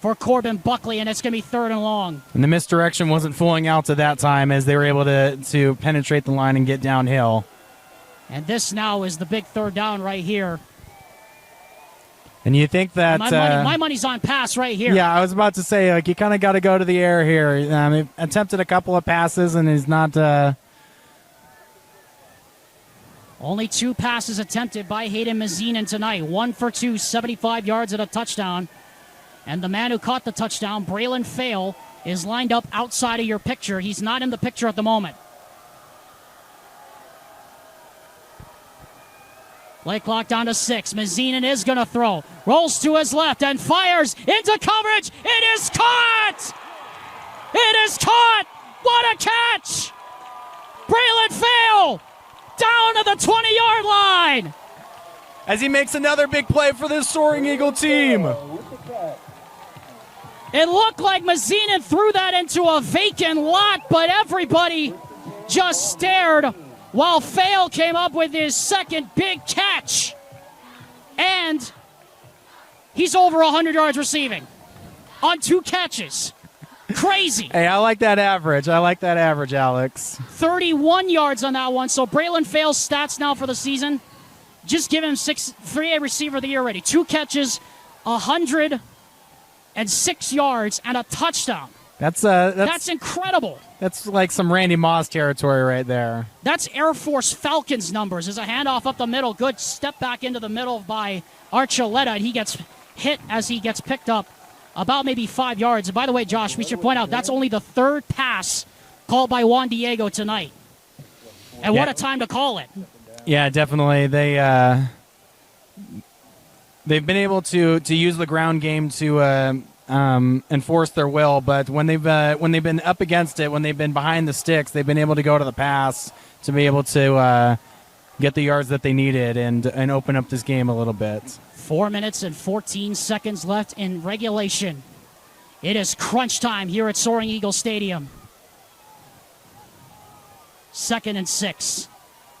for Corbin Buckley, and it's going to be 3rd and long. And the misdirection wasn't fooling Alta that time as they were able to penetrate the line and get downhill. And this now is the big 3rd down right here. And you think that... My money's on pass right here. Yeah, I was about to say, you kind of got to go to the air here. He attempted a couple of passes, and he's not... Only 2 passes attempted by Hayden Mazinin tonight. 1 for 2, 75 yards and a touchdown. And the man who caught the touchdown, Braylon Fail, is lined up outside of your picture. He's not in the picture at the moment. Play clock down to 6. Mazinin is going to throw. Rolls to his left and fires into coverage. It is caught! It is caught! What a catch! Braylon Fail down to the 20-yard line. As he makes another big play for this Soaring Eagle team. It looked like Mazinin threw that into a vacant lot, but everybody just stared while Fail came up with his 2nd big catch. And he's over 100 yards receiving on 2 catches. Crazy. Hey, I like that average. Alex. 31 yards on that one. So Braylon Fail's stats now for the season, just give him 3A receiver of the year already. 2 catches, 106 yards, and a touchdown. That's incredible. That's like some Randy Moss territory right there. That's Air Force Falcons numbers. There's a handoff up the middle. Good step back into the middle by Archuleta, and he gets hit as he gets picked up about maybe 5 yards. And by the way, Josh, we should point out that's only the 3rd pass called by Juan Diego tonight. And what a time to call it. Yeah, definitely. They've been able to use the ground game to enforce their will. But when they've been up against it, when they've been behind the sticks, they've been able to go to the pass to be able to get the yards that they needed and open up this game a little bit. 4 minutes and 14 seconds left in regulation. It is crunch time here at Soaring Eagle Stadium. 2nd and 6.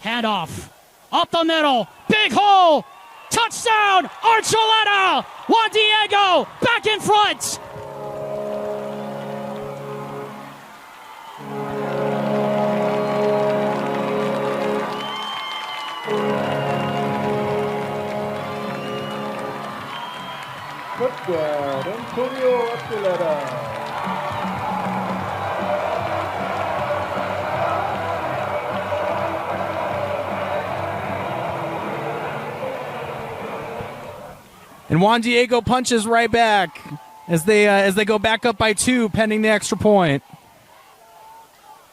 Handoff. Up the middle. Big hole. Touchdown. Archuleta. Juan Diego back in front. Touchdown, Antonio Archuleta. And Juan Diego punches right back as they go back up by 2, pending the extra point.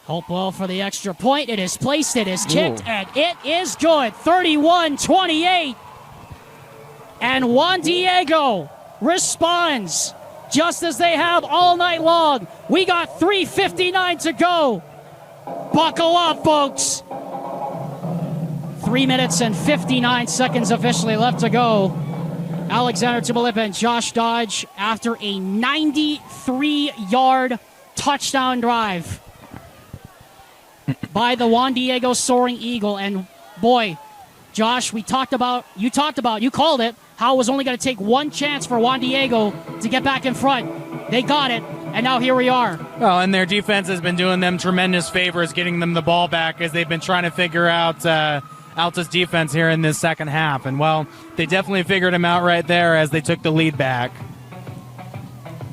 Hopewell for the extra point. It is placed, it is kicked, and it is good. 31-28. And Juan Diego responds just as they have all night long. We got 3:59 to go. Buckle up, folks. 3 minutes and 59 seconds officially left to go. Alexander Tumalip and Josh Dodge after a 93-yard touchdown drive by the Juan Diego Soaring Eagle. And boy, Josh, you called it, how it was only going to take one chance for Juan Diego to get back in front. They got it, and now here we are. Well, and their defense has been doing them tremendous favors, getting them the ball back as they've been trying to figure out Alta's defense here in this second half. And, well, they definitely figured him out right there as they took the lead back.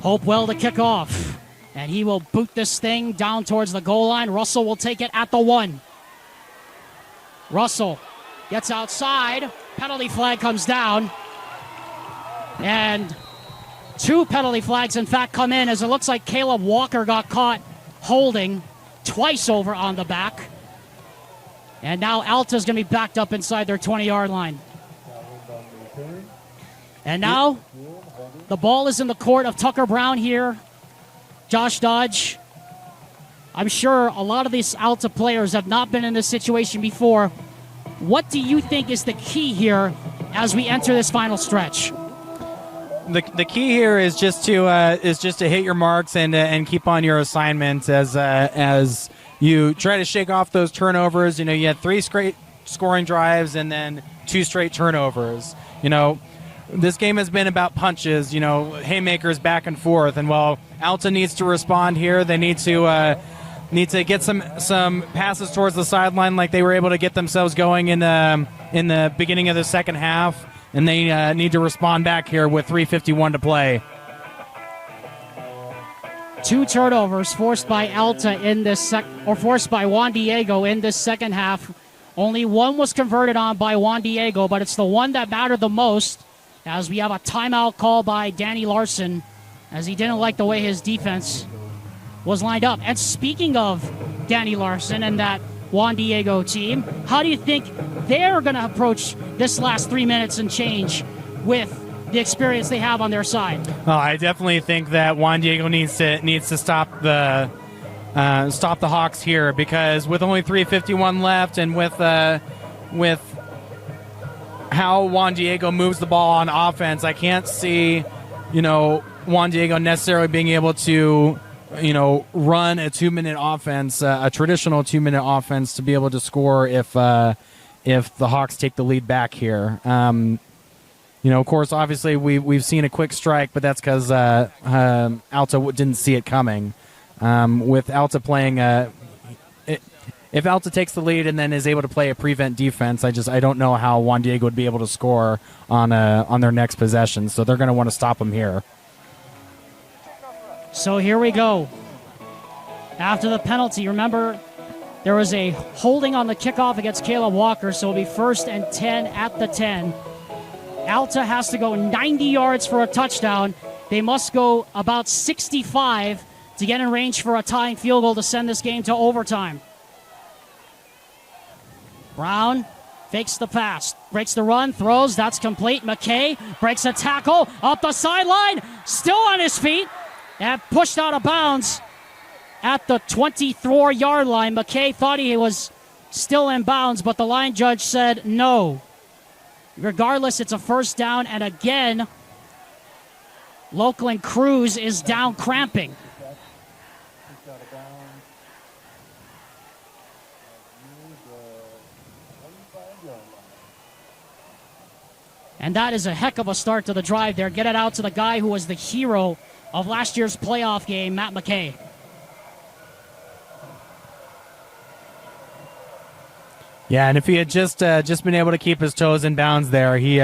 Hopewell to kick off, and he will boot this thing down towards the goal line. Russell will take it at the 1. Russell gets outside. Penalty flag comes down. And 2 penalty flags, in fact, come in as it looks like Caleb Walker got caught holding twice over on the back. And now Alta's going to be backed up inside their 20-yard line. And now the ball is in the court of Tucker Brown here. Josh Dodge, I'm sure a lot of these Alta players have not been in this situation before. What do you think is the key here as we enter this final stretch? The key here is just to hit your marks and keep on your assignment as you try to shake off those turnovers. You know, you had 3 straight scoring drives and then 2 straight turnovers. You know, this game has been about punches, haymakers back and forth. And while Alta needs to respond here, they need to get some passes towards the sideline like they were able to get themselves going in the beginning of the second half. And they need to respond back here with 3:51 to play. 2 turnovers forced by Alta forced by Juan Diego in this second half. Only 1 was converted on by Juan Diego, but it's the one that mattered the most, as we have a timeout call by Danny Larson, as he didn't like the way his defense was lined up. And speaking of Danny Larson and that Juan Diego team, how do you think they're going to approach this last 3 minutes and change with the experience they have on their side? Oh, I definitely think that Juan Diego needs to stop the Hawks here, because with only 3:51 left and with how Juan Diego moves the ball on offense, I can't see Juan Diego necessarily being able to run a 2-minute offense, a traditional 2-minute offense, to be able to score if the Hawks take the lead back here. Of course, obviously we've seen a quick strike, but that's because Alta didn't see it coming. With Alta playing, if Alta takes the lead and then is able to play a prevent defense, I don't know how Juan Diego would be able to score on their next possession. So they're going to want to stop him here. So here we go. After the penalty, remember, there was a holding on the kickoff against Caleb Walker, so it'll be 1st and 10 at the 10. Alta has to go 90 yards for a touchdown. They must go about 65 to get in range for a tying field goal to send this game to overtime. Brown Fakes the pass, breaks the run, throws, that's complete. McKay breaks a tackle, up the sideline, still on his feet, and pushed out of bounds at the 24-yard line. McKay thought he was still in bounds, but the line judge said no. Regardless, it's a first down, and again, Lokeland Cruz is down cramping. And that is a heck of a start to the drive there. Get it out to the guy who was the hero of last year's playoff game, Matt McKay. Yeah, and if he had just been able to keep his toes in bounds there, he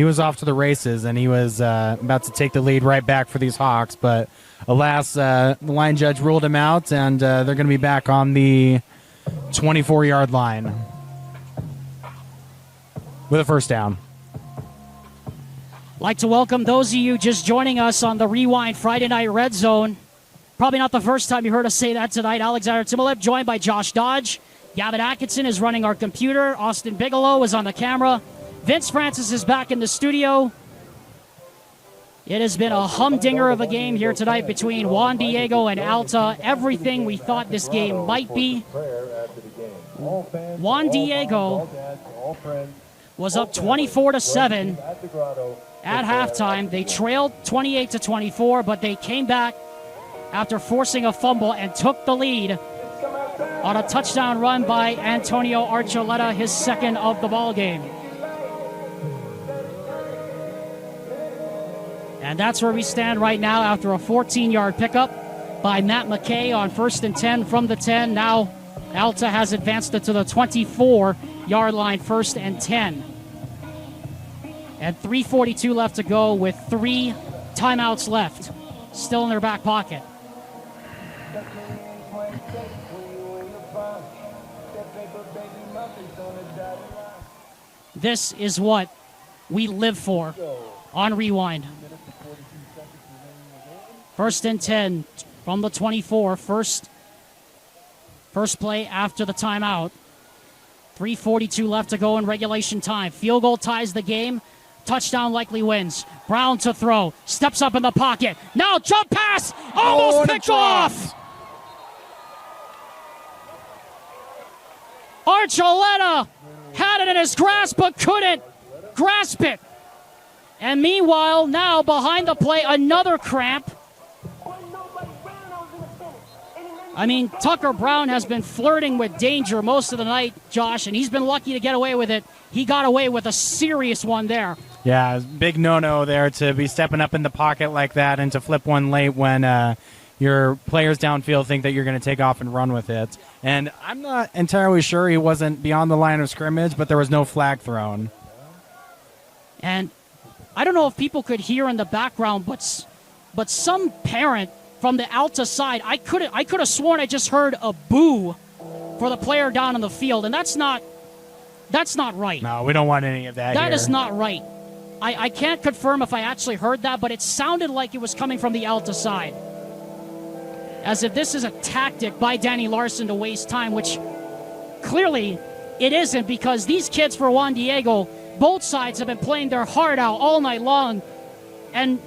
was off to the races, and he was about to take the lead right back for these Hawks. But alas, the line judge ruled him out, and they're going to be back on the 24-yard line with a first down. Like to welcome those of you just joining us on the Rewind Friday Night Red Zone. Probably not the first time you heard us say that tonight. Alexander Timolip joined by Josh Dodge. Gavin Atkinson is running our computer. Austin Bigelow is on the camera. Vince Francis is back in the studio. It has been a humdinger of a game here tonight between Juan Diego and Alta. Everything we thought this game might be. Juan Diego was up 24-7 at halftime. They trailed 28-24, but they came back after forcing a fumble and took the lead on a touchdown run by Antonio Archuleta, his second of the ball game. And that's where we stand right now after a 14-yard pickup by Matt McKay on 1st and 10 from the 10. Now Alta has advanced it to the 24-yard line, 1st and 10. And 3:42 left to go with 3 timeouts left, still in their back pocket. This is what we live for on Rewind. 1st and 10 from the 24. First play after the timeout. 3:42 left to go in regulation time. Field goal ties the game. Touchdown likely wins. Brown to throw. Steps up in the pocket. Now jump pass. Almost picked off. Archuleta had it in his grasp but couldn't grasp it. And meanwhile, now behind the play, another cramp. I mean, Tucker Brown has been flirting with danger most of the night, Josh, and he's been lucky to get away with it. He got away with a serious one there. Yeah, big no-no there to be stepping up in the pocket like that and to flip one late when your players downfield think that you're going to take off and run with it. And I'm not entirely sure he wasn't beyond the line of scrimmage, but there was no flag thrown. And I don't know if people could hear in the background, but some parent from the Alta side, I could have sworn I just heard a boo for the player down on the field, and that's not right. No, we don't want any of that. That is not right. I can't confirm if I actually heard that, but it sounded like it was coming from the Alta side. As if this is a tactic by Danny Larson to waste time, which clearly it isn't, because these kids for Juan Diego, both sides have been playing their heart out all night long. And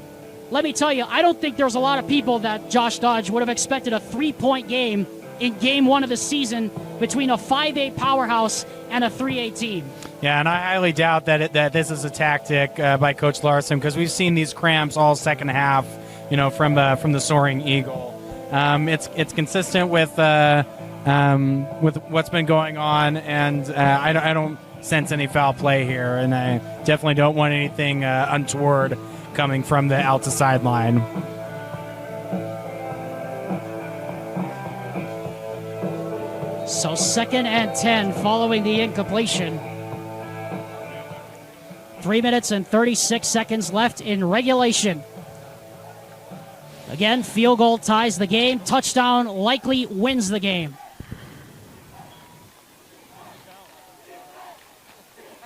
let me tell you, I don't think there's a lot of people that Josh Dodge would have expected a 3-point game in game 1 of the season between a 5A powerhouse and a 3A team. Yeah, and I highly doubt that this is a tactic by Coach Larson, because we've seen these cramps all second half, from the Soaring Eagle. It's consistent with what's been going on, and I don't sense any foul play here, and I definitely don't want anything untoward coming from the Alta sideline. So 2nd and 10 following the incompletion. 3 minutes and 36 seconds left in regulation. Again, field goal ties the game. Touchdown likely wins the game.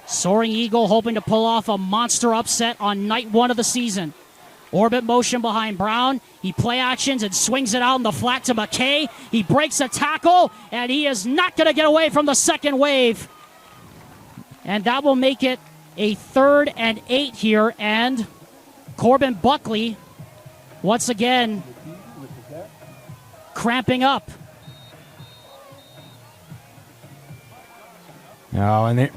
Soaring Eagle hoping to pull off a monster upset on night 1 of the season. Orbit motion behind Brown. He play actions and swings it out in the flat to McKay. He breaks a tackle, and he is not going to get away from the second wave. And that will make it a 3rd and 8 here. And Corbin Buckley, once again, cramping up. No, and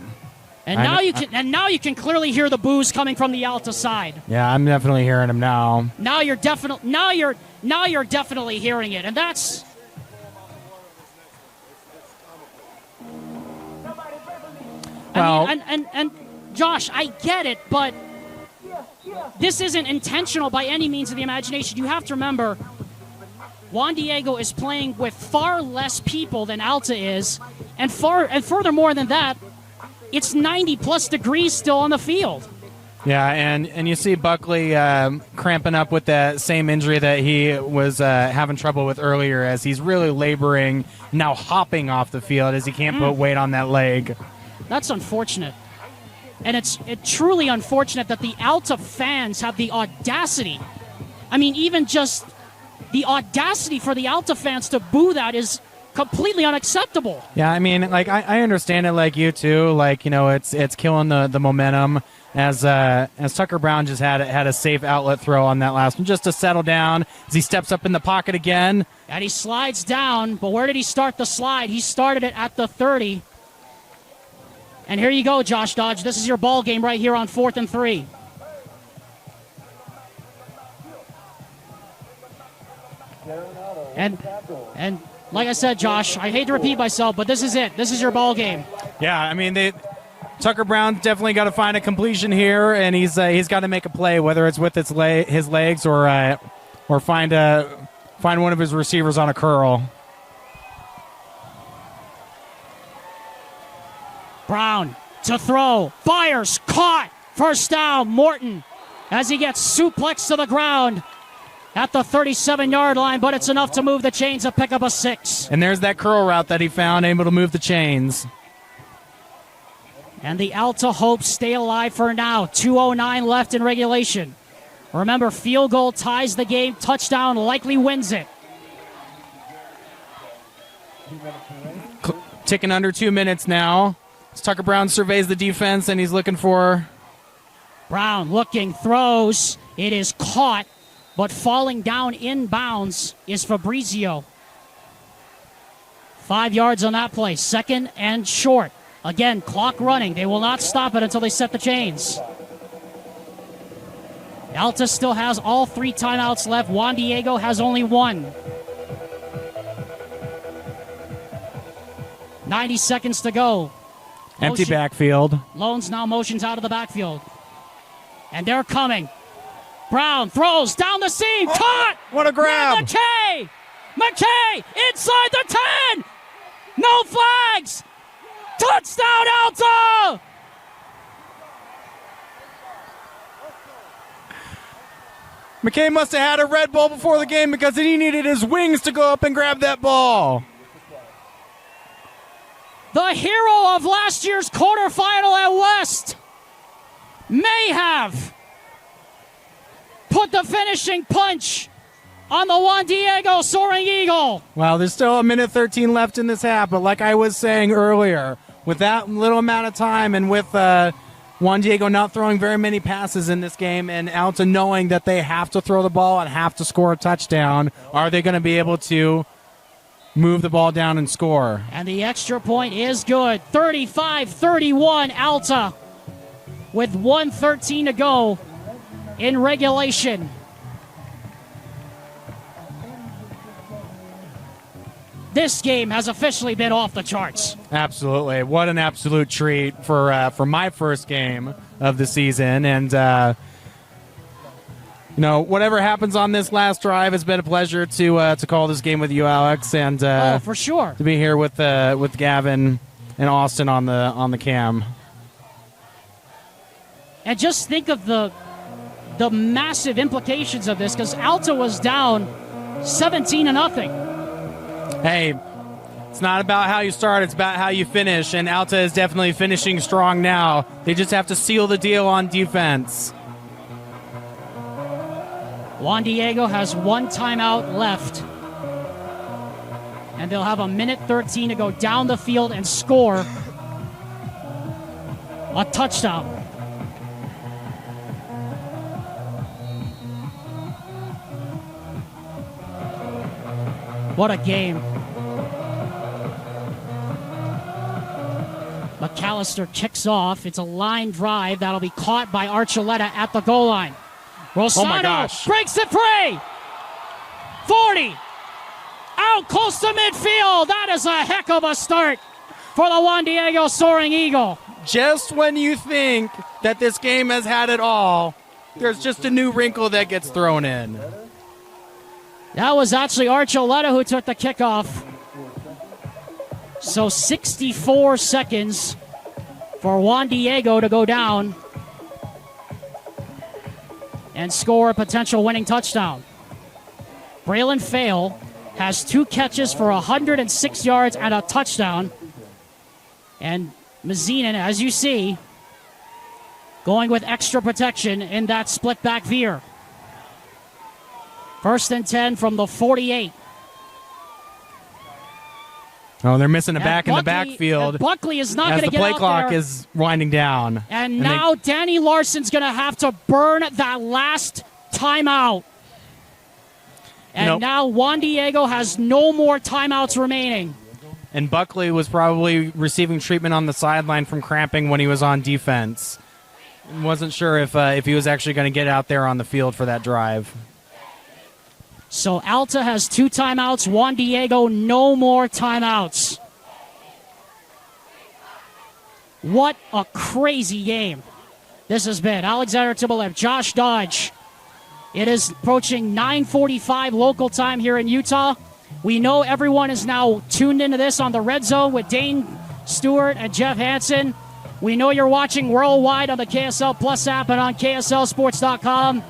now you can clearly hear the boos coming from the Alta side. Yeah, I'm definitely hearing him now. Now you're definitely hearing it, and that's. Well, I mean, and Josh, I get it, but this isn't intentional by any means of the imagination. You have to remember, Juan Diego is playing with far less people than Alta is, and furthermore than that, it's 90-plus degrees still on the field. Yeah, and you see Buckley cramping up with that same injury that he was having trouble with earlier, as he's really laboring, now hopping off the field as he can't put weight on that leg. That's unfortunate. And it's truly unfortunate that the Alta fans have the audacity. I mean, even just the audacity for the Alta fans to boo that is completely unacceptable. Yeah, I mean, like I understand it, like you too. Like, you know, it's killing the momentum as Tucker Brown just had a safe outlet throw on that last one just to settle down as he steps up in the pocket again. And he slides down, but where did he start the slide? He started it at the 30. And here you go, Josh Dodge. This is your ball game right here on 4th and 3. And like I said, Josh, I hate to repeat myself, but this is it. This is your ball game. Yeah, I mean, Tucker Brown definitely got to find a completion here, and he's got to make a play, whether it's with his legs or find one of his receivers on a curl. Brown to throw, fires, caught, first down, Morton, as he gets suplexed to the ground at the 37-yard line, but it's enough to move the chains to pick up a 6. And there's that curl route that he found, able to move the chains. And the Alta Hawks stay alive for now. 2:09 left in regulation. Remember, field goal ties the game, touchdown likely wins it. Ticking under 2 minutes now. Tucker Brown surveys the defense, and he's looking for... Brown looking, throws. It is caught, but falling down inbounds is Fabrizio. 5 yards on that play. 2nd and short. Again, clock running. They will not stop it until they set the chains. Alta still has all 3 timeouts left. Juan Diego has only 1. 90 seconds to go. Empty backfield. Loans now motions out of the backfield. And they're coming. Brown throws down the seam. Caught! What a grab! McKay inside the 10! No flags! Touchdown, Alta! McKay must have had a Red Bull before the game because he needed his wings to go up and grab that ball. The hero of last year's quarterfinal at West may have put the finishing punch on the Juan Diego Soaring Eagle. Well, there's still a minute 13 left in this half, but like I was saying earlier, with that little amount of time and with Juan Diego not throwing very many passes in this game and Alta knowing that they have to throw the ball and have to score a touchdown, are they going to be able to move the ball down and score? And the extra point is good. 35-31 Alta with 1:13 to go in regulation. This game has officially been off the charts. Absolutely. What an absolute treat for my first game of the season. And, whatever happens on this last drive, it's been a pleasure to call this game with you, Alex. And for sure. To be here with Gavin and Austin on the cam. And just think of the massive implications of this, because Alta was down 17-0. Hey, it's not about how you start, it's about how you finish, and Alta is definitely finishing strong now. They just have to seal the deal on defense. Juan Diego has 1 timeout left, and they'll have a minute 13 to go down the field and score. A touchdown. What a game. McAllister kicks off. It's a line drive that'll be caught by Archuleta at the goal line. Rosado breaks it free. 40. Out close to midfield. That is a heck of a start for the Juan Diego Soaring Eagle. Just when you think that this game has had it all, there's just a new wrinkle that gets thrown in. That was actually Archuleta who took the kickoff. So 64 seconds for Juan Diego to go down and score a potential winning touchdown. Braylon Fail has 2 catches for 106 yards and a touchdown. And Mazinin, as you see, going with extra protection in that split back veer. 1st and 10 from the 48. Oh, they're missing a back in the backfield. Buckley is not going to get out there. As the play clock is winding down. And now Danny Larson's going to have to burn that last timeout. And now Juan Diego has no more timeouts remaining. And Buckley was probably receiving treatment on the sideline from cramping when he was on defense. Wasn't sure if he was actually going to get out there on the field for that drive. So Alta has 2 timeouts. Juan Diego, no more timeouts. What a crazy game this has been. Alexander Tibolev, Josh Dodge. It is approaching 9:45 local time here in Utah. We know everyone is now tuned into this on the Red Zone with Dane Stewart and Jeff Hansen. We know you're watching worldwide on the KSL Plus app and on KSLSports.com.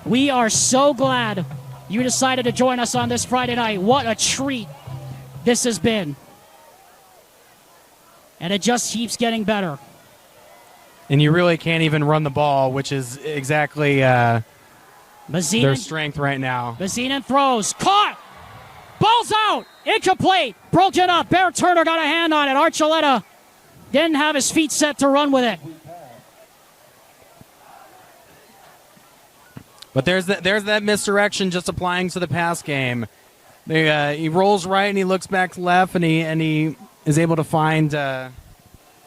We are so glad you decided to join us on this Friday night. What a treat this has been. And it just keeps getting better. And you really can't even run the ball, which is exactly their strength right now. Mazinin throws. Caught! Ball's out! Incomplete! Broken up. Bear Turner got a hand on it. Archuleta didn't have his feet set to run with it. But there's that misdirection just applying to the pass game. He rolls right and he looks back left and he is able to find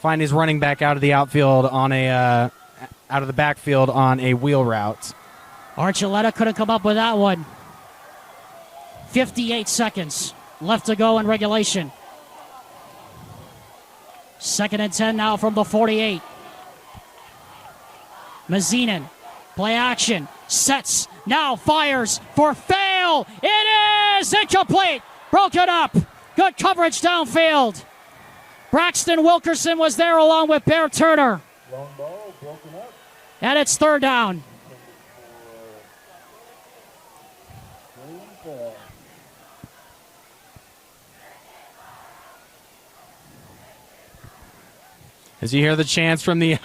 his running back out of the outfield on out of the backfield on a wheel route. Archuleta couldn't come up with that one. 58 seconds left to go in regulation. 2nd and 10 now from the 48. Mazinin, play action, sets, now fires for Fail. It is incomplete. Broken up. Good coverage downfield. Braxton Wilkerson was there along with Bear Turner. Long ball, broken up. And it's 3rd down. As you hear the chants from the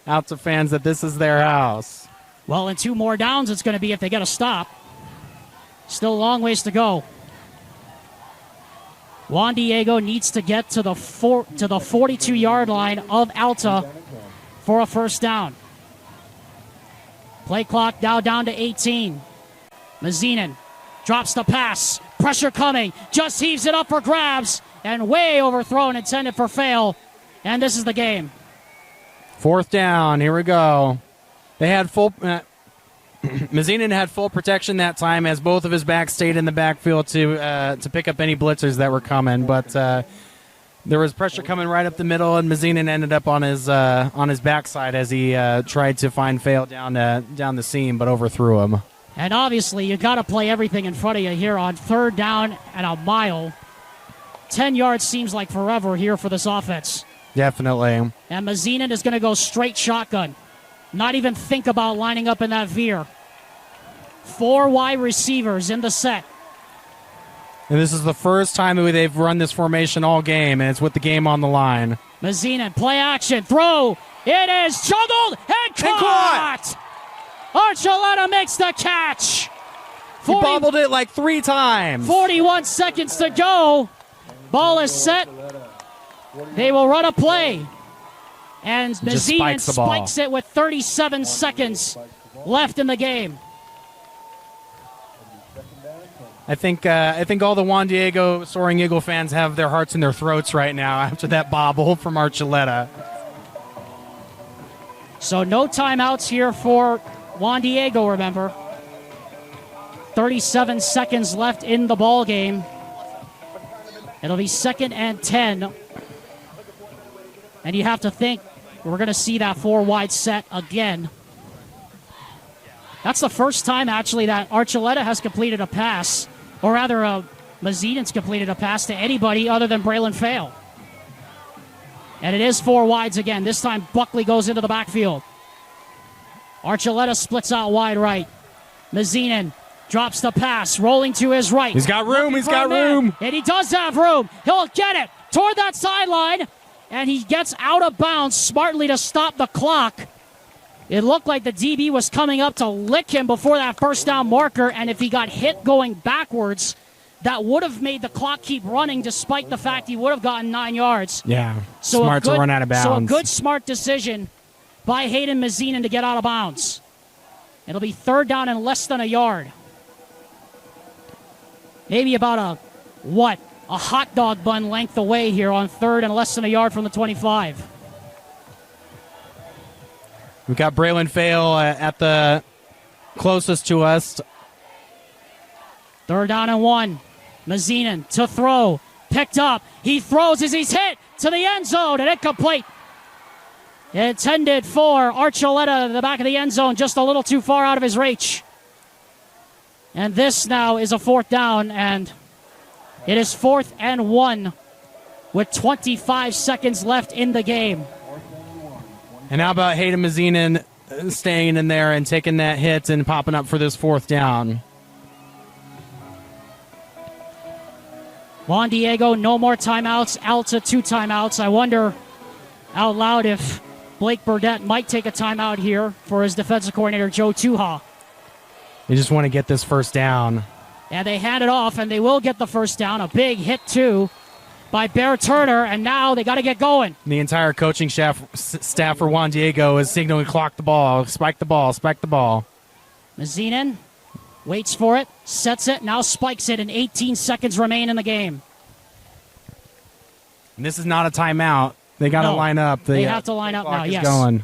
Alta fans that this is their house. Well, in 2 more downs, it's going to be if they get a stop. Still a long ways to go. Juan Diego needs to get to the 42-yard line of Alta for a 1st down. Play clock now down to 18. Mazinin drops the pass. Pressure coming. Just heaves it up for grabs. And way overthrown, intended for Fail. And this is the game. 4th down. Here we go. They had full. Mazinin had full protection that time as both of his backs stayed in the backfield to pick up any blitzers that were coming. But there was pressure coming right up the middle, and Mazinin ended up on his backside as he tried to find Fail down the seam, but overthrew him. And obviously, you got to play everything in front of you here on 3rd down and a mile. 10 yards seems like forever here for this offense. Definitely. And Mazinin is going to go straight shotgun. Not even think about lining up in that veer. 4 wide receivers in the set. And this is the first time they've run this formation all game, and it's with the game on the line. Mazinin, play action, throw. It is juggled and caught. Archuleta makes the catch. He bobbled it like 3 times. 41 seconds to go. Ball is set. They will run a play. And Just Mazinin spikes the ball. spikes it with 37 seconds left in the game. I think all the Juan Diego Soaring Eagle fans have their hearts in their throats right now after that bobble from Archuleta. So no timeouts here for Juan Diego, remember. 37 seconds left in the ball game. It'll be 2nd and 10. And you have to think we're going to see that 4-wide set again. That's the first time, actually, that Archuleta has completed a pass, or rather, Mazinen's completed a pass to anybody other than Braylon Fail. And it is 4 wides again. This time, Buckley goes into the backfield. Archuleta splits out wide right. Mazinen drops the pass, rolling to his right. He's got room, he's got room. And he does have room. He'll get it toward that sideline, and he gets out of bounds smartly to stop the clock. It looked like the DB was coming up to lick him before that first down marker, and if he got hit going backwards, that would have made the clock keep running despite the fact he would have gotten 9 yards. Yeah, smart to run out of bounds. So a good, smart decision by Hayden Mazinen to get out of bounds. It'll be 3rd down and less than a yard. Maybe about a hot dog bun length away here on 3rd and less than a yard from the 25. We've got Braylon Fail at the closest to us. 3rd down and 1. Mazinen to throw. Picked up. He throws as he's hit to the end zone and incomplete. Intended for Archuleta in the back of the end zone, just a little too far out of his reach. And this now is a 4th down, and it is 4th and 1 with 25 seconds left in the game. And how about Hayden Mazinen staying in there and taking that hit and popping up for this 4th down? Juan Diego, no more timeouts. Alta, 2 timeouts. I wonder out loud if Blake Burdett might take a timeout here for his defensive coordinator, Joe Tuha. They just want to get this 1st down. And they hand it off, and they will get the 1st down. A big hit, too, by Bear Turner, and now they got to get going. The entire coaching staff for Juan Diego is signaling clock the ball, spike the ball, spike the ball. Mazinen waits for it, sets it, now spikes it, and 18 seconds remain in the game. And this is not a timeout. They got to line up. They have to line up now, yes. Going.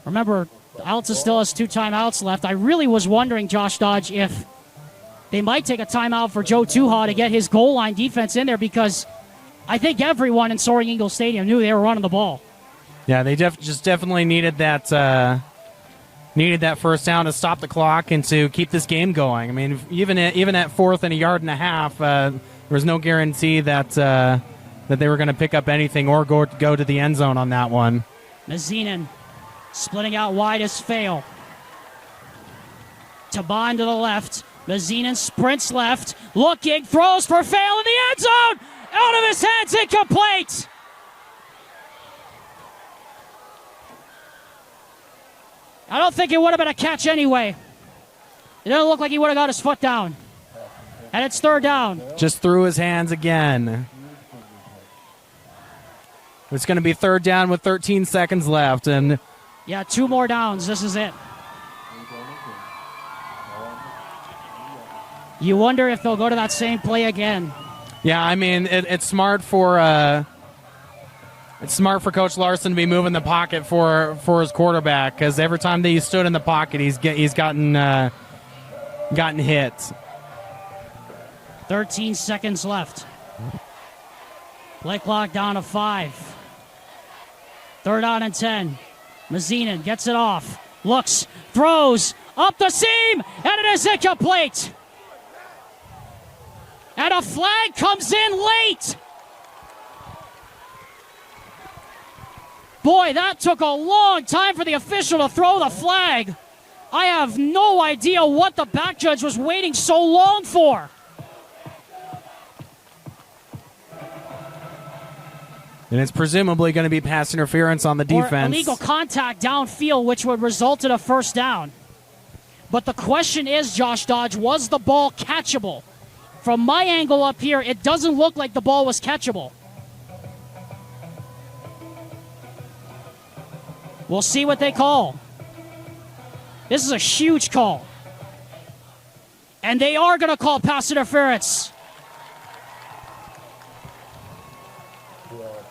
Remember, Alta still has 2 timeouts left. I really was wondering, Josh Dodge, if they might take a timeout for Joe Tuha to get his goal line defense in there, because I think everyone in Soaring Eagle Stadium knew they were running the ball. Yeah, they definitely needed that 1st down to stop the clock and to keep this game going. I mean, even at 4th and a yard and a half, there was no guarantee that they were going to pick up anything or go to the end zone on that one. Mazinen splitting out wide as Fail. Taban to the left. Mazinen sprints left. Looking, throws for Fail in the end zone. Out of his hands, incomplete. I don't think it would have been a catch anyway. It doesn't look like he would have got his foot down. And it's 3rd down. Just threw his hands again. It's going to be 3rd down with 13 seconds left. And yeah, 2 more downs. This is it. You wonder if they'll go to that same play again. Yeah, I mean, it's smart for Coach Larson to be moving the pocket for his quarterback, because every time that he stood in the pocket, he's gotten hit. 13 seconds left. Play clock down to 5. 3rd down and 10. Mazinen gets it off. Looks, throws, up the seam, and it is incomplete. And a flag comes in late. Boy, that took a long time for the official to throw the flag. I have no idea what the back judge was waiting so long for. And it's presumably going to be pass interference on the defense. Or illegal contact downfield, which would result in a 1st down. But the question is, Josh Dodge, was the ball catchable? From my angle up here, it doesn't look like the ball was catchable. We'll see what they call. This is a huge call. And they are going to call pass interference.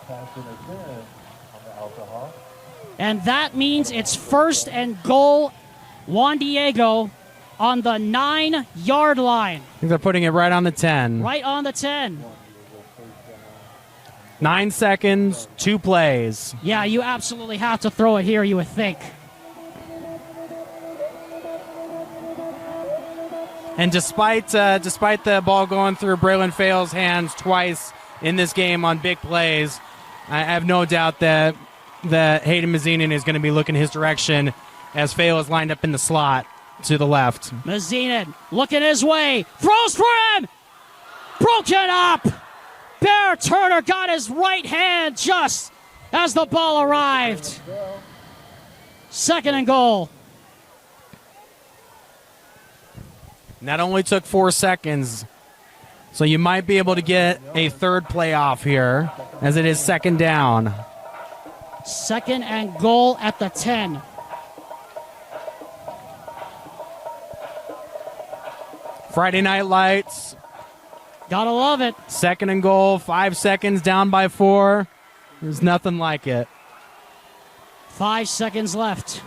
Pass interference on the Alta Hawks. And that means it's 1st and goal, Juan Diego on the 9-yard line. I think they're putting it right on the 10. Right on the 10. 9 seconds, 2 plays. Yeah, you absolutely have to throw it here, you would think. And despite the ball going through Braylon Fale's hands twice in this game on big plays, I have no doubt that Hayden Mazinin is going to be looking his direction as Fale is lined up in the slot to the left. Mazinin looking his way, throws for him, broken up. Bear Turner got his right hand just as the ball arrived. 2nd and goal. And that only took 4 seconds, so you might be able to get a 3rd play off here as it is 2nd down. 2nd and goal at the 10. Friday Night Lights. Gotta love it. 2nd and goal, 5 seconds, down by 4. There's nothing like it. 5 seconds left.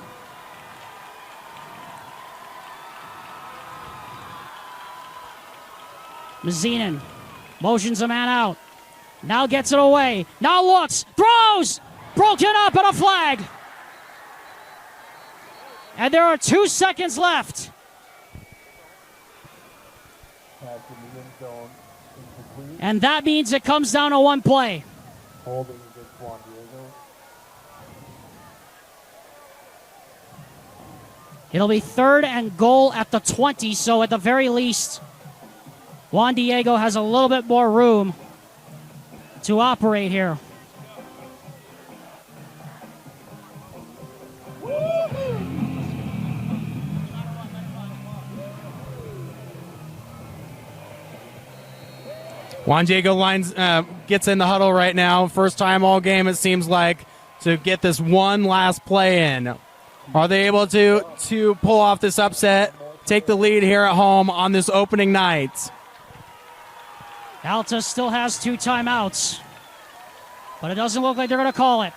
Mazinin motions a man out. Now gets it away. Now looks. Throws. Broken up and a flag. And there are 2 seconds left. Pass in the end zone. Incomplete. And that means it comes down to 1 play. Holding against Juan Diego. It'll be 3rd and goal at the 20, so at the very least, Juan Diego has a little bit more room to operate here. Juan Diego gets in the huddle right now. First time all game, it seems like, to get this one last play in. Are they able to pull off this upset, take the lead here at home on this opening night? Alta still has 2 timeouts, but it doesn't look like they're going to call it.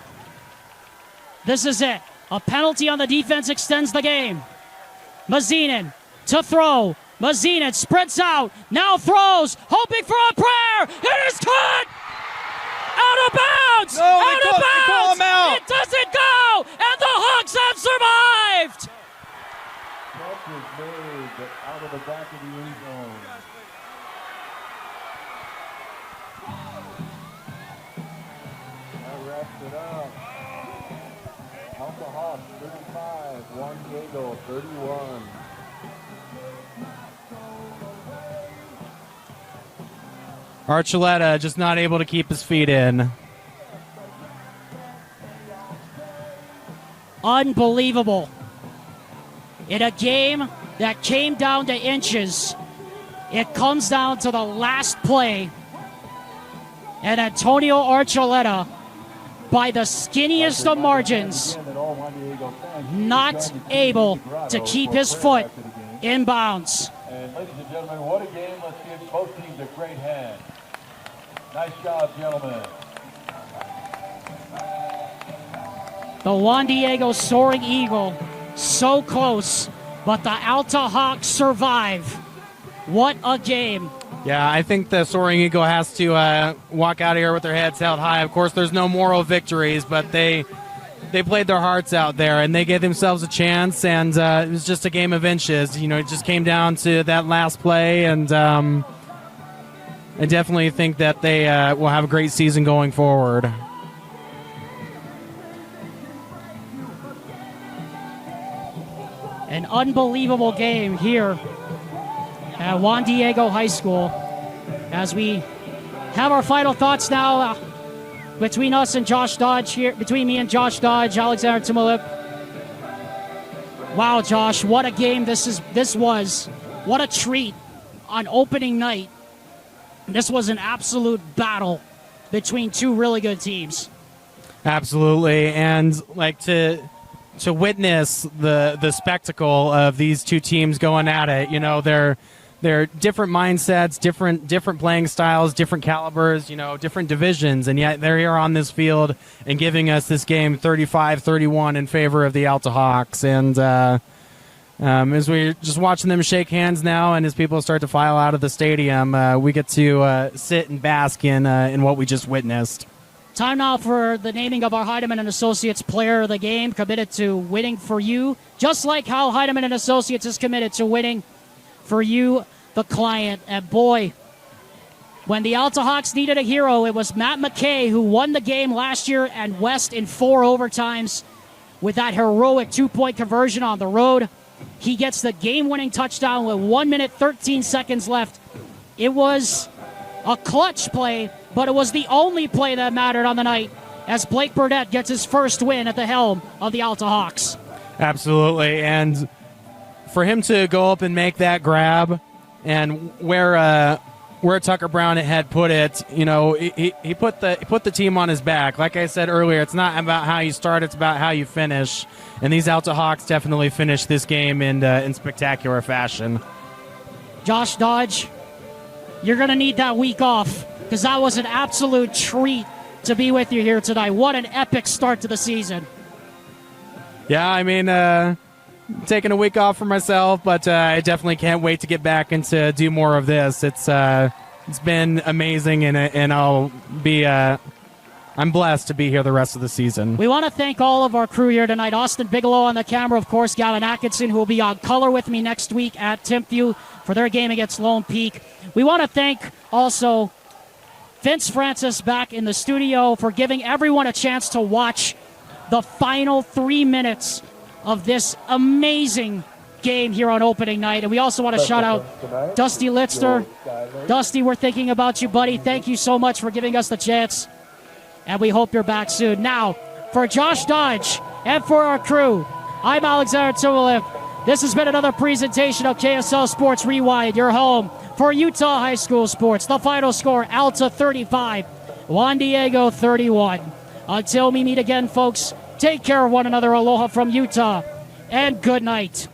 This is it. A penalty on the defense extends the game. Mazinin to throw. Mazinin sprints out, now throws, hoping for a prayer. It is caught! Out of bounds! No, out of they call bounds! him out. It doesn't go! And the Hawks have survived! Catch is made, but out of the back of the end zone. That wraps it up. Alta Hawks 35, Juan Diego 31. Archuleta just not able to keep his feet in. Unbelievable. In a game that came down to inches, it comes down to the last play. And Antonio Archuleta, by the skinniest of margins, not able to keep his foot in bounds. And ladies and gentlemen, what a game. Let's give both teams a great hand. Nice job, gentlemen. The Juan Diego Soaring Eagle, so close, but the Alta Hawks survive. What a game. Yeah, I think the Soaring Eagle has to walk out of here with their heads held high. Of course, there's no moral victories, but they played their hearts out there, and they gave themselves a chance, and it was just a game of inches. You know, it just came down to that last play, and I definitely think that they will have a great season going forward. An unbelievable game here at Juan Diego High School. As we have our final thoughts now between us and Josh Dodge here, between me and Josh Dodge, Alexander Timolip. Wow, Josh, what a game this was. What a treat on opening night. This was an absolute battle between 2 really good teams. Absolutely, and like to to witness the spectacle of these two teams going at it. You know, they're different mindsets, different playing styles, different calibers, you know, different divisions, and yet they're here on this field and giving us this game 35-31 in favor of the Alta Hawks. And as we're just watching them shake hands now, and as people start to file out of the stadium, we get to sit and bask in what we just witnessed. Time now for the naming of our Heidemann and Associates Player of the Game, committed to winning for you, just like how Heidemann and Associates is committed to winning for you, the client. And boy, when the Alta Hawks needed a hero, it was Matt McKay who won the game last year and West in 4 overtimes with that heroic 2-point conversion on the road. He gets the game-winning touchdown with 1 minute 13 seconds left. It was a clutch play, but it was the only play that mattered on the night as Blake Burdett gets his first win at the helm of the Alta Hawks. Absolutely, and for him to go up and make that grab, and where Tucker Brown had put it, you know, he put the team on his back. Like I said earlier, it's not about how you start; it's about how you finish. And these Alta Hawks definitely finished this game in spectacular fashion. Josh Dodge, you're going to need that week off because that was an absolute treat to be with you here tonight. What an epic start to the season! Yeah, I mean. Taking a week off for myself, but I definitely can't wait to get back and to do more of this. It's been amazing, and I'll be I'm blessed to be here the rest of the season. We want to thank all of our crew here tonight. Austin Bigelow on the camera, of course, Gavin Atkinson, who will be on color with me next week at Timpview for their game against Lone Peak. We want to thank also Vince Francis back in the studio for giving everyone a chance to watch the final 3 minutes of this amazing game here on opening night. And we also want to shout out Dusty Litzter. Dusty, we're thinking about you, buddy. Thank you so much for giving us the chance, and we hope you're back soon. Now, for Josh Dodge and for our crew, I'm Alexander Tulovic. This has been another presentation of KSL Sports Rewind, your home for Utah High School sports. The final score, Alta 35, Juan Diego 31. Until we meet again, folks, take care of one another. Aloha from Utah, and good night.